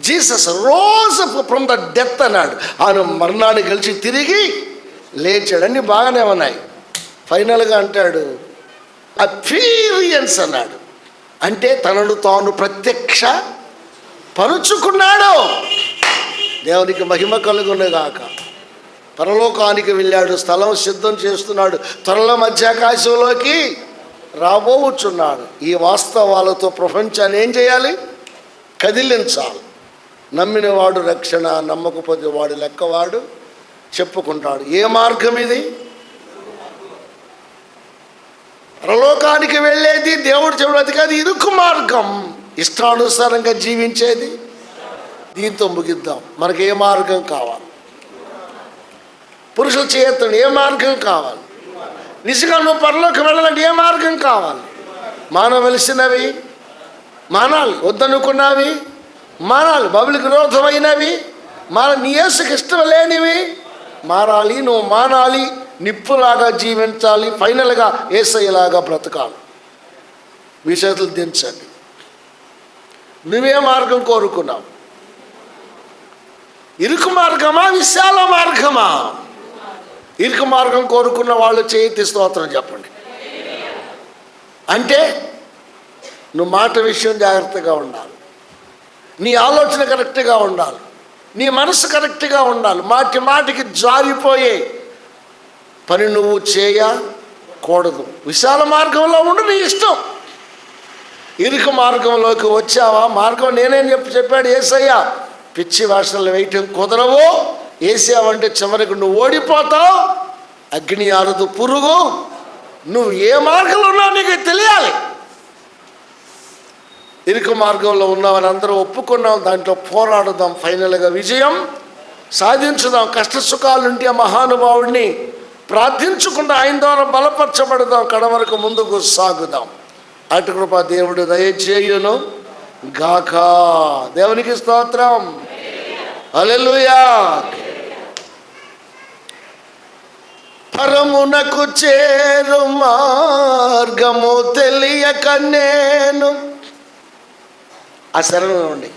Jesus rose from the death అన్నాడు, ఆయన మరణాన్ని గెలిచి తిరిగి లేచాడు. అన్నీ బాగానే ఉన్నాయి. ఫైనల్గా అంటాడు అపీరియన్స్ అన్నాడు, అంటే తనను తాను ప్రత్యక్ష పరుచుకున్నాడు. దేవునికి మహిమ కలుగునుగాక. పరలోకానికి వెళ్ళాడు, స్థలం సిద్ధం చేస్తున్నాడు, త్వరలో మధ్యాకాశంలోకి రాబోచున్నాడు. ఈ వాస్తవాలతో ప్రపంచాన్ని ఏం చేయాలి? కదిలించాలి. నమ్మినవాడు రక్షణ, నమ్మకపోతే వాడు లెక్కవాడు చెప్పుకుంటాడు. ఏ మార్గం ఇది? పరలోకానికి వెళ్ళేది దేవుడు చెప్పేది కాదు, ఇరుకు మార్గం, ఇష్టానుసారంగా జీవించేది. దీంతో ముగిద్దాం. మనకి ఏ మార్గం కావాలి? పురుషుల చేతులు ఏ మార్గం కావాలి? నిజంగా నువ్వు పరలోకి వెళ్ళాలంటే ఏ మార్గం కావాలి? మానవలసినవి మానాలి, వద్దనుకున్నవి మానాలి, బబులకు విరోధమైనవి నీ యేసుకి ఇష్టం లేనివి మారాలి. నువ్వు మానాలి, నిప్పులాగా జీవించాలి, ఫైనల్గా యేసయ్యలాగా బ్రతకాలి. మీ చేతులు దించండి. నువ్వే మార్గం కోరుకున్నావు? ఇరుకు మార్గమా, విశాల మార్గమా? ఇరుకు మార్గం కోరుకున్న వాళ్ళు చేతి స్తోత్రం చెప్పండి. అంటే నువ్వు మాట విషయం జాగ్రత్తగా ఉండాలి, నీ ఆలోచన కరెక్ట్గా ఉండాలి, నీ మనసు కరెక్ట్గా ఉండాలి. మాటికి జారిపోయే పని నువ్వు చేయకూడదు. విశాల మార్గంలో ఉండు, నీ ఇష్టం. ఇరుకు మార్గంలోకి వచ్చావా? మార్గం నేనేం చెప్పాడు యేసయ్య. పిచ్చి వేషాలు వేయటం కుదరవు. వేసావంటే చివరికి నువ్వు ఓడిపోతావు. అగ్ని ఆరదు, పురుగు. నువ్వు ఏ మార్గంలో ఉన్నావు నీకు తెలియాలి. ఇరుకు మార్గంలో ఉన్నామని అందరూ ఒప్పుకున్నాం, దాంట్లో పోరాడుదాం, ఫైనల్గా విజయం సాధించుదాం. కష్ట సుఖాలుంటే ఆ మహానుభావుడిని ప్రార్థించుకుంటూ ఆయన ద్వారా బలపరచబడదాం, కడవరకు ముందుకు సాగుదాం. అటు కృప దేవుడు దయచేయును గాక. దేవునికి స్తోత్రం. హల్లెలూయా. పరమునకు చేరు మార్గము తెలియక నేను, ఆ శరణం నుండి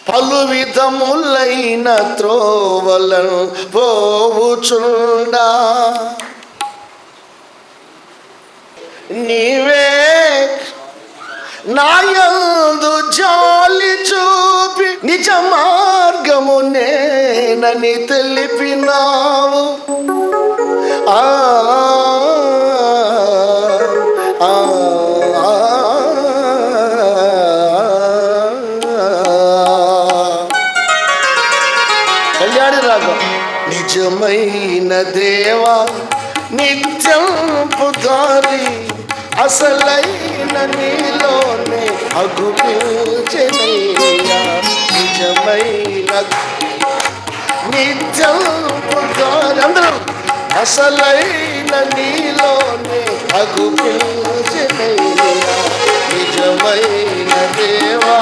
పలు విధములైన త్రోవలను పోవుచుండా, నీవే నాయందు జాలి చూపి నిజ మార్గము నేనని తెలిపినావు. ఆ కళ్యాణి రాగం. నిజమైన దేవా నిత్యం పుదారి, అసలైన నీలోనే అగుపించెనయ్యా. నిజమైన నిత్యం పుదారి, అందరూ అసలైన నీలోనే అగుపించెనయ్యా. నిజమైన దేవా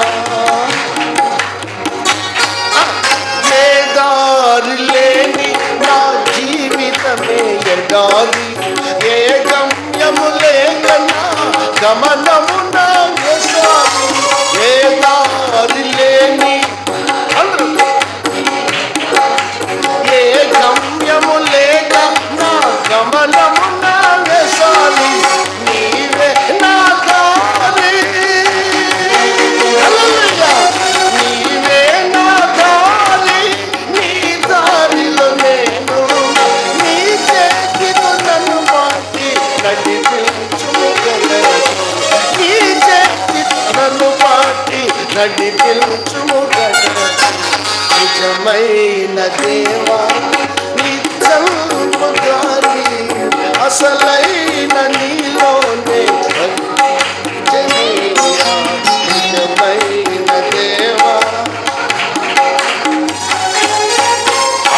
ఏ దారి లేని నా జీవితమే ఎడారి, ఏ గమ్యము లేక నా గమనము నా వ్యసనము. ఏ దారి లేని, ఏ గమ్యము లేక నా గమనము నా వ్యసనము. నీవే నా దారి, నీవే నా దారి, నీ దారిలో నేను, నీ చేతితో నన్ను మాటి నడిపించుము గదరా. నీ చేతితో నన్ను మాటి నడిపించుము గదరా. నిజమైన దేవా నిత్యం పుదారి, అసలైన నీలోనే జనయ్యా. నిజమైన దేవా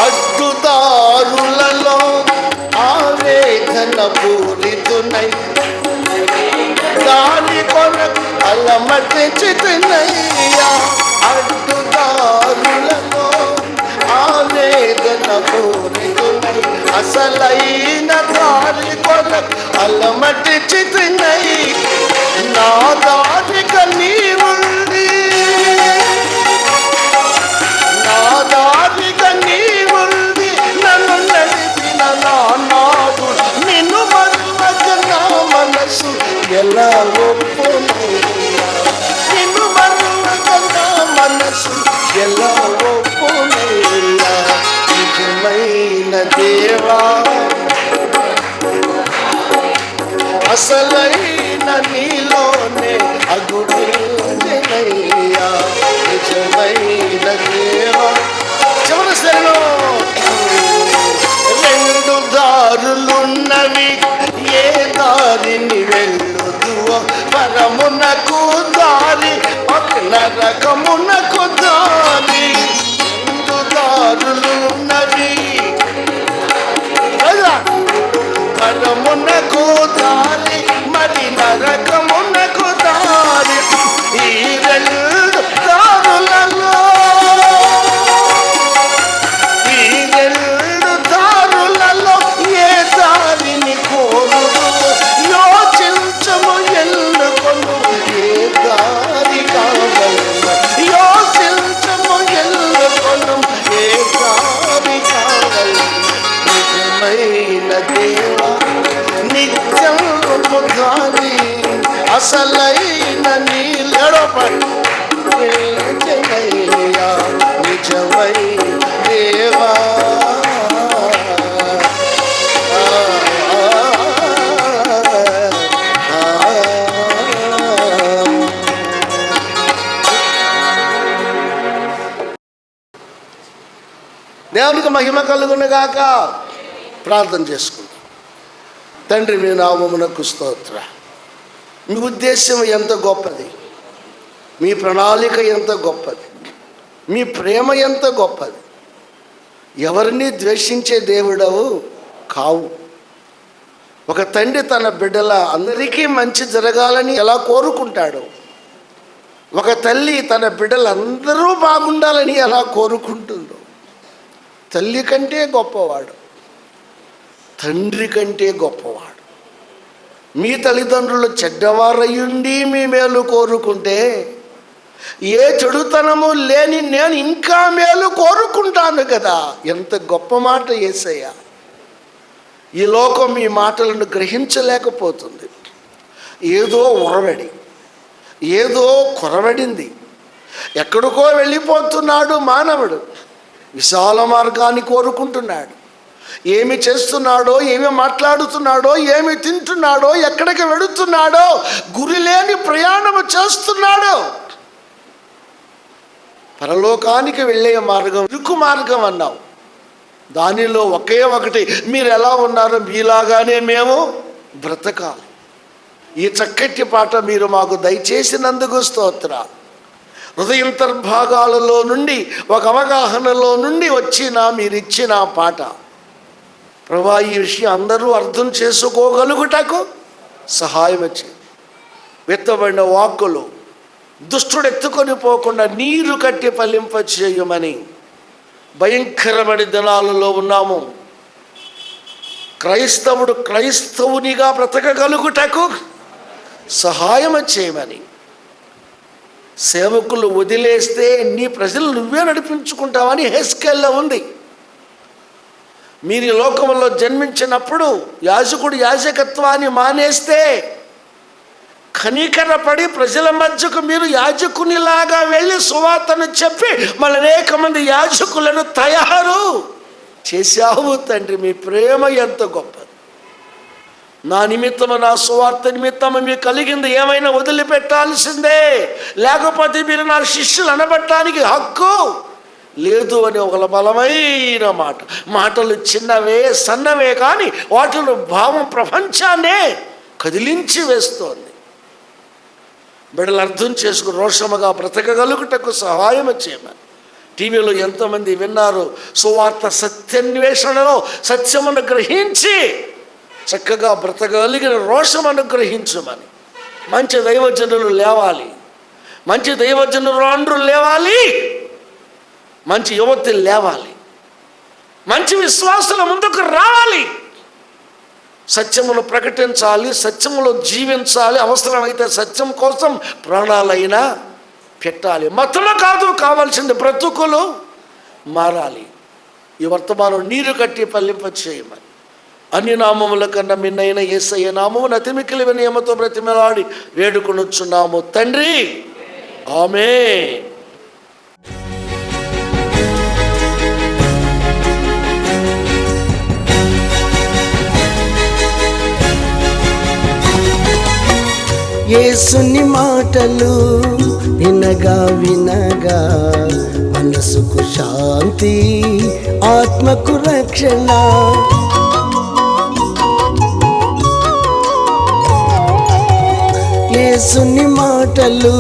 అడ్డుదారులలో ఆవేదన పూరితునై దారి కొరకు అలమటించితినయ్యా. అడ్డుదారులలో ఆవేదన కోరితున్నై, అసలైన దారి కొరకు అలమటించితినై. నా దారిక నీవుండి, నా దారిక నీవుండి నన్ను నడిపిన నా నాథుడు. నిన్ను మరువక నా మనసు ఎలా ఒప్పునయ్యా, నిన్ను మరువక నా మనసు ఎలా ఒప్పునయ్యా. నిజమైన దేవా, అసలైన నీలోనే అగుడినయ్యా. నిజమైన దేవా. చివరి శరణు. రెండు దారులున్నవి, ఏ దారిని వెళ్ళుదువో, పరమునకు దారి, నరకమునకు దారి. రెండు దారులున్నవి, పరమునకు దారి, మరి నరకమునకు దారి. ఈ రెండు దారులలో, ఈ రెండు దారులలో ఏ దారిని కోరుదు, యోచించము ఎన్నుకొను. ఏ దారి కావలెను, యోచించము ఎన్నుకొను. ఏ దారి కావలెను. నిజమైన దేవా, నిత్యం దారి, అసలైన నీలయ్యా. నిజమై దేవా. దేవునికి మహిమ కలుగునుగాక. ప్రార్థన చేసుకుందాం. తండ్రి, మీ నామమునకు స్తోత్ర. మీ ఉద్దేశం ఎంత గొప్పది, మీ ప్రణాళిక ఎంత గొప్పది, మీ ప్రేమ ఎంత గొప్పది. ఎవరిని ద్వేషించే దేవుడవు కావు. ఒక తండ్రి తన బిడ్డల అందరికీ మంచి జరగాలని ఎలా కోరుకుంటాడో, ఒక తల్లి తన బిడ్డలందరూ బాగుండాలని ఎలా కోరుకుంటుందో, తల్లి కంటే గొప్పవాడు, తండ్రి కంటే గొప్పవాడు. మీ తల్లిదండ్రులు చెడ్డవారయ్యుండి మీ మేలు కోరుకుంటే, ఏ చెడుతనము లేని నేను ఇంకా మేలు కోరుకుంటాను కదా. ఎంత గొప్ప మాట యేసయ్య. ఈ లోకం ఈ మాటలను గ్రహించలేకపోతుంది. ఏదో ఉరవడి, ఏదో కొరవడింది. ఎక్కడికో వెళ్ళిపోతున్నాడు మానవుడు. విశాల మార్గాన్ని కోరుకుంటున్నాడు. ఏమి చేస్తున్నాడో, ఏమి మాట్లాడుతున్నాడో, ఏమి తింటున్నాడో, ఎక్కడికి వెళుతున్నాడో గురి లేని ప్రయాణము చేస్తున్నాడు. పరలోకానికి వెళ్ళే మార్గం ఇరుకు మార్గం అన్నావు. దానిలో ఒకే ఒకటి, మీరు ఎలా ఉన్నారో మీలాగానే మేము బ్రతకాలి. ఈ చక్కటి పాట మీరు మాకు దయచేసినందుకు స్తోత్రాలు. హృదయంతర్భాగాలలో నుండి, ఒక అవగాహనలో నుండి వచ్చిన మీరిచ్చిన పాట ప్రభా, ఈ విషయం అందరూ అర్థం చేసుకోగలుగుటకు సహాయం వచ్చి వెత్తబడిన వాక్కులు దుష్టుడు ఎత్తుకొని పోకుండా నీరు కట్టి ఫలింప చేయమని భయంకరమైన దినాలలో ఉన్నాము. క్రైస్తవుడు క్రైస్తవునిగా బ్రతకగలుగుటకు సహాయం చేయమని. సేవకులు వదిలేస్తే నీ ప్రజలు నువ్వే నడిపించుకుంటావని హెస్కేల్లో ఉంది. మీరు ఈ లోకంలో జన్మించినప్పుడు యాజకుడు యాజకత్వాన్ని మానేస్తే కనికరపడి ప్రజల మధ్యకు మీరు యాజకునిలాగా వెళ్ళి సువార్తను చెప్పి మళ్ళీ అనేక మంది యాజకులను తయారు చేశావు తండ్రి. మీ ప్రేమ ఎంత గొప్పది. నా నిమిత్తము, నా సువార్త నిమిత్తము మీకు కలిగింది ఏమైనా వదిలిపెట్టాల్సిందే, లేకపోతే మీరు నా శిష్యులు అనబట్టడానికి హక్కు లేదు అని ఒక బలమైన మాట. మాటలు చిన్నవే సన్నవే కానీ వాటిలో భావం ప్రపంచాన్నే కదిలించి వేస్తోంది. బిడ్డలు అర్థం చేసుకుని రోషముగా బ్రతకగలుగుటకు సహాయం చేయమని. టీవీలో ఎంతోమంది విన్నారు. సువార్త సత్యాన్వేషణలో సత్యమును గ్రహించి చక్కగా బ్రతకగలిగిన రోషం అనుగ్రహించమని మంచి దైవజనులు లేవాలి, మంచి దైవజనురాండ్రులు లేవాలి, మంచి యువతులు లేవాలి, మంచి విశ్వాసుల ముందుకు రావాలి, సత్యమును ప్రకటించాలి, సత్యములో జీవించాలి, అవసరమైతే సత్యం కోసం ప్రాణాలైనా పెట్టాలి. మతము కాదు కావాల్సింది, బ్రతుకులు మారాలి. ఈ వర్తమానం నీరు కట్టి ఫలింప చేయమని అన్ని నామముల కన్నా మిన్నైన యేసయ్య నామమున అతి మిక్కిలి వినయముతో బ్రతిమలాడి వేడుకొనుచున్నాము తండ్రి, ఆమేన్. యేసుని మాటలు వినగా వినగా మనసుకు శాంతి, ఆత్మకు రక్షణ. యేసుని మాటలు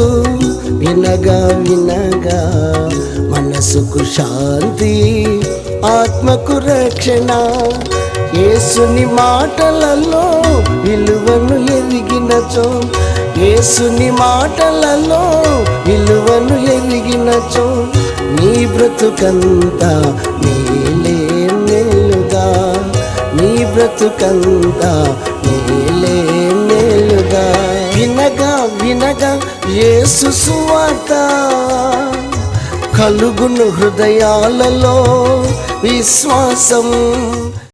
వినగా వినగా మనసుకు శాంతి, ఆత్మకు రక్షణ. యేసుని మాటలలో విలువను ఎరిగినచో, యేసుని మాటలలో విలువను ఎరిగినచో నీ బ్రతుకంతా మేలే మేలుగా, నీ బ్రతుకంతా మేలే మేలుగా. వినగా వినగా యేసు సువార్త కలుగును హృదయాలలో విశ్వాసం.